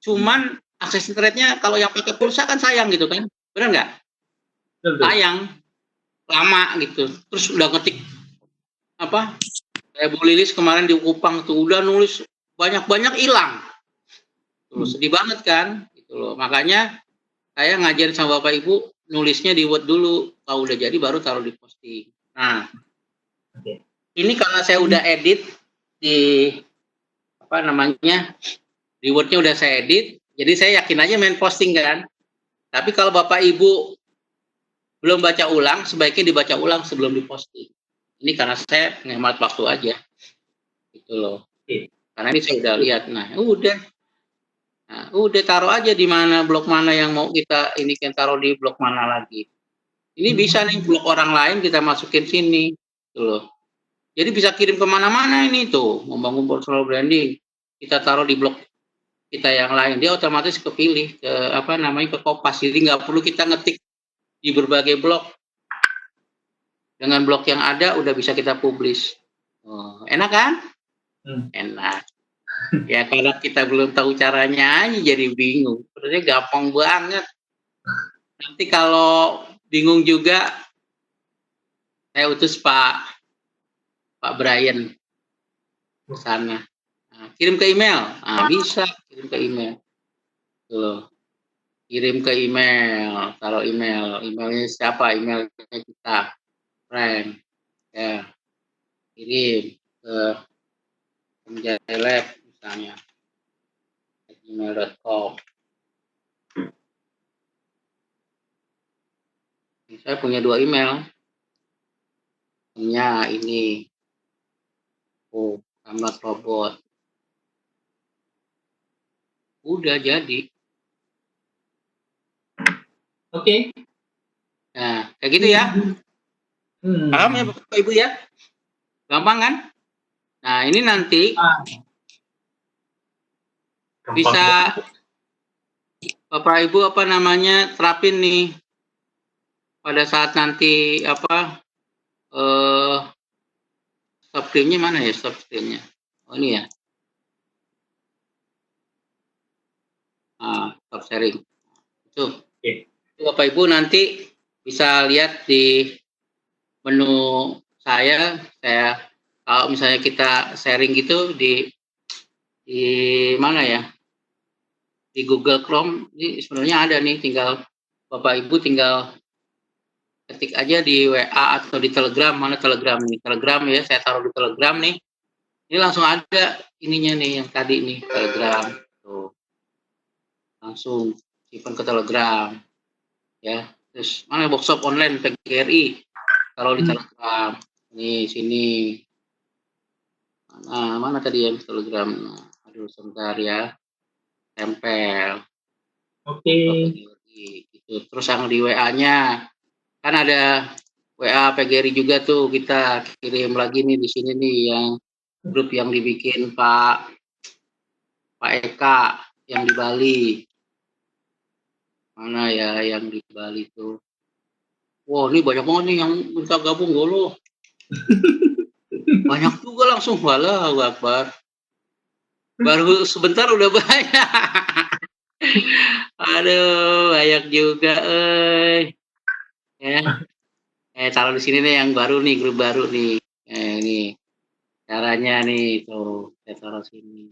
Cuman akses internetnya kalau yang pakai pulsa kan sayang gitu kan, benar nggak? Sayang, lama gitu. Terus udah ngetik apa? Kayak Bu Lilis kemarin di Kupang tuh udah nulis banyak hilang. Terus sedih banget kan? Gitu loh. Makanya saya ngajarin sama Bapak Ibu nulisnya di Word dulu, kalau udah jadi baru taruh di posting. Nah, ini karena saya udah edit di apa namanya di Word-nya udah saya edit, jadi saya yakin aja main posting kan. Tapi kalau Bapak Ibu belum baca ulang, sebaiknya dibaca ulang sebelum diposting. Ini karena saya menghemat waktu aja, gitu loh. Karena ini saya udah lihat. Nah, udah taruh aja di mana blog mana yang mau kita ini kan taruh di blog mana lagi. Ini bisa nih blog orang lain kita masukin sini, gitu loh. Jadi bisa kirim kemana-mana ini tuh, membangun personal branding. Kita taruh di blog kita yang lain, dia otomatis kepilih ke apa namanya ke Kompas. Jadi nggak perlu kita ngetik di berbagai blog. Dengan blog yang ada udah bisa kita publish. Oh, enak kan? Enak. Ya karena kita belum tahu caranya aja jadi bingung. Sebenarnya gampang banget. Nanti kalau bingung juga saya utus Pak Brian ke sana. Nah, kirim ke email. Nah, bisa kirim ke email. Tuh. Kirim ke email, taruh email. Emailnya siapa? Emailnya kita. Friend. Ya. Kirim ke Menjadi misalnya gmail.com. Saya punya 2 email. Punya ini. Samlat robot. Udah jadi. Oke. Nah, kayak gitu ya. Paham ya Bapak Ibu ya? Gampang kan? Nah, ini nanti bisa Bapak Ibu apa namanya terapin nih pada saat nanti apa stop screen-nya mana ya stop screen-nya? Oh ini ya. Stop sharing. Tuh. Bapak Ibu nanti bisa lihat di menu saya kalau misalnya kita sharing gitu di mana ya? Di Google Chrome ini sebenarnya ada nih, tinggal Bapak Ibu tinggal ketik aja di WA atau di Telegram. Mana Telegram nih? Telegram ya, saya taruh di Telegram nih. Ini langsung ada ininya nih yang tadi nih Telegram. Tuh. Langsung simpan ke Telegram. Ya. Terus mana workshop online PGRI? Taruh di Telegram. Nih sini. Mana tadi yang Telegram? Aduh sebentar ya. tempel. Oke. Gitu. Terus yang di WA-nya kan ada WA PGRI juga tuh, kita kirim lagi nih di sini nih yang grup yang dibikin Pak Eka yang di Bali. Mana ya yang di Bali tuh? Wah, ini banyak banget nih yang minta gabung Golo. Banyak juga langsung, Wallahu Akbar. Baru sebentar udah banyak. Aduh, banyak juga, ya. Taruh di sini nih yang baru nih, grup baru nih. Ini caranya nih, tuh saya taruh sini.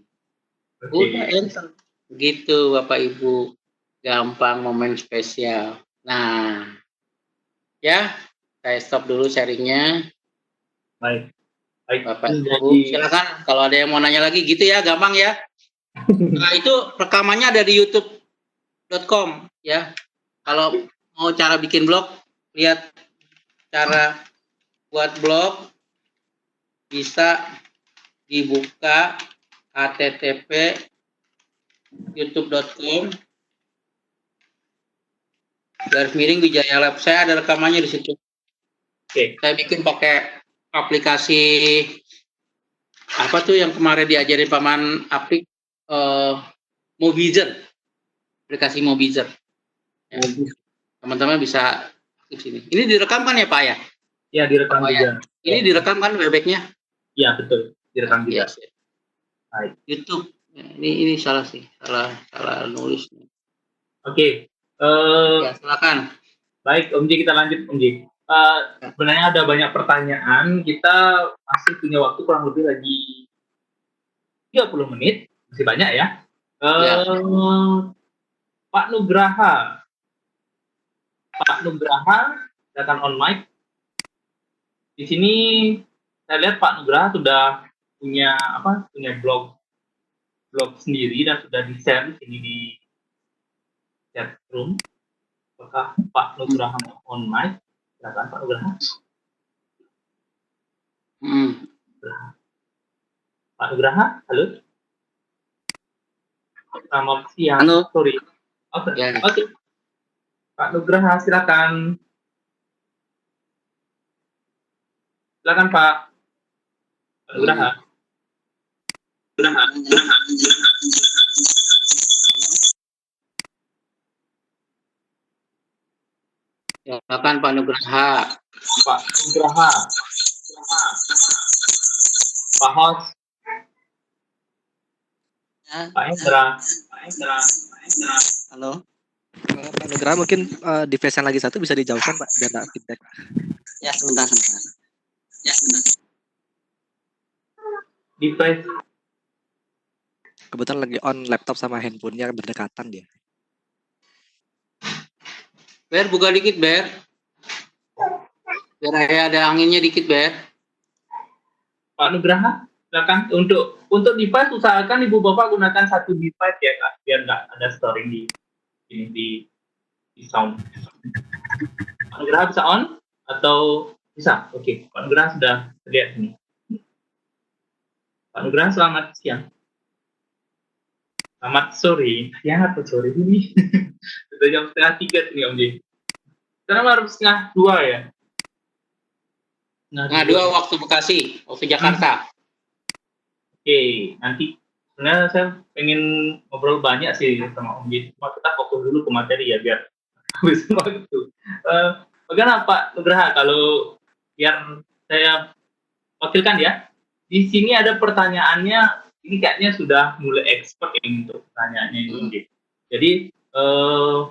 Udah enter. Gitu Bapak Ibu, gampang, momen spesial. Nah, ya, saya stop dulu sharingnya. Baik. Bapak Ibu, silakan kalau ada yang mau nanya lagi gitu ya, gampang ya. Nah, itu rekamannya ada di youtube.com ya. Kalau mau cara bikin blog, lihat cara buat blog, bisa dibuka http youtube.com _Wijaya Lab. Saya ada rekamannya di situ. Oke. Saya bikin pakai aplikasi apa tuh yang kemarin diajarin Paman Apik, Mobizen, aplikasi Mobizen. Ya. Teman-teman bisa di sini. Ini direkam kan ya Pak ya? Ya, direkam juga. Ini direkam kan webback-nya? Iya, betul. Direkam juga. Yes. Baik. YouTube. Ini salah sih, salah nulis. Oke. Ya, silakan. Baik, Om Ji, kita lanjut, Om Ji. Sebenarnya ada banyak pertanyaan. Kita masih punya waktu kurang lebih lagi 30 menit. Masih banyak ya. Pak Nugraha, silakan on mic. Di sini saya lihat Pak Nugraha sudah punya blog sendiri dan sudah di-share di sini di chat room. Apakah Pak Nugraha on mic? Silakan Pak Nugraha. Pak Nugraha, halo. Selamat siang. Halo. Sorry. Oke. Pak Nugraha, silakan. Silakan Pak. Pak Nugraha. Silakan Pak Nugraha. Pak Nugraha. Pak Host. Pak Hendra. Halo. Pak Nugraha mungkin device yang lagi satu bisa dijauhkan Pak, biar nggak feedback. Ya, sebentar. Device. Kebetulan lagi on laptop sama handphonenya berdekatan dia. Ber, buka dikit, Ber. Biar ada anginnya dikit, Ber. Pak Nugraha, silakan. Untuk device usahakan Ibu Bapak gunakan satu device ya Kak, biar nggak ada storing di sound. Pak Nugraha bisa on atau bisa? Oke, Pak Nugraha sudah terlihat ini. Pak Nugraha, selamat siang. Selamat sore. Siang atau sore ini? Sudah jam 2:30 nih Om Ji. Sekarang baru 1:30 ya? 2 waktu Bekasi, waktu Jakarta. Oke, nanti sebenarnya saya pengen ngobrol banyak sih sama Om Ji. Cuma kita fokus dulu ke materi ya, biar habis waktu. Bagaimana Pak Nugraha kalau biar saya wakilkan ya? Di sini ada pertanyaannya, ini kayaknya sudah mulai expert ini untuk pertanyaannya ini. Jadi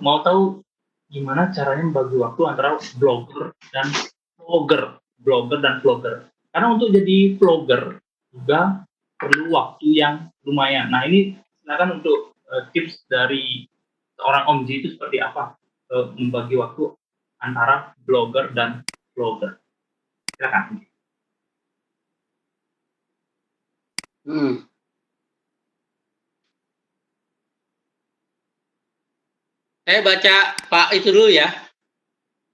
mau tahu gimana caranya membagi waktu antara blogger dan vlogger. Karena untuk jadi vlogger juga perlu waktu yang lumayan. Nah ini silakan untuk tips dari seorang Om Ji itu seperti apa membagi waktu antara blogger dan vlogger. Silakan. Saya baca Pak itu dulu ya.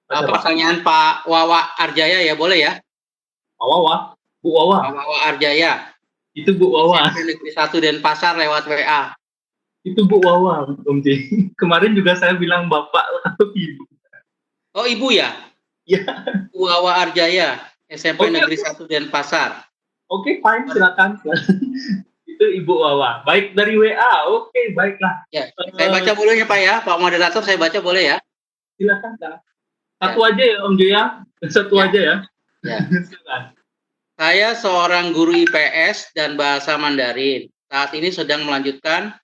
Pertanyaan Pak Wawa Arjaya ya, boleh ya? Pak Wawa, Bu Wawa. Pak Wawa Arjaya. Itu Bu Wawa. Negeri 1 Denpasar lewat WA. Itu Bu Wawa, Om J. Kemarin juga saya bilang Bapak atau Ibu. Oh, Ibu ya? Ya. Wawa Arjaya, SMP Oke, Negeri 1 Denpasar. Oke, fine, silakan. Itu Ibu Wawa. Baik dari WA. Oke, baiklah. Ya, saya baca boleh ya Pak ya, Pak Moderator, saya baca boleh ya? Silakan, Kak. Satu aja ya Om J ya. Satu Ya. aja ya. Ya. Silakan. Saya seorang guru IPS dan bahasa Mandarin. Saat ini sedang melanjutkan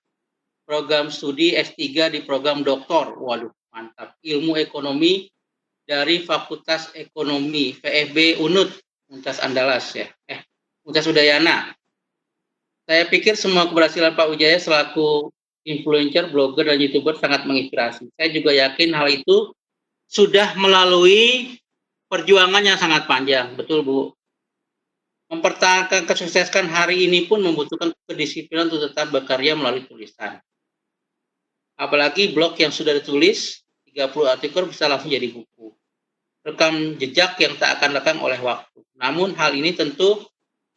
program studi S3 di program doktor. Waduh, mantap. Ilmu ekonomi dari Fakultas Ekonomi VFB UNUD, Universitas Andalas ya. Universitas Udayana. Saya pikir semua keberhasilan Pak Wijaya selaku influencer, blogger, dan YouTuber sangat menginspirasi. Saya juga yakin hal itu sudah melalui perjuangan yang sangat panjang. Betul, Bu. Mempertahankan kesuksesan hari ini pun membutuhkan kedisiplinan untuk tetap berkarya melalui tulisan. Apalagi blog yang sudah ditulis, 30 artikel bisa langsung jadi buku. Rekam jejak yang tak akan lekang oleh waktu. Namun hal ini tentu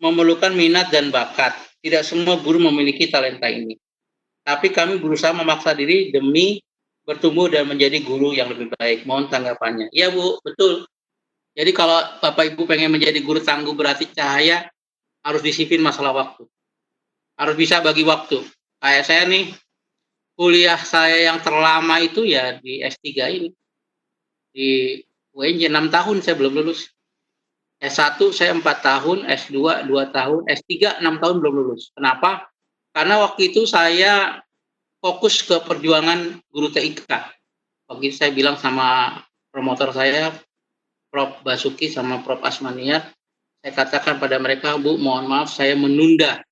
memerlukan minat dan bakat. Tidak semua guru memiliki talenta ini. Tapi kami berusaha memaksa diri demi bertumbuh dan menjadi guru yang lebih baik. Mohon tanggapannya. Iya Bu, betul. Jadi kalau Bapak Ibu pengen menjadi guru tangguh berarti cahaya, harus disiplin masalah waktu. Harus bisa bagi waktu. Kayak saya nih, kuliah saya yang terlama itu ya di S3 ini. Di UNJ 6 tahun saya belum lulus. S1 saya 4 tahun, S2 2 tahun, S3 6 tahun belum lulus. Kenapa? Karena waktu itu saya fokus ke perjuangan guru TIK. Waktu itu saya bilang sama promotor saya, Prof. Basuki sama Prof. Asmaniat, saya katakan pada mereka, Bu, mohon maaf saya menunda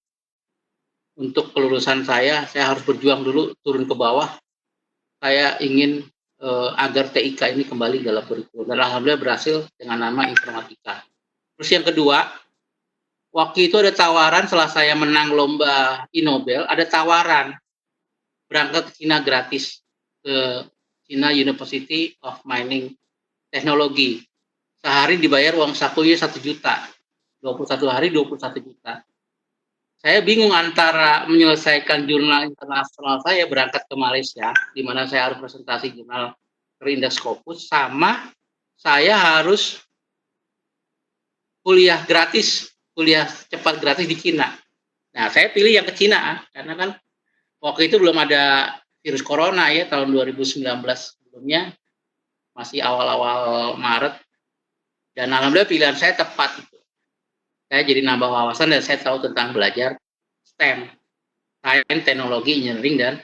untuk kelulusan saya harus berjuang dulu, turun ke bawah. Saya ingin agar TIK ini kembali dalam kurikulum. Dan alhamdulillah berhasil dengan nama informatika. Terus yang kedua, waktu itu ada tawaran setelah saya menang lomba Inobel, ada tawaran berangkat ke Cina gratis, ke China University of Mining Technology. Sehari dibayar uang sakunya 1 juta. 21 hari 21 juta. Saya bingung antara menyelesaikan jurnal internasional saya berangkat ke Malaysia, di mana saya harus presentasi jurnal Index Scopus, sama saya harus kuliah gratis, kuliah cepat gratis di Cina. Nah, saya pilih yang ke Cina, karena kan waktu itu belum ada virus corona ya, tahun 2019 sebelumnya, masih awal-awal Maret, dan alhamdulillah pilihan saya tepat. Saya jadi nambah wawasan dan saya tahu tentang belajar STEM, Sains, Teknologi, Engineering, dan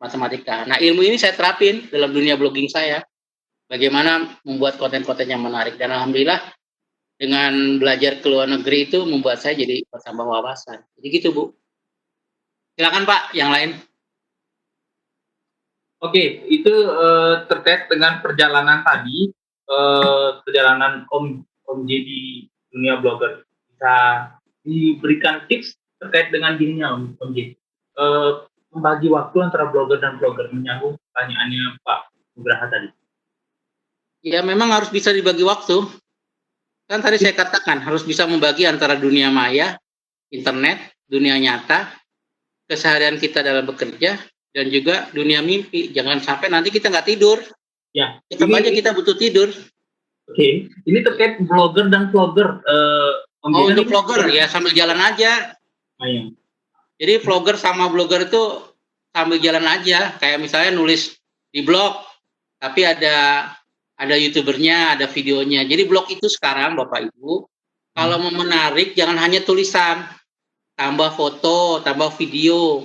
Matematika. Nah, ilmu ini saya terapin dalam dunia blogging saya, bagaimana membuat konten-konten yang menarik, dan alhamdulillah dengan belajar ke luar negeri itu membuat saya jadi bertambah wawasan. Jadi gitu, Bu. Silakan Pak, yang lain. Oke, itu terkait dengan perjalanan tadi, perjalanan Om J di dunia blogger. Bisa diberikan tips terkait dengan dirinya Om J. Membagi waktu antara blogger dan blogger, menyambung pertanyaannya Pak Nugraha tadi. Ya, memang harus bisa dibagi waktu. Kan tadi saya katakan, harus bisa membagi antara dunia maya, internet, dunia nyata, keseharian kita dalam bekerja, dan juga dunia mimpi. Jangan sampai nanti kita nggak tidur. Ya, tetap aja kita butuh tidur. Oke, ini terkait blogger dan vlogger. Untuk vlogger ya sambil jalan aja. Ayo. Jadi vlogger sama blogger itu sambil jalan aja. Kayak misalnya nulis di blog, tapi ada YouTubernya, ada videonya. Jadi blog itu sekarang Bapak Ibu, kalau mau menarik jangan hanya tulisan, tambah foto, tambah video,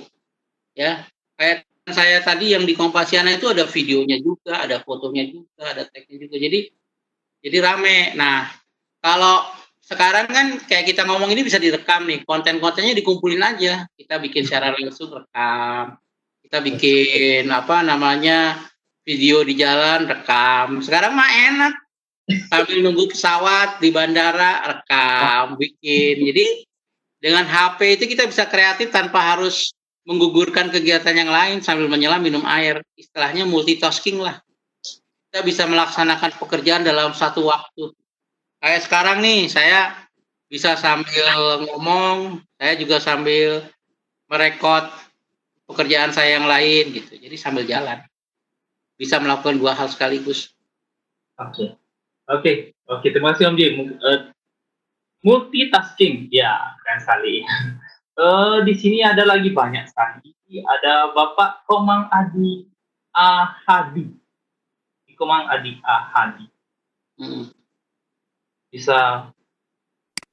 ya. Kayak saya tadi yang di Kompasiana itu ada videonya juga, ada fotonya juga, ada tagnya juga. Jadi rame. Nah, kalau sekarang kan kayak kita ngomong ini bisa direkam nih, konten-kontennya dikumpulin aja. Kita bikin secara langsung rekam, kita bikin video di jalan rekam. Sekarang mah enak, sambil nunggu pesawat di bandara rekam, bikin. Jadi dengan HP itu kita bisa kreatif tanpa harus menggugurkan kegiatan yang lain sambil menyelam minum air. Istilahnya multitasking lah. Kita bisa melaksanakan pekerjaan dalam satu waktu. Kayak sekarang nih, saya bisa sambil ngomong, saya juga sambil merekod pekerjaan saya yang lain gitu. Jadi sambil jalan bisa melakukan 2 hal sekaligus. Oke. Terima kasih Om J. Multitasking, ya, keren sekali. Di sini ada lagi banyak sekali. Ada Bapak Komang Adi Ahadi. Komang Adi Ahadi. Bisa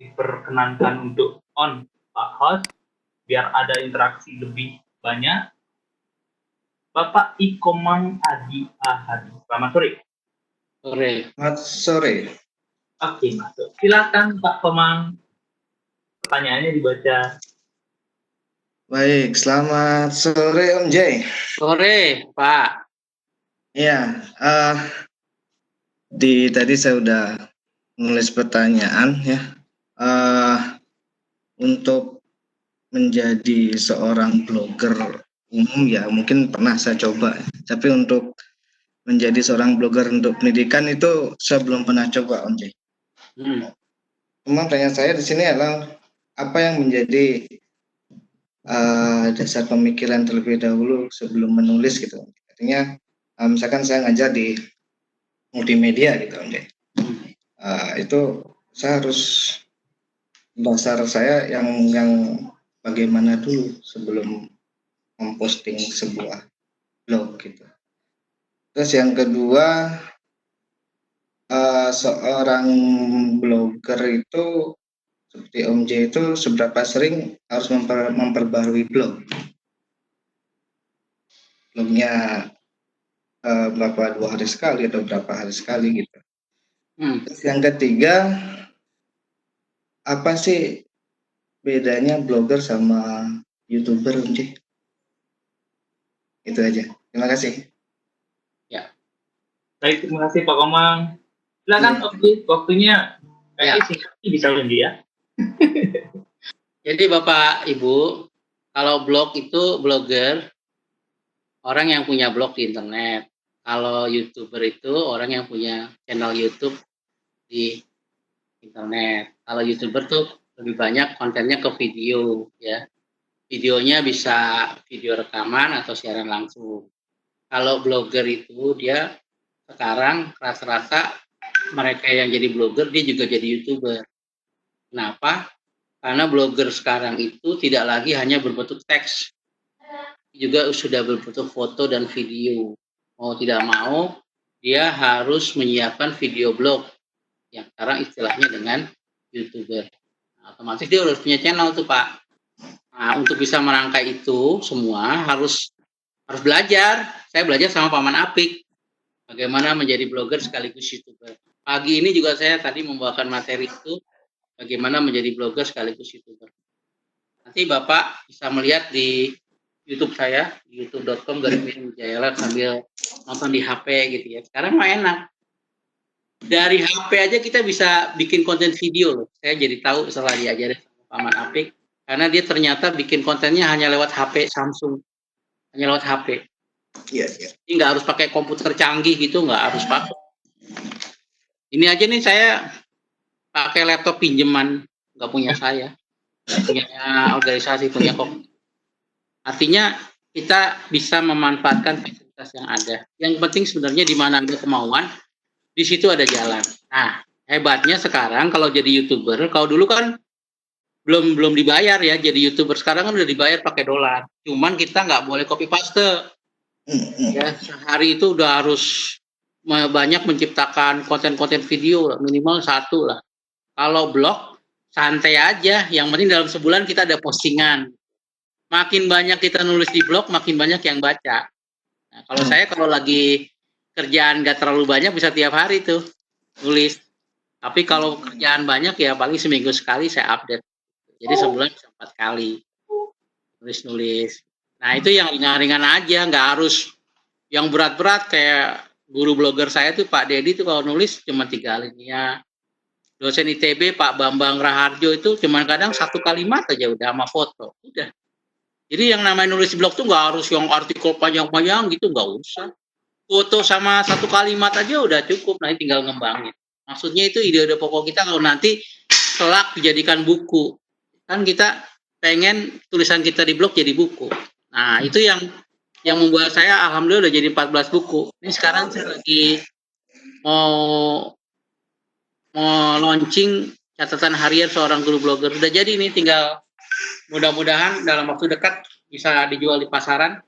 diperkenankan untuk on Pak Host biar ada interaksi lebih banyak. Bapak Ikomang Adi Ahadi. Selamat sore. Selamat sore. Oke, masuk. Silakan Pak Komang. Pertanyaannya dibaca. Baik, selamat sore Om J. Sore, Pak. Iya, tadi saya udah nulis pertanyaan ya. Untuk menjadi seorang blogger umum ya mungkin pernah saya coba. Tapi untuk menjadi seorang blogger untuk pendidikan itu saya belum pernah coba Om J. Cuma pertanyaan saya di sini adalah apa yang menjadi dasar pemikiran terlebih dahulu sebelum menulis gitu. Artinya misalkan saya ngajar di multimedia gitu Om J. Itu saya harus dasar saya yang bagaimana dulu sebelum memposting sebuah blog gitu. Terus yang kedua, seorang blogger itu seperti Om J itu seberapa sering harus memperbarui blognya, berapa 2 hari sekali atau berapa hari sekali gitu. Terus yang ketiga, apa sih bedanya blogger sama YouTuber Om J? Itu aja. Terima kasih. Ya. Baik, terima kasih Pak Komang. Silakan Om J, waktunya singkat bisa Om J ya. Jadi Bapak Ibu, kalau blog itu blogger orang yang punya blog di internet. Kalau YouTuber itu orang yang punya channel YouTube di internet. Kalau YouTuber tuh lebih banyak kontennya ke video ya. Videonya bisa video rekaman atau siaran langsung. Kalau blogger itu dia sekarang rata-rata mereka yang jadi blogger dia juga jadi YouTuber. Kenapa? Karena blogger sekarang itu tidak lagi hanya berbentuk teks, juga sudah berbentuk foto dan video. Mau tidak mau, dia harus menyiapkan video blog, yang sekarang istilahnya dengan YouTuber. Nah, otomatis dia harus punya channel tuh Pak. Nah, untuk bisa merangkai itu semua harus belajar. Saya belajar sama Paman Apik, bagaimana menjadi blogger sekaligus YouTuber. Pagi ini juga saya tadi membawakan materi itu, bagaimana menjadi blogger sekaligus YouTuber. Nanti Bapak bisa melihat di YouTube saya, youtube.com/Wijayala sambil nonton di HP gitu ya. Sekarang mah enak. Dari HP aja kita bisa bikin konten video loh. Saya jadi tahu setelah diajarin sama Paman Apik, karena dia ternyata bikin kontennya hanya lewat HP Samsung, hanya lewat HP. Iya. Jadi nggak harus pakai komputer canggih gitu, nggak harus pakai. Ini aja nih saya pakai laptop pinjaman, nggak punya saya, punya organisasi, punya kopi. Artinya kita bisa memanfaatkan fasilitas yang ada. Yang penting sebenarnya di mana ada kemauan, di situ ada jalan. Nah, hebatnya sekarang kalau jadi YouTuber, kalau dulu kan belum dibayar ya, jadi YouTuber sekarang kan udah dibayar pakai dolar. Cuman kita nggak boleh copy paste. Ya, sehari itu udah harus banyak menciptakan konten-konten video, minimal 1 lah. Kalau blog santai aja, yang penting dalam sebulan kita ada postingan. Makin banyak kita nulis di blog, makin banyak yang baca. Nah, kalau saya kalau lagi kerjaan gak terlalu banyak bisa tiap hari tuh nulis. Tapi kalau kerjaan banyak ya paling seminggu sekali saya update. Jadi sebulan bisa 4 kali nulis. Nah itu yang ringan-ringan aja, nggak harus yang berat-berat kayak guru blogger saya tuh Pak Dedi tuh kalau nulis cuma 3 alinea. Dosen ITB Pak Bambang Raharjo itu cuma kadang 1 kalimat aja udah sama foto. Udah. Jadi yang namanya nulis blog tuh nggak harus yang artikel panjang-panjang gitu, nggak usah. Foto sama 1 kalimat aja udah cukup, nanti tinggal ngembangin. Maksudnya itu ide-ide pokok kita kalau nanti kelak dijadikan buku. Kan kita pengen tulisan kita di blog jadi buku. Nah, itu yang membuat saya alhamdulillah udah jadi 14 buku. Ini sekarang saya lagi mau launching catatan harian seorang guru blogger. Udah jadi nih, tinggal mudah-mudahan dalam waktu dekat bisa dijual di pasaran.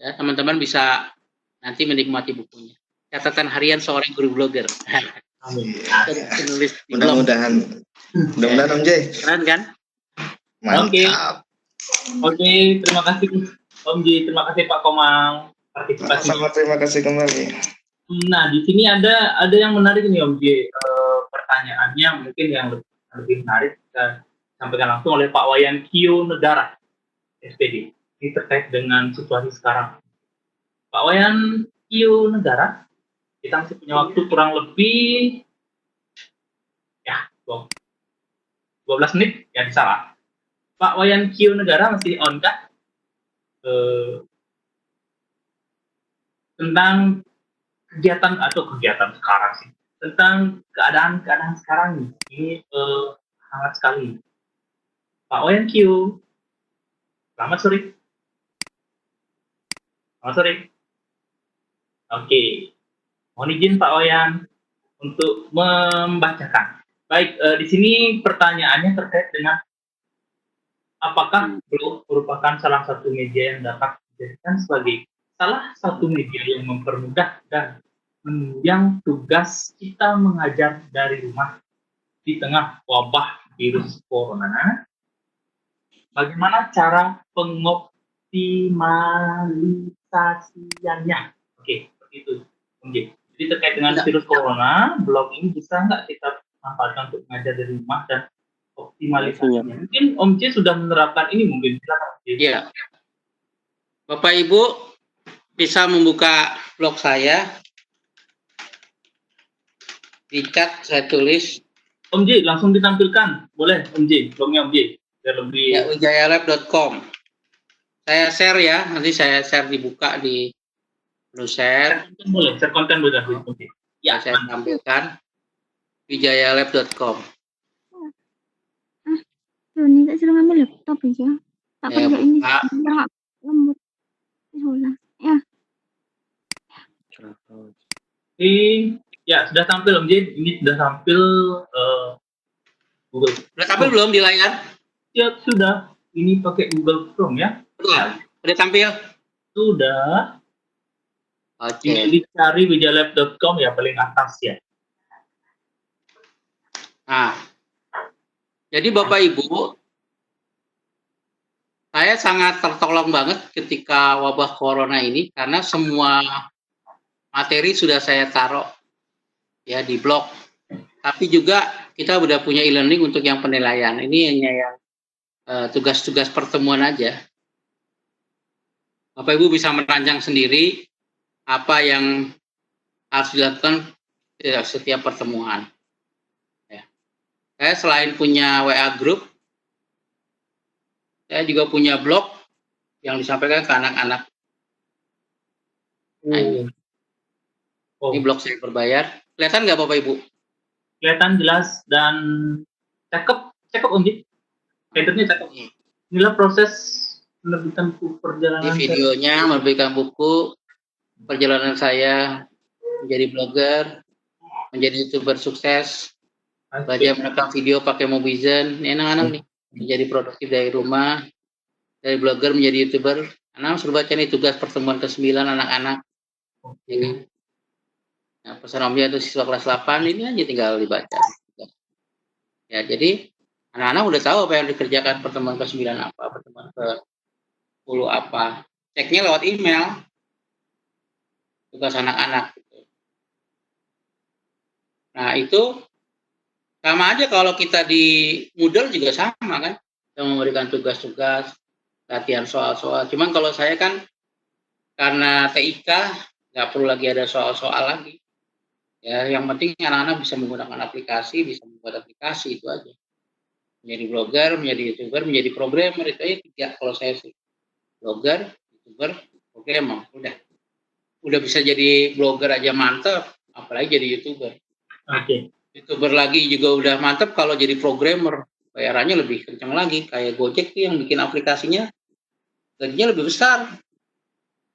Ya, teman-teman bisa nanti menikmati bukunya. Catatan harian seorang guru blogger. Amin. Penulis di blog. Mudah-mudahan Om J. Keren kan? Mantap. Oke, terima kasih Om J, terima kasih Pak Komang partisipasi. Sama terima kasih kembali. Nah, di sini ada yang menarik nih Om J. Pertanyaannya mungkin yang lebih menarik kita sampaikan langsung oleh Pak Wayan Kio Negara, SPD. Ini terkait dengan situasi sekarang. Pak Wayan Kio Negara, kita masih punya waktu kurang lebih ya 12 menit, ya salah. Pak Wayan Kio Negara masih on kah? Tentang kegiatan sekarang sih, tentang keadaan sekarang nih, ini hangat sekali. Pak Wayan Kio, selamat sore. Selamat sore. Oke, mohon izin Pak Wayan untuk membacakan. Baik, di sini pertanyaannya terkait dengan apakah blog merupakan salah satu media yang dapat dijadikan sebagai salah satu media yang mempermudah dan menunjang tugas kita mengajar dari rumah di tengah wabah virus corona. Bagaimana cara pengoptimalisasiannya? Oke, seperti itu. Jadi terkait dengan virus corona, blog ini bisa nggak kita manfaatkan untuk mengajar dari rumah dan optimalisasinya? Mungkin Om J sudah menerapkan ini, mungkin silakan. Iya. Bapak Ibu bisa membuka blog saya. Di chat saya tulis. Om J, langsung ditampilkan. Boleh Om J, blognya Om J. Biar lebih... Ya, wijayalab.com. Saya share ya, nanti saya share dibuka di share. Boleh, share konten boleh. Ya, saya tampilkan. wijayalab.com. Ini tak suruh ngambil laptop aja. Tak kerja ini. Lembut. Ya. Ya, sudah tampil Om J. Ini sudah tampil Google. Sudah tampil belum di layar? Ya, sudah. Ini pakai Google Chrome ya. Sudah tampil? Sudah. Oke. Ini dicari wijayalab.com ya, paling atas ya. Nah, jadi Bapak Ibu, saya sangat tertolong banget ketika wabah corona ini karena semua materi sudah saya taruh ya di blog. Tapi juga kita udah punya e-learning untuk yang penilaian. Ini hanya yang tugas-tugas pertemuan aja. Bapak Ibu bisa merancang sendiri apa yang harus dilakukan setiap pertemuan. Ya. Saya selain punya WA group, saya juga punya blog yang disampaikan ke anak-anak. Nah, ini blog saya berbayar. Kelihatan nggak Bapak Ibu? Kelihatan jelas dan cakep Om J. Headernya cakep. Inilah proses menerbitkan buku perjalanan. Di videonya menerbitkan buku perjalanan saya menjadi blogger, menjadi YouTuber sukses, belajar merekam video pakai Mobizen. Ini anak-anak nih, menjadi produktif dari rumah, dari blogger menjadi YouTuber. Anak suruh baca nih tugas pertemuan ke-9 anak-anak. Ya kan? Nah, pesan Om J itu siswa kelas 8, ini aja tinggal dibaca. Ya, jadi anak-anak udah tahu apa yang dikerjakan pertemuan ke-9 apa, pertemuan ke-10 apa. Ceknya lewat email. Tugas anak-anak. Nah, itu sama aja kalau kita di Moodle juga sama kan. Kita memberikan tugas-tugas, latihan soal-soal. Cuman kalau saya kan karena TIK nggak perlu lagi ada soal-soal lagi. Ya, yang penting anak-anak bisa menggunakan aplikasi, bisa membuat aplikasi, itu aja. Menjadi blogger, menjadi YouTuber, menjadi programmer, itu aja 3 kalau saya sih. Blogger, YouTuber, programmer, udah bisa jadi blogger aja mantep, apalagi jadi YouTuber. Oke. YouTuber lagi juga udah mantep, kalau jadi programmer bayarannya lebih kencang lagi. Kayak Gojek tuh yang bikin aplikasinya gajinya lebih besar.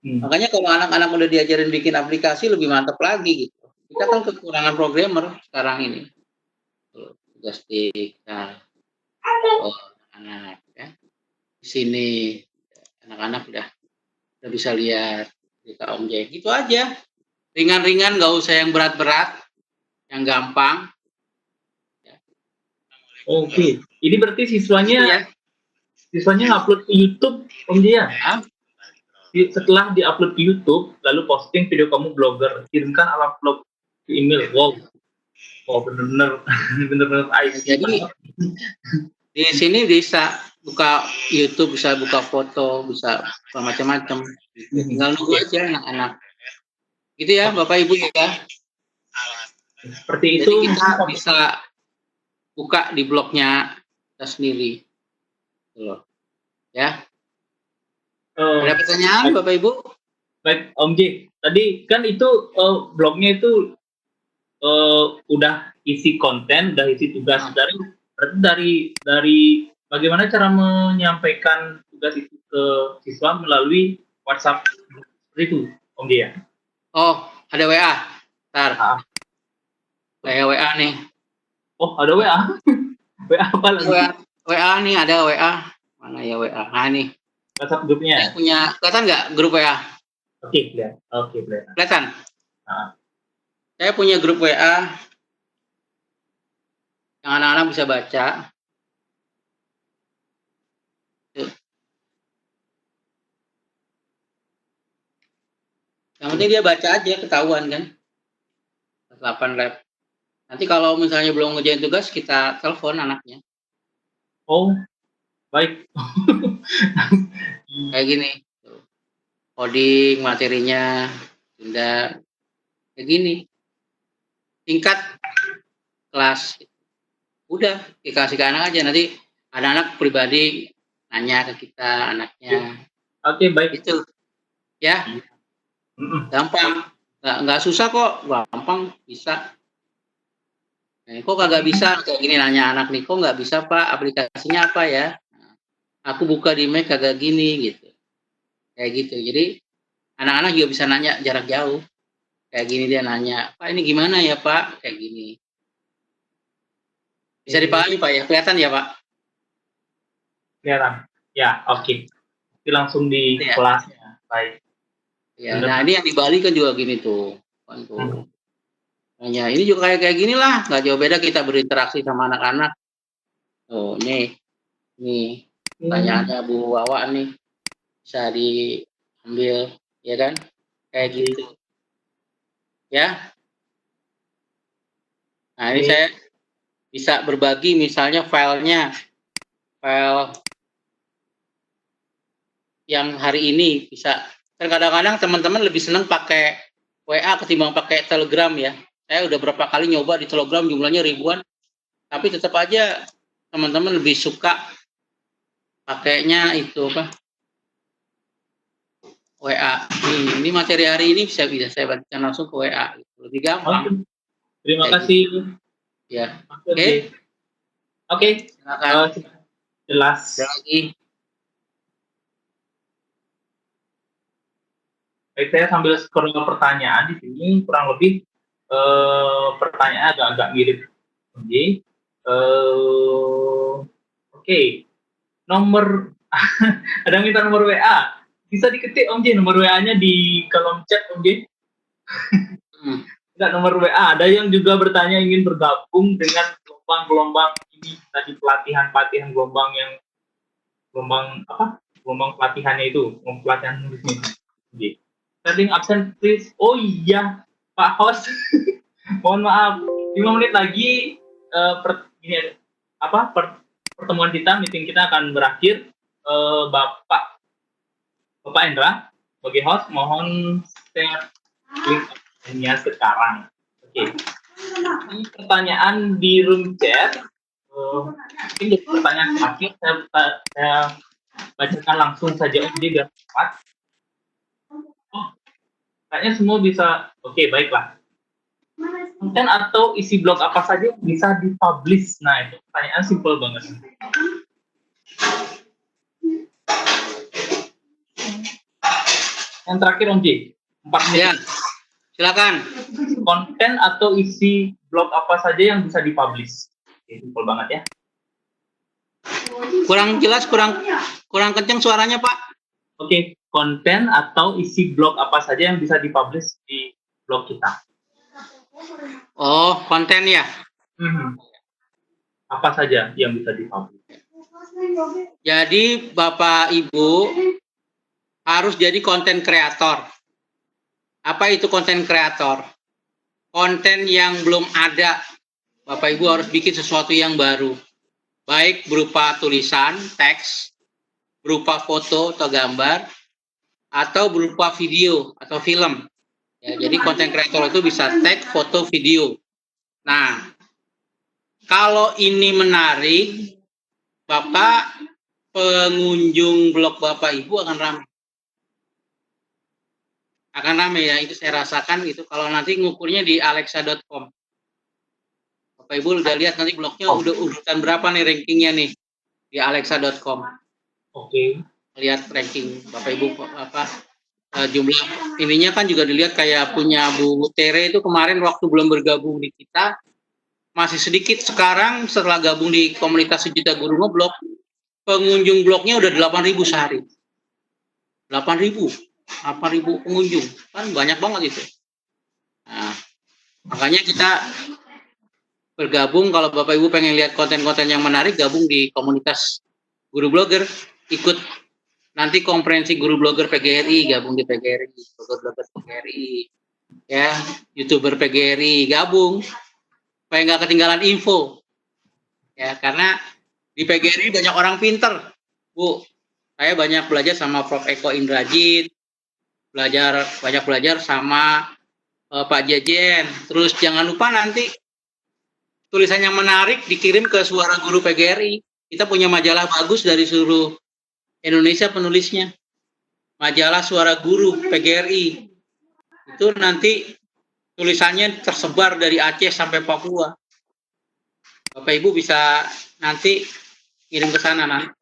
Makanya kalau anak-anak udah diajarin bikin aplikasi lebih mantap lagi gitu. Kita kan kekurangan programmer sekarang ini. Tugas anak ya. Di sini anak-anak udah bisa lihat cerita Om J. Gitu aja. Ringan-ringan, nggak usah yang berat-berat, yang gampang. Ya. Oke. Ini berarti siswanya ngupload ke YouTube, Om J ya? Setelah diupload ke YouTube, lalu posting video kamu blogger, kirimkan alat vlog ke email. Wow, bener-bener Jadi di sini bisa buka YouTube, bisa buka foto, bisa macam-macam. Tinggal nunggu aja anak-anak. Gitu ya, Bapak Ibu ya. Seperti itu. Jadi kita bisa buka di blognya kita sendiri. Loh. Ya. Ada pertanyaan Bapak Ibu? Baik, Om J. Tadi kan itu blognya itu udah isi konten, udah isi tugas dari bagaimana cara menyampaikan tugas itu ke siswa melalui WhatsApp seperti itu, Om J ya? Oh, ada WA. Ntar. Kayak WA nih. Oh, ada WA. WA apa lagi? WA nih, ada WA. Mana ya WA? Nah, nih. WhatsApp grupnya. Saya punya, kelihatan nggak grup WA? Oke, kelihatan. Kelihatan? Saya punya grup WA yang anak-anak bisa baca. Yang penting dia baca aja, ketahuan kan. 8 lab. Nanti kalau misalnya belum ngerjain tugas, kita telepon anaknya. Oh, baik. Kayak gini. Coding, materinya, tunda. Kayak gini. Tingkat kelas. Udah, dikasih ke anak aja. Nanti anak-anak pribadi nanya ke kita, anaknya. Oke, baik. Itu. Ya. Gampang. Nggak susah kok. Gampang, bisa. Kok kagak bisa kayak gini, nanya anak nih, kok nggak bisa Pak, aplikasinya apa ya? Aku buka di Mac kagak gini gitu, kayak gitu. Jadi anak-anak juga bisa nanya jarak jauh, kayak gini dia nanya, Pak ini gimana ya Pak, kayak gini. Bisa dipahami Pak ya, kelihatan ya Pak? Kelihatan, ya oke. Itu langsung di kelasnya, baik. Ya, nah ini yang di Bali kan juga gini tuh, Hanya ini juga kayak gini lah, nggak jauh beda kita berinteraksi sama anak-anak. Oh, nih pertanyaannya Bu Wawa nih bisa diambil, ya kan? Kayak gitu, ya. Nah ini saya bisa berbagi, misalnya file yang hari ini bisa. Kadang-kadang teman-teman lebih senang pakai WA ketimbang pakai Telegram ya. Saya udah berapa kali nyoba di Telegram jumlahnya ribuan, tapi tetap aja teman-teman lebih suka pakainya itu apa? WA. Ini materi hari ini bisa saya bagikan langsung ke WA, lebih gampang. Terima kasih. Ya. Oke. Jelas. Lagi. Baik, saya sambil scroll pertanyaan di sini, kurang lebih pertanyaan agak mirip. Oke. Nomor ada yang minta nomor WA. Bisa diketik Om J nomor WA-nya di kolom chat Om J. Enggak, nomor WA. Ada yang juga bertanya ingin bergabung dengan gelombang-gelombang ini tadi, pelatihan gelombang pelatihannya itu, pelatihan nulisnya. Starting absent please. Oh iya, Pak host. Mohon maaf. 5 menit lagi pertemuan kita, meeting kita akan berakhir. Bapak Endra sebagai host mohon share link-nya sekarang. Oke. Ini pertanyaan di room chat. Ini pertanyaan terakhir, saya bacakan langsung saja Om J biar cepat. Kayaknya semua bisa. Oke, baiklah. Konten atau isi blog apa saja bisa dipublish? Nah, itu pertanyaan simpel banget. Yang terakhir Om J, 4 menit. Ya, silakan. Konten atau isi blog apa saja yang bisa dipublish? Oke, simpel banget ya. Kurang jelas, kurang kencang suaranya, Pak. Oke, konten atau isi blog apa saja yang bisa dipublish di blog kita? Oh, konten ya. Apa saja yang bisa dipublish? Jadi Bapak Ibu harus jadi konten kreator. Apa itu konten kreator? Konten yang belum ada. Bapak Ibu harus bikin sesuatu yang baru. Baik berupa tulisan, teks, berupa foto atau gambar, atau berupa video atau film. Ya, jadi konten kreator itu bisa teks, foto, video. Nah, kalau ini menarik, Bapak, pengunjung blog Bapak Ibu akan ramai. Akan ramai ya, itu saya rasakan gitu. Kalau nanti ngukurnya di alexa.com. Bapak Ibu udah lihat nanti blognya udah urutan berapa nih rankingnya nih di alexa.com. Oke. Lihat ranking Bapak Ibu jumlah ininya kan juga dilihat kayak punya Bu Tere itu kemarin waktu belum bergabung di kita masih sedikit. Sekarang setelah gabung di komunitas 1 juta guru ngeblog, pengunjung blognya udah 8.000 sehari. 8.000 pengunjung, kan banyak banget itu. Nah, makanya kita bergabung, kalau Bapak Ibu pengen lihat konten-konten yang menarik, gabung di komunitas guru blogger, ikut nanti konferensi guru blogger PGRI, gabung di PGRI, blogger PGRI, ya, YouTuber PGRI, gabung, supaya nggak ketinggalan info, ya, karena di PGRI banyak orang pinter, Bu. Saya banyak belajar sama Prof. Eko Indrajit, banyak belajar sama Pak Jejen. Terus jangan lupa nanti tulisan yang menarik dikirim ke Suara Guru PGRI. Kita punya majalah bagus dari seluruh Indonesia penulisnya. Majalah Suara Guru PGRI. Itu nanti tulisannya tersebar dari Aceh sampai Papua. Bapak Ibu bisa nanti kirim ke sana nanti.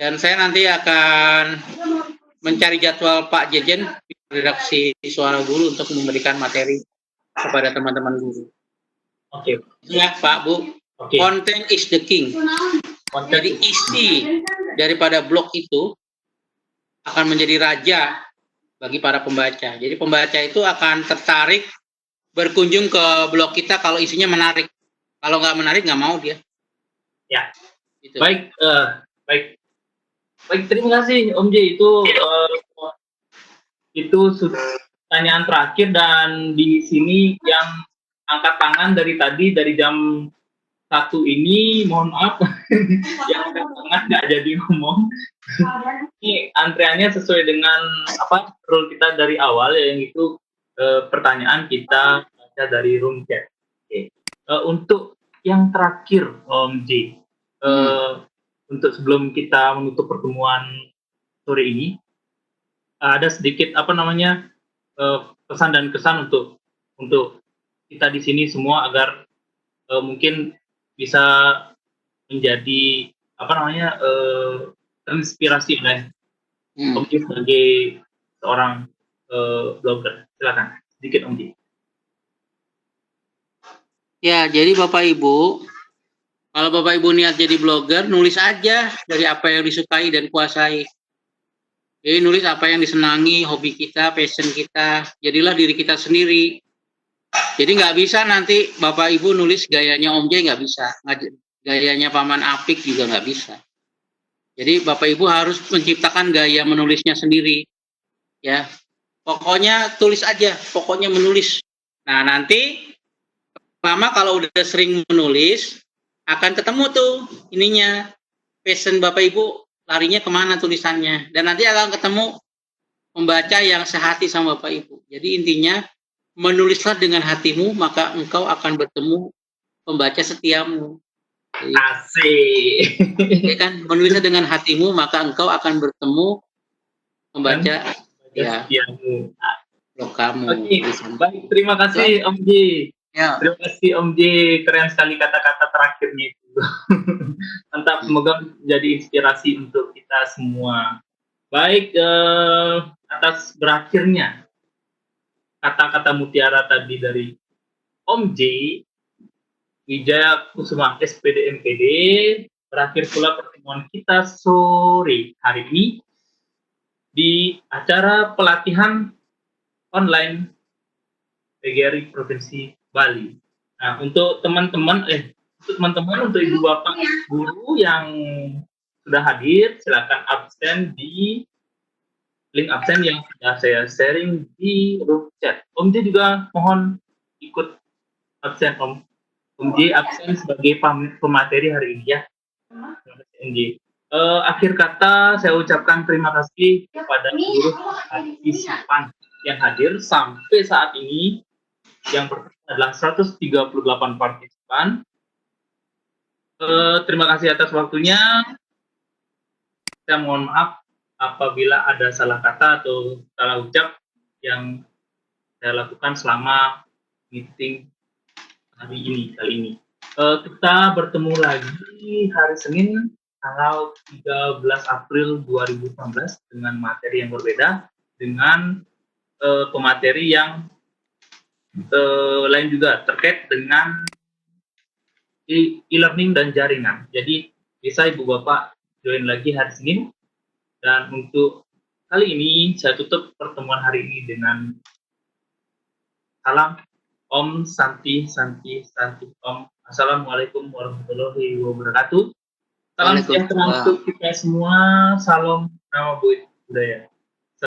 Dan saya nanti akan mencari jadwal Pak Jejen di redaksi Suara Guru untuk memberikan materi kepada teman-teman guru. Oke. Ya Pak Bu. Oke. Content is the king. Jadi isi daripada blog itu akan menjadi raja bagi para pembaca. Jadi pembaca itu akan tertarik berkunjung ke blog kita kalau isinya menarik. Kalau nggak menarik nggak mau dia. Ya. Gitu. Baik, terima kasih Om J, itu pertanyaan terakhir, dan di sini yang angkat tangan dari tadi dari jam 1 ini, mohon maaf yang angkat tangan nggak jadi ngomong. Ini antreannya sesuai dengan rule kita dari awal, yaitu pertanyaan kita baca dari room chat. Oke. Untuk yang terakhir Om J, untuk sebelum kita menutup pertemuan sore ini, ada sedikit pesan dan kesan untuk kita di sini semua agar mungkin bisa menjadi terinspirasi oleh Om J sebagai seorang blogger. Silakan sedikit Om J. Ya, jadi Bapak Ibu, kalau Bapak Ibu niat jadi blogger, nulis aja dari apa yang disukai dan kuasai. Jadi nulis apa yang disenangi, hobi kita, passion kita, jadilah diri kita sendiri. Jadi nggak bisa nanti Bapak Ibu nulis gayanya Om J, nggak bisa. Gayanya Paman Apik juga nggak bisa. Jadi Bapak Ibu harus menciptakan gaya menulisnya sendiri. Ya, pokoknya tulis aja, pokoknya menulis. Nah nanti lama kalau udah sering menulis, akan ketemu tuh ininya, passion Bapak Ibu larinya kemana tulisannya, dan nanti akan ketemu membaca yang sehati sama Bapak Ibu. Jadi intinya menulislah dengan hatimu, maka engkau akan bertemu pembaca setiamu. Jadi, asik. Ya kan, menulislah dengan hatimu, maka engkau akan bertemu pembaca setiamu. Blog kamu. Oke. Baik, terima kasih Om J. Ya. Terima kasih Om J, keren sekali kata-kata terakhirnya itu. Mantap, semoga menjadi inspirasi untuk kita semua. Baik, atas berakhirnya kata-kata mutiara tadi dari Om J, Wijaya Kusuma SPD MPD, berakhir pula pertemuan kita sore hari ini di acara pelatihan online PGRI Provinsi Bali. Nah, untuk teman-teman, untuk ibu bapak guru yang sudah hadir, silakan absen di link absen yang sudah saya sharing di room chat. Om J juga mohon ikut absen, Om J absen sebagai pemateri hari ini ya. Terima kasih, Om J. Akhir kata saya ucapkan terima kasih kepada seluruh partisipan yang hadir sampai saat ini. Yang pertama adalah 138 partisipan. Terima kasih atas waktunya. Saya mohon maaf apabila ada salah kata atau salah ucap yang saya lakukan selama meeting kali ini. Kita bertemu lagi hari Senin tanggal 13 April 2019 dengan materi yang berbeda, dengan pemateri yang lain juga terkait dengan e-learning dan jaringan. Jadi bisa Ibu Bapak join lagi hari Senin. Dan untuk kali ini saya tutup pertemuan hari ini dengan salam Om Santi Santi Santi Om. Assalamualaikum warahmatullahi wabarakatuh. Salam sejahtera untuk kita semua. Salam nama budaya.